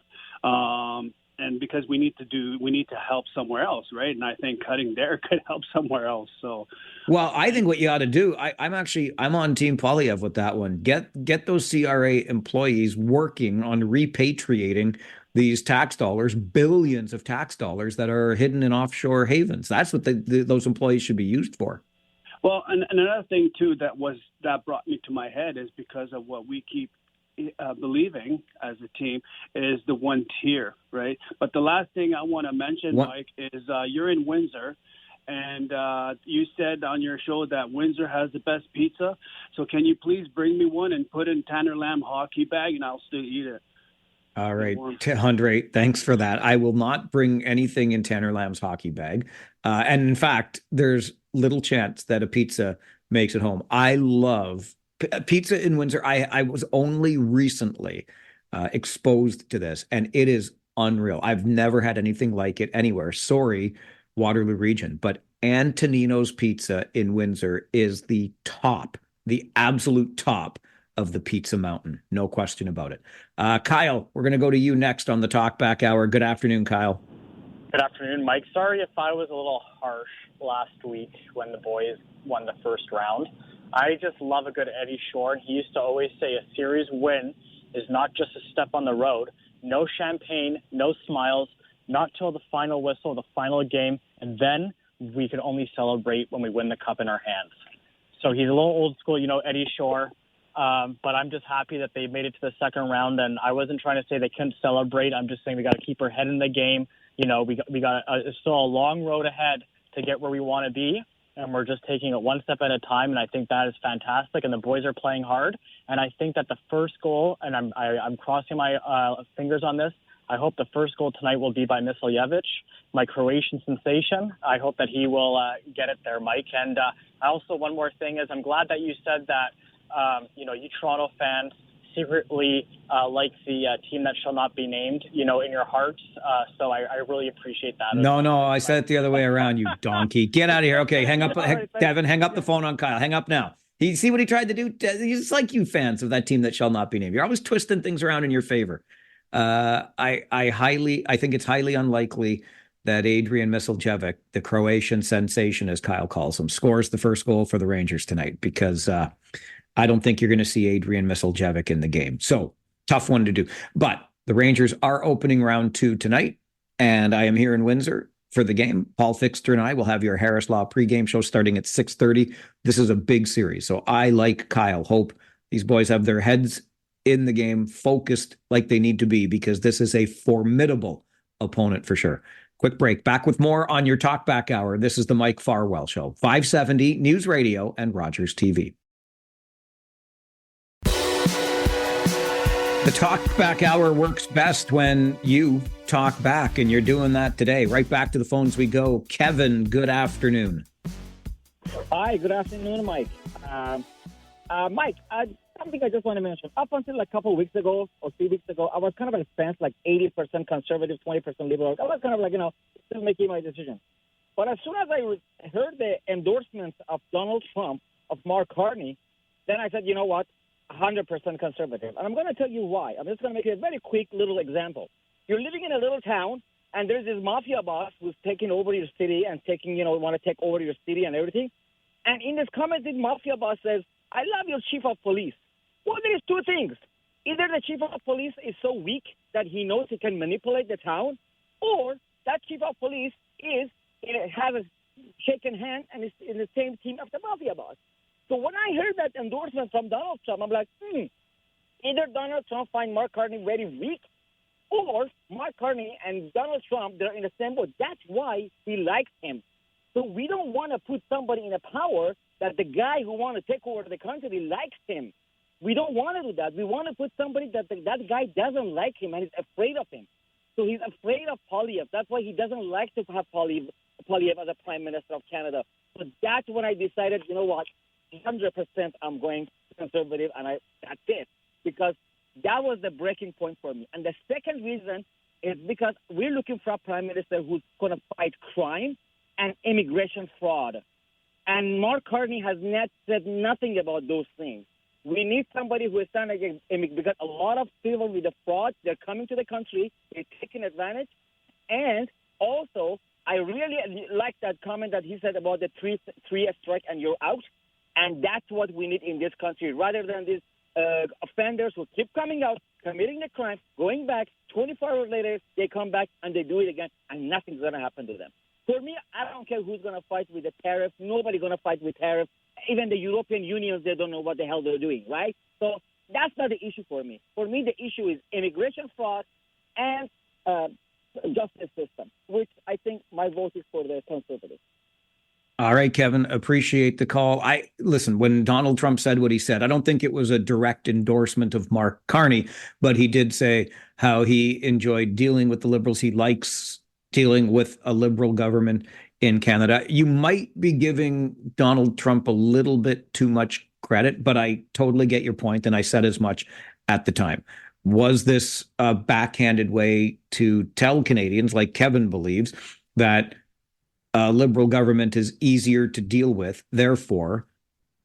And because we need to help somewhere else, right? And I think cutting there could help somewhere else. So, well, I think what you ought to do, I'm on Team Poilievre with that one. Get those CRA employees working on repatriating these tax dollars, billions of tax dollars that are hidden in offshore havens. That's what those employees should be used for. Well, and another thing too that brought me to my head is because of what we keep believing as a team is the one tier, right? But the last thing I want to mention, Mike, is you're in Windsor, and you said on your show that Windsor has the best pizza. So can you please bring me one and put in Tanner Lamb hockey bag, and I'll still eat it. All right, Andre, thanks for that. I will not bring anything in Tanner Lamb's hockey bag. And in fact, there's little chance that a pizza makes it home. I love pizza in Windsor. I was only recently exposed to this, and it is unreal. I've never had anything like it anywhere. Sorry, Waterloo region, but Antonino's Pizza in Windsor is the absolute top of the pizza mountain. No question about it. Kyle, we're going to go to you next on the Talkback Hour. Good afternoon, Kyle. Good afternoon, Mike. Sorry if I was a little harsh last week when the boys won the first round. I just love a good Eddie Shore. He used to always say a series win is not just a step on the road. No champagne, no smiles, not till the final whistle, the final game, and then we can only celebrate when we win the cup in our hands. So he's a little old school, Eddie Shore. But I'm just happy that they made it to the second round, and I wasn't trying to say they couldn't celebrate. I'm just saying we got to keep our head in the game. We got it's still a long road ahead to get where we want to be. And we're just taking it one step at a time, and I think that is fantastic. And the boys are playing hard, and I think that the first goal, and I'm crossing my fingers on this. I hope the first goal tonight will be by Misljevic, my Croatian sensation. I hope that he will get it there, Mike. And also one more thing is I'm glad that you said that you Toronto fans secretly like the team that shall not be named, in your hearts. So I really appreciate that. No, I said it the other way around, you donkey. Get out of here. Okay, hang up. Devin, hang up the phone on Kyle. Hang up now. See what he tried to do? He's like you fans of that team that shall not be named. You're always twisting things around in your favor. I think it's highly unlikely that Adrian Misljevic, the Croatian sensation, as Kyle calls him, scores the first goal for the Rangers tonight, because I don't think you're going to see Adrian Misljevic in the game. So tough one to do. But the Rangers are opening round 2 tonight, and I am here in Windsor for the game. Paul Fixter and I will have your Harris Law pregame show starting at 6:30. This is a big series, so I, like Kyle, hope these boys have their heads in the game, focused like they need to be, because this is a formidable opponent for sure. Quick break. Back with more on your Talkback Hour. This is the Mike Farwell Show, 570 News Radio and Rogers TV. The Talkback Hour works best when you talk back, and you're doing that today. Right back to the phones we go. Kevin, good afternoon. Hi, good afternoon, Mike. Mike, something I just want to mention. Up until a couple of weeks ago or 3 weeks ago, I was kind of on the fence, like 80% conservative, 20% liberal. I was kind of like, still making my decision. But as soon as I heard the endorsements of Donald Trump, of Mark Carney, then I said, you know what, 100% conservative. And I'm going to tell you why. I'm just going to make a very quick little example. You're living in a little town, and there's this mafia boss who's taking over your city and want to take over your city and everything. And in this comment, this mafia boss says, I love your chief of police. Well, there's two things. Either the chief of police is so weak that he knows he can manipulate the town, or that chief of police has a shaken hand and is in the same team of the mafia boss. So when I heard that endorsement from Donald Trump, I'm like, either Donald Trump find Mark Carney very weak, or Mark Carney and Donald Trump, they're in the same boat. That's why he likes him. So we don't want to put somebody in a power that the guy who wants to take over the country likes him. We don't want to do that. We want to put somebody that guy doesn't like him and is afraid of him. So he's afraid of Poilievre. That's why he doesn't like to have Poilievre as a prime minister of Canada. So that's when I decided, you know what, 100% I'm going conservative, and that's it. Because that was the breaking point for me. And the second reason is because we're looking for a prime minister who's going to fight crime and immigration fraud. And Mark Carney has not said nothing about those things. We need somebody who is standing against immigration, because a lot of people with the fraud, they're coming to the country, they're taking advantage. And also, I really like that comment that he said about the three strike and you're out. And that's what we need in this country, rather than these offenders who keep coming out, committing the crime, going back, 24 hours later, they come back and they do it again, and nothing's going to happen to them. For me, I don't care who's going to fight with the tariffs. Nobody's going to fight with tariffs. Even the European Unions, they don't know what the hell they're doing, right? So that's not the issue for me. For me, the issue is immigration fraud and justice system, which I think my vote is for the conservatives. All right, Kevin, appreciate the call. Listen, when Donald Trump said what he said, I don't think it was a direct endorsement of Mark Carney, but he did say how he enjoyed dealing with the Liberals. He likes dealing with a Liberal government in Canada. You might be giving Donald Trump a little bit too much credit, but I totally get your point, and I said as much at the time. Was this a backhanded way to tell Canadians, like Kevin believes, that a Liberal government is easier to deal with? Therefore,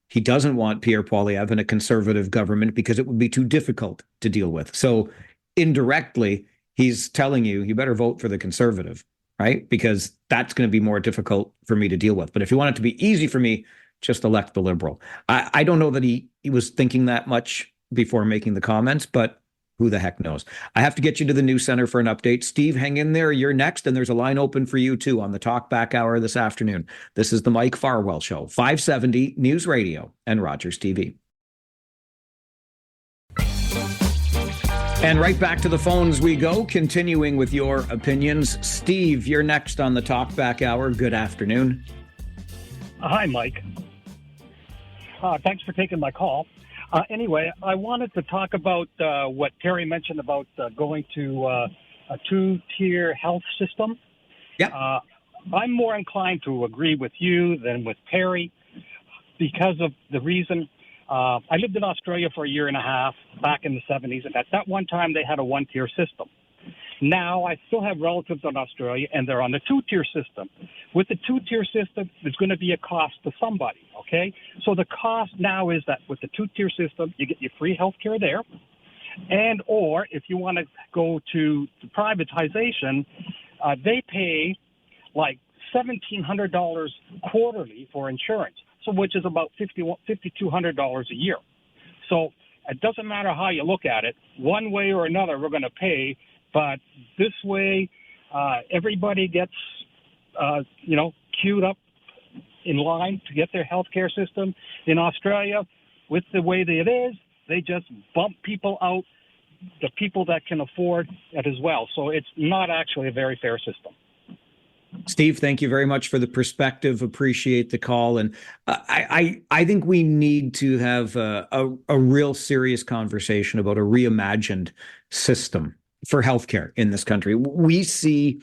he doesn't want Pierre Poilievre in a Conservative government because it would be too difficult to deal with. So indirectly, he's telling you better vote for the Conservative, right? Because that's going to be more difficult for me to deal with. But if you want it to be easy for me, just elect the Liberal. I don't know that he was thinking that much before making the comments, but who the heck knows? I have to get you to the news center for an update. Steve, hang in there. You're next, and there's a line open for you, too, on the Talkback Hour this afternoon. This is the Mike Farwell Show, 570 News Radio and Rogers TV. And right back to the phones we go, continuing with your opinions. Steve, you're next on the Talkback Hour. Good afternoon. Hi, Mike. Thanks for taking my call. Anyway, I wanted to talk about what Terry mentioned about going to a two-tier health system. Yeah. I'm more inclined to agree with you than with Terry because of the reason. I lived in Australia for a year and a half back in the 70s, and at that one time they had a one-tier system. Now I still have relatives in Australia, and they're on the two-tier system. With the two-tier system, there's going to be a cost to somebody, okay? So the cost now is that with the two-tier system, you get your free health care there, and or if you want to go to privatization, they pay like $1,700 quarterly for insurance, so which is about $5,200 a year. So It doesn't matter how you look at it. One way or another, we're going to pay. But this way, everybody gets, queued up in line to get their health care system. In Australia, with the way that it is, they just bump people out, the people that can afford it as well. So it's not actually a very fair system. Steve, thank you very much for the perspective. Appreciate the call. And I think we need to have a real serious conversation about a reimagined system for healthcare in this country. We see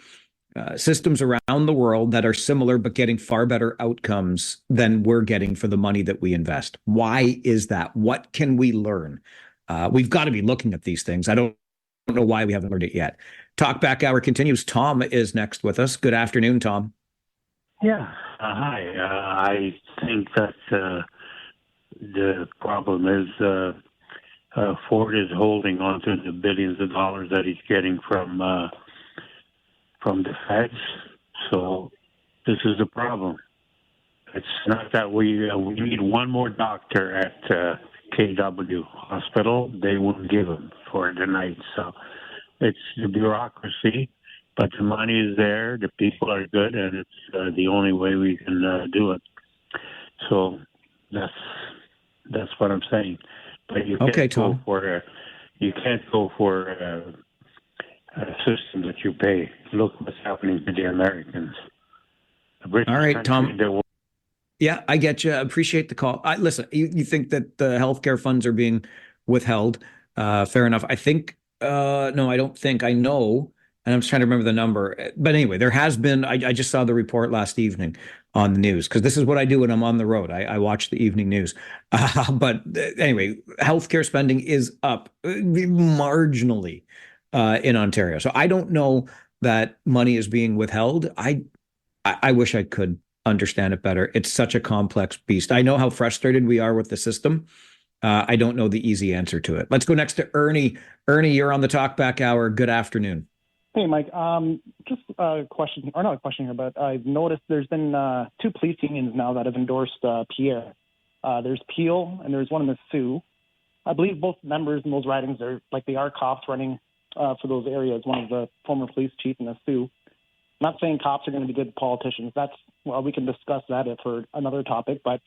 systems around the world that are similar, but getting far better outcomes than we're getting for the money that we invest. Why is that? What can we learn? We've got to be looking at these things. I don't know why we haven't learned it yet. Talkback Hour continues. Tom is next with us. Good afternoon, Tom. Yeah. Hi. I think that the problem is Ford is holding on to the billions of dollars that he's getting from the feds. So this is the problem. It's not that we need one more doctor at KW Hospital. They won't give him for the night. So it's the bureaucracy, but the money is there. The people are good, and it's the only way we can do it. So that's what I'm saying. But you can't go for you can't go for a system that you pay. Look what's happening to the Americans. The All right, Tom. Yeah, I get you. Appreciate the call. Listen, you think that the healthcare funds are being withheld. Fair enough. I think, no, I don't think. I know, and I'm just trying to remember the number. But anyway, there has been, I just saw the report last evening on the news, because this is what I do when I'm on the road. I watch the evening news. But anyway, healthcare spending is up marginally in Ontario. So I don't know that money is being withheld. I wish I could understand it better. It's such a complex beast. I know how frustrated we are with the system. I don't know the easy answer to it. Let's go next to Ernie. Ernie, you're on the Talkback Hour. Good afternoon. Hey, Mike. Just a question, or not a question here, but I've noticed there's been two police unions now that have endorsed Pierre. There's Peel and there's one in the Sioux. I believe both members in those ridings are they are cops running for those areas. One of the former police chief in the Sioux. I'm not saying cops are going to be good politicians. We can discuss that for another topic, but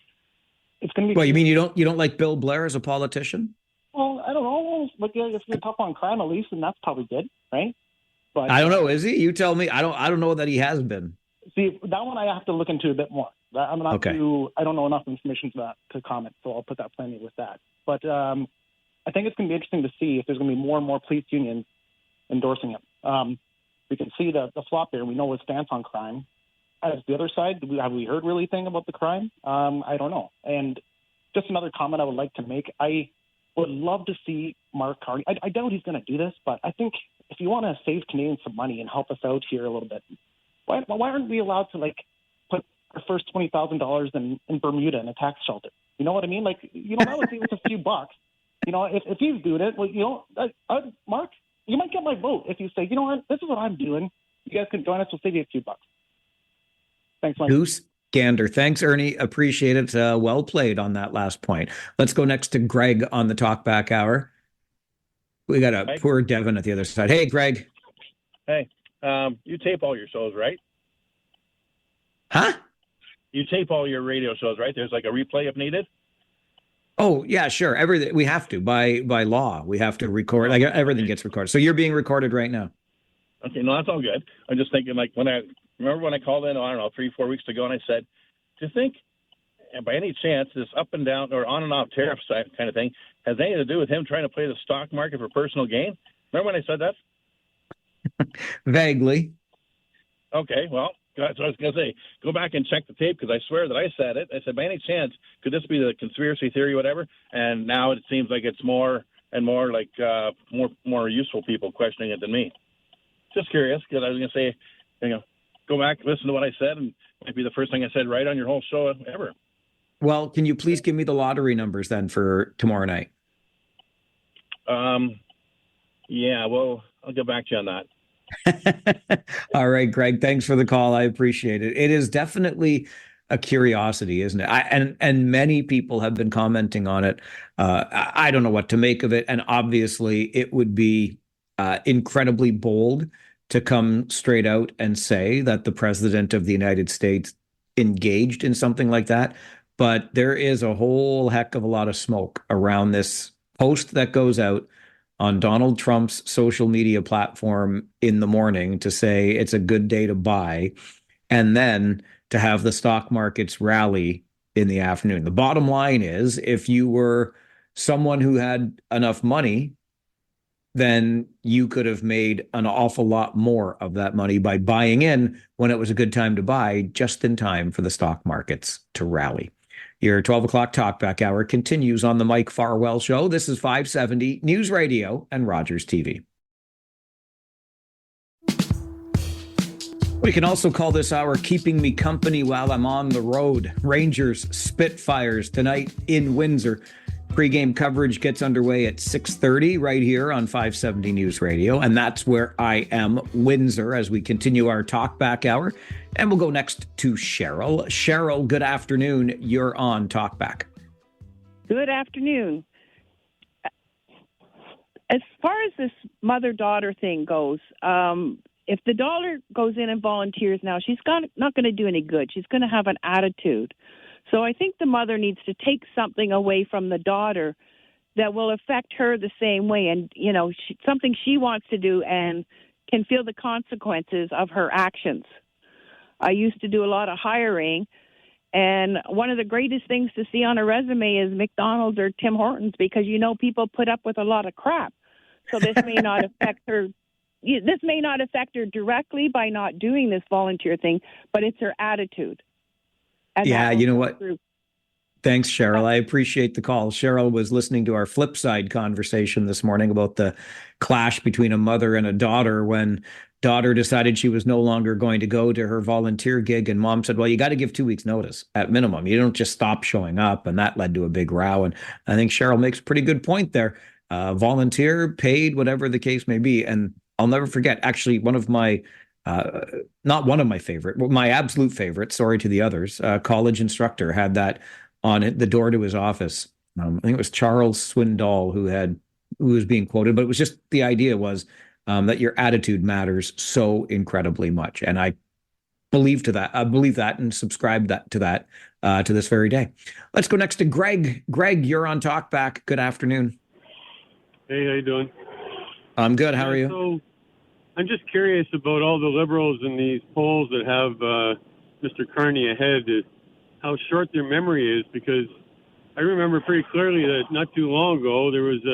it's going to be. Well, you mean you don't like Bill Blair as a politician? Well, I don't know. But if you're tough on crime, at least, then that's probably good, right? But I don't know. Is he? You tell me. I don't know that he has been. See, that one I have to look into a bit more. I'm not okay. I don't know enough information to comment, so I'll put that plenty with that. But I think it's going to be interesting to see if there's going to be more and more police unions endorsing him. We can see the flop there. We know his stance on crime. As the other side, have we heard really anything about the crime? I don't know. And just another comment I would like to make. I would love to see Mark Carney. I doubt he's going to do this, but I think if you want to save Canadians some money and help us out here a little bit, why aren't we allowed to put our first $20,000 in Bermuda in a tax shelter? You know what I mean? That would save us a few bucks. If he's doing it, Mark, you might get my vote if you say, you know what, this is what I'm doing. You guys can join us. We'll save you a few bucks. Thanks, Mike. Goose gander. Thanks, Ernie. Appreciate it. Well played on that last point. Let's go next to Greg on the Talkback Hour. We got a poor Devin at the other side. Hey, Greg. Hey, you tape all your shows, right? Huh? You tape all your radio shows, right? There's a replay if needed? Oh, yeah, sure. Everything we have to by law. We have to record. Everything gets recorded. So you're being recorded right now. Okay, no, that's all good. I'm just thinking when I called in, I don't know, 3-4 weeks ago, and I said, do you think by any chance this up and down or on and off tariff kind of thing has anything to do with him trying to play the stock market for personal gain? Remember when I said that? Vaguely. Okay, well, that's what I was going to say. Go back and check the tape, because I swear that I said it. I said, by any chance, could this be the conspiracy theory, whatever? And now it seems like it's more and more more useful people questioning it than me. Just curious, because I was going to say, go back, listen to what I said, and it might be the first thing I said right on your whole show ever. Well, can you please give me the lottery numbers then for tomorrow night? Yeah, well, I'll get back to you on that. All right, Greg, thanks for the call. I appreciate it. It is definitely a curiosity, isn't it? And many people have been commenting on it. I don't know what to make of it. And obviously, it would be incredibly bold to come straight out and say that the president of the United States engaged in something like that. But there is a whole heck of a lot of smoke around this post that goes out on Donald Trump's social media platform in the morning to say it's a good day to buy, and then to have the stock markets rally in the afternoon. The bottom line is, if you were someone who had enough money, then you could have made an awful lot more of that money by buying in when it was a good time to buy, just in time for the stock markets to rally. Your 12 o'clock Talkback Hour continues on the Mike Farwell Show. This is 570 News Radio and Rogers TV. We can also call this hour Keeping Me Company While I'm on the Road. Rangers Spitfires tonight in Windsor. Pre-game coverage gets underway at 6:30 right here on 570 News Radio. And that's where I am, Windsor, as we continue our Talkback Hour. And we'll go next to Cheryl. Cheryl, good afternoon. You're on Talkback. Good afternoon. As far as this mother-daughter thing goes, if the daughter goes in and volunteers now, she's not going to do any good. She's going to have an attitude. So I think the mother needs to take something away from the daughter that will affect her the same way, and something she wants to do and can feel the consequences of her actions. I used to do a lot of hiring, and one of the greatest things to see on a resume is McDonald's or Tim Hortons, because people put up with a lot of crap. So this may not affect her. This may not affect her directly by not doing this volunteer thing, but it's her attitude. Yeah, you know what? Thanks, Cheryl. I appreciate the call. Cheryl was listening to our Flipside conversation this morning about the clash between a mother and a daughter when daughter decided she was no longer going to go to her volunteer gig. And mom said, well, you got to give 2 weeks notice at minimum. You don't just stop showing up. And that led to a big row. And I think Cheryl makes a pretty good point there. Volunteer, paid, whatever the case may be. And I'll never forget, actually, one of my not one of my favorite, my absolute favorite, sorry to the others, college instructor had that on it, the door to his office. I think it was Charles Swindoll who was being quoted, but it was just, the idea was that your attitude matters so incredibly much. And I believe that and subscribe to that to this very day. Let's go next to Greg. Greg, you're on Talkback. Good afternoon. Hey, how you doing? I'm good. How are you? So, I'm just curious about all the Liberals in these polls that have Mr. Carney ahead, how short their memory is, because I remember pretty clearly that not too long ago there was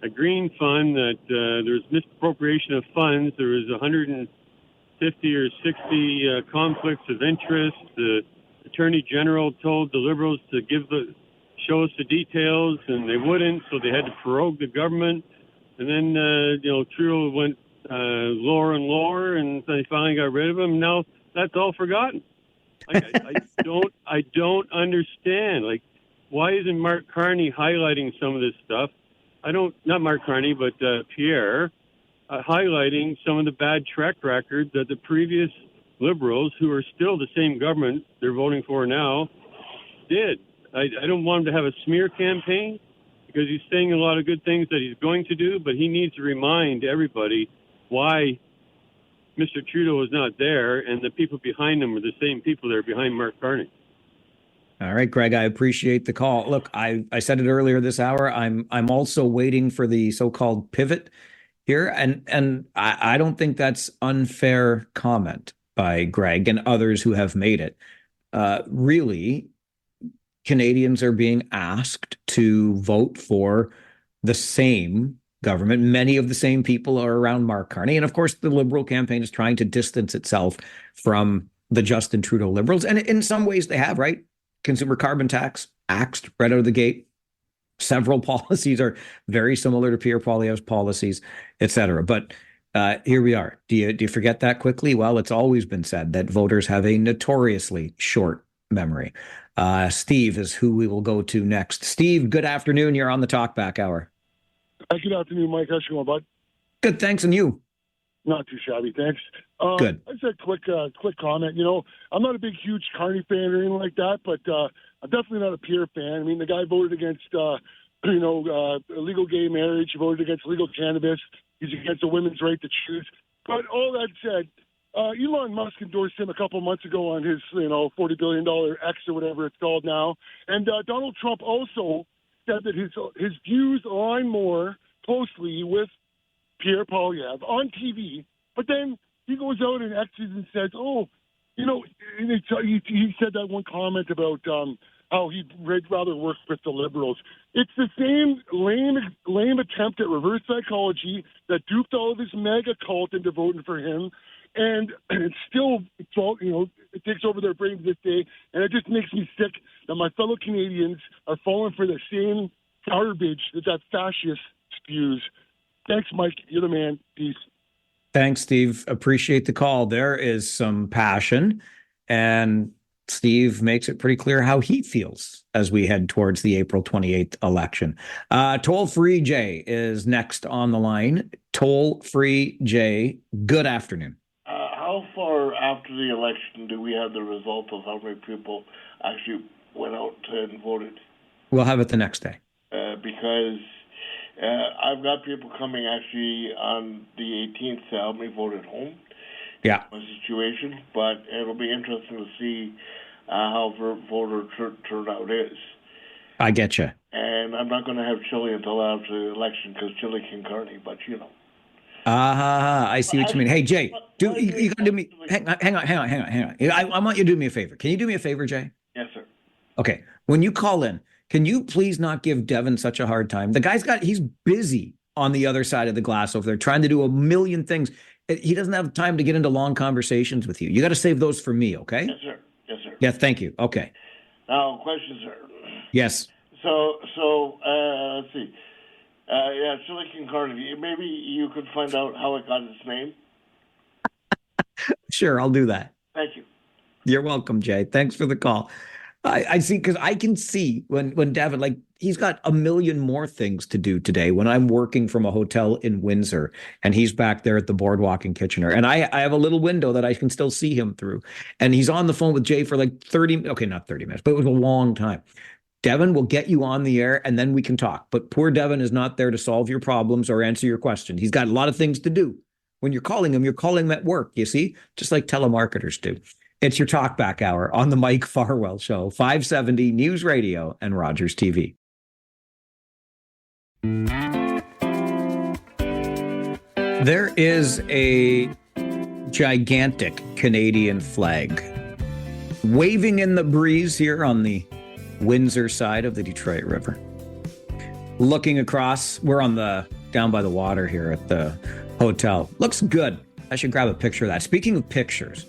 a green fund that there was misappropriation of funds. There was 150 or 60 conflicts of interest. The Attorney General told the Liberals to show us the details, and they wouldn't, so they had to prorogue the government. And then, Trudeau went lower and lower, and they finally got rid of him. Now that's all forgotten. I don't understand. Like, why isn't Mark Carney highlighting some of this stuff? Not Mark Carney, but Pierre, highlighting some of the bad track record that the previous Liberals, who are still the same government they're voting for now, did. I don't want him to have a smear campaign, because he's saying a lot of good things that he's going to do, but he needs to remind everybody why Mr. Trudeau is not there, and the people behind him are the same people that are behind Mark Carney. All right, Greg, I appreciate the call. Look, I said it earlier this hour. I'm also waiting for the so-called pivot here, and I don't think that's unfair comment by Greg and others who have made it. Really, Canadians are being asked to vote for the same government. Many of the same people are around Mark Carney. And of course, the Liberal campaign is trying to distance itself from the Justin Trudeau Liberals. And in some ways they have, right? Consumer carbon tax, axed right out of the gate. Several policies are very similar to Pierre Poilievre's policies, et cetera. But here we are. Do you forget that quickly? Well, it's always been said that voters have a notoriously short memory. Steve is who we will go to next. Steve, good afternoon. You're on the Talkback Hour. Good afternoon, Mike. How's it going, bud? Good, thanks. And you? Not too shabby, thanks. Good. I just had a quick comment. You know, I'm not a big, huge Carney fan or anything like that, but I'm definitely not a Pierre fan. I mean, the guy voted against, illegal gay marriage. He voted against legal cannabis. He's against the women's right to choose. But all that said, Elon Musk endorsed him a couple months ago on his, $40 billion X or whatever it's called now. And Donald Trump also said that his views align more closely with Pierre Poilievre on TV, but then he goes out and X's and says, he said that one comment about how he'd rather work with the Liberals. It's the same lame attempt at reverse psychology that duped all of his mega cult into voting for him, and it takes over their brains this day, and it just makes me sick that my fellow Canadians are falling for the same garbage that fascist spews. Thanks, Mike. You're the man. Peace. Thanks, Steve. Appreciate the call. There is some passion, and Steve makes it pretty clear how he feels as we head towards the April 28th election. Toll-free Jay is next on the line. Toll-free Jay, good afternoon. How far after the election do we have the result of how many people actually went out and voted? We'll have it the next day. Because I've got people coming actually on the 18th to help me vote at home. Yeah. My situation, but it'll be interesting to see how voter turnout is. I get you. And I'm not going to have chili until after the election because chili can Carney, but I see what you mean. Hey, Jay, you gotta do me. Hang on. I want you to do me a favor. Can you do me a favor, Jay? Yes, sir. Okay. When you call in, can you please not give Devin such a hard time? The he's busy on the other side of the glass over there trying to do a million things. He doesn't have time to get into long conversations with you. You got to save those for me, okay? Yes, sir. Yes, sir. Yeah, thank you. Okay. Now, question, sir. Yes. So let's see. Chili can Carney. Maybe you could find out how it got its name. Sure, I'll do that. Thank you. You're welcome, Jay. Thanks for the call. I see, because I can see when Devin, he's got a million more things to do today when I'm working from a hotel in Windsor and he's back there at the boardwalk in Kitchener. And I have a little window that I can still see him through. And he's on the phone with Jay for 30, okay, not 30 minutes, but it was a long time. Devin will get you on the air and then we can talk. But poor Devin is not there to solve your problems or answer your questions. He's got a lot of things to do. When you're calling him at work, you see, just like telemarketers do. It's your Talkback Hour on the Mike Farwell Show, 570 News Radio and Rogers TV. There is a gigantic Canadian flag waving in the breeze here on the Windsor side of the Detroit River. Looking across, we're down by the water here at the hotel. Looks good. I should grab a picture of that. Speaking of pictures,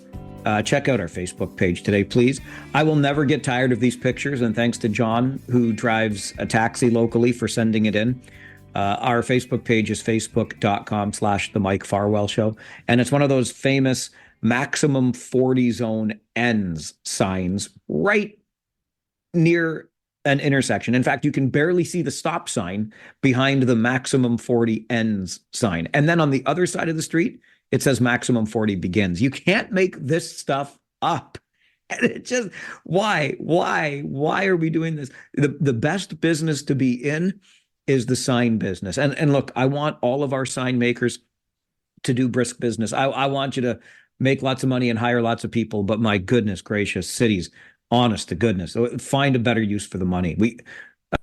check out our Facebook page today, please. I will never get tired of these pictures, and thanks to John, who drives a taxi locally, for sending it in. Our Facebook page is facebook.com/The Mike Farwell Show, and it's one of those famous maximum 40 zone ends signs right near an intersection. In fact, you can barely see the stop sign behind the maximum 40 ends sign. And then on the other side of the street, it says maximum 40 begins. You can't make this stuff up. And it just, why are we doing this? The best business to be in is the sign business. And look, I want all of our sign makers to do brisk business. I want you to make lots of money and hire lots of people, but my goodness gracious, cities, honest to goodness, find a better use for the money.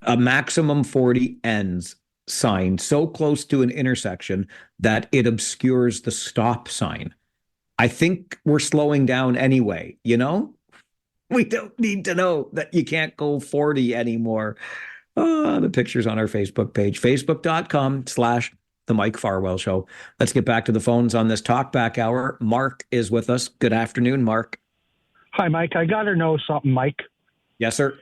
A maximum 40 ends sign so close to an intersection that it obscures the stop sign. I think we're slowing down anyway, We don't need to know that you can't go 40 anymore. The picture's on our Facebook page, facebook.com/The Mike Farwell Show. Let's get back to the phones on this Talkback Hour. Mark is with us. Good afternoon, Mark. Hi, Mike. I got to know something, Mike. Yes, sir.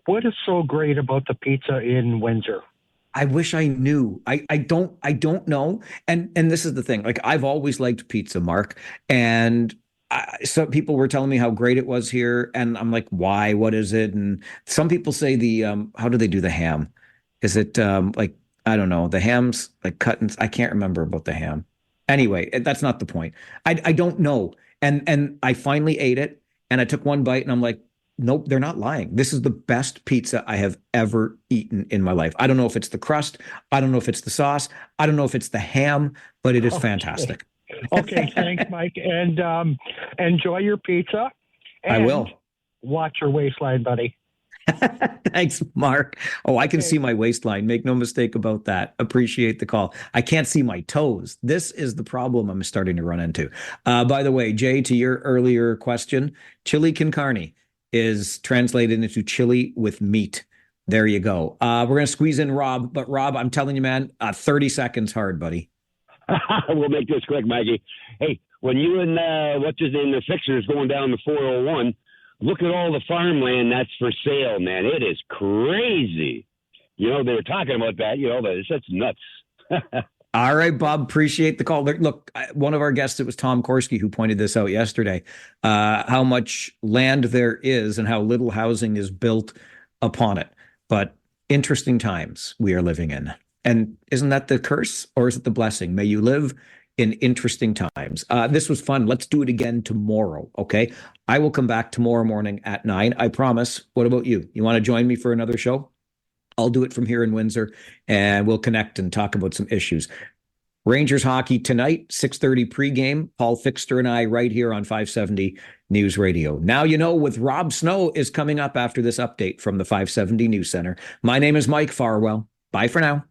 What is so great about the pizza in Windsor? I wish I knew. I don't know. And this is the thing. I've always liked pizza, Mark. And some people were telling me how great it was here. And I'm like, why? What is it? And some people say how do they do the ham? Is it I don't know. The ham's cut and I can't remember about the ham. Anyway, that's not the point. I don't know. And I finally ate it, and I took one bite, and I'm like, nope, they're not lying. This is the best pizza I have ever eaten in my life. I don't know if it's the crust. I don't know if it's the sauce. I don't know if it's the ham, but it is fantastic. Okay, thanks, Mike. And enjoy your pizza. I will. Watch your waistline, buddy. Thanks, Mark. Oh, I can see my waistline. Make no mistake about that. Appreciate the call. I can't see my toes. This is the problem I'm starting to run into. By the way, Jay, to your earlier question, chili con carne is translated into chili with meat. There you go. We're going to squeeze in Rob. But Rob, I'm telling you, man, 30 seconds hard, buddy. We'll make this quick, Maggie. Hey, when you and what's his name, the Sixers going down the 401, look at all the farmland that's for sale, man. It is crazy. They were talking about that. That's nuts. All right, Bob, appreciate the call. Look, one of our guests, it was Tom Korski, who pointed this out yesterday, how much land there is and how little housing is built upon it. But interesting times we are living in. And isn't that the curse, or is it the blessing? May you live in interesting times. This was fun. Let's do it again tomorrow, okay? I will come back tomorrow morning at 9. I promise. What about you? You want to join me for another show? I'll do it from here in Windsor, and we'll connect and talk about some issues. Rangers hockey tonight, 6:30 pregame. Paul Fixter and I right here on 570 News Radio. Now you know with Rob Snow is coming up after this update from the 570 News Center. My name is Mike Farwell. Bye for now.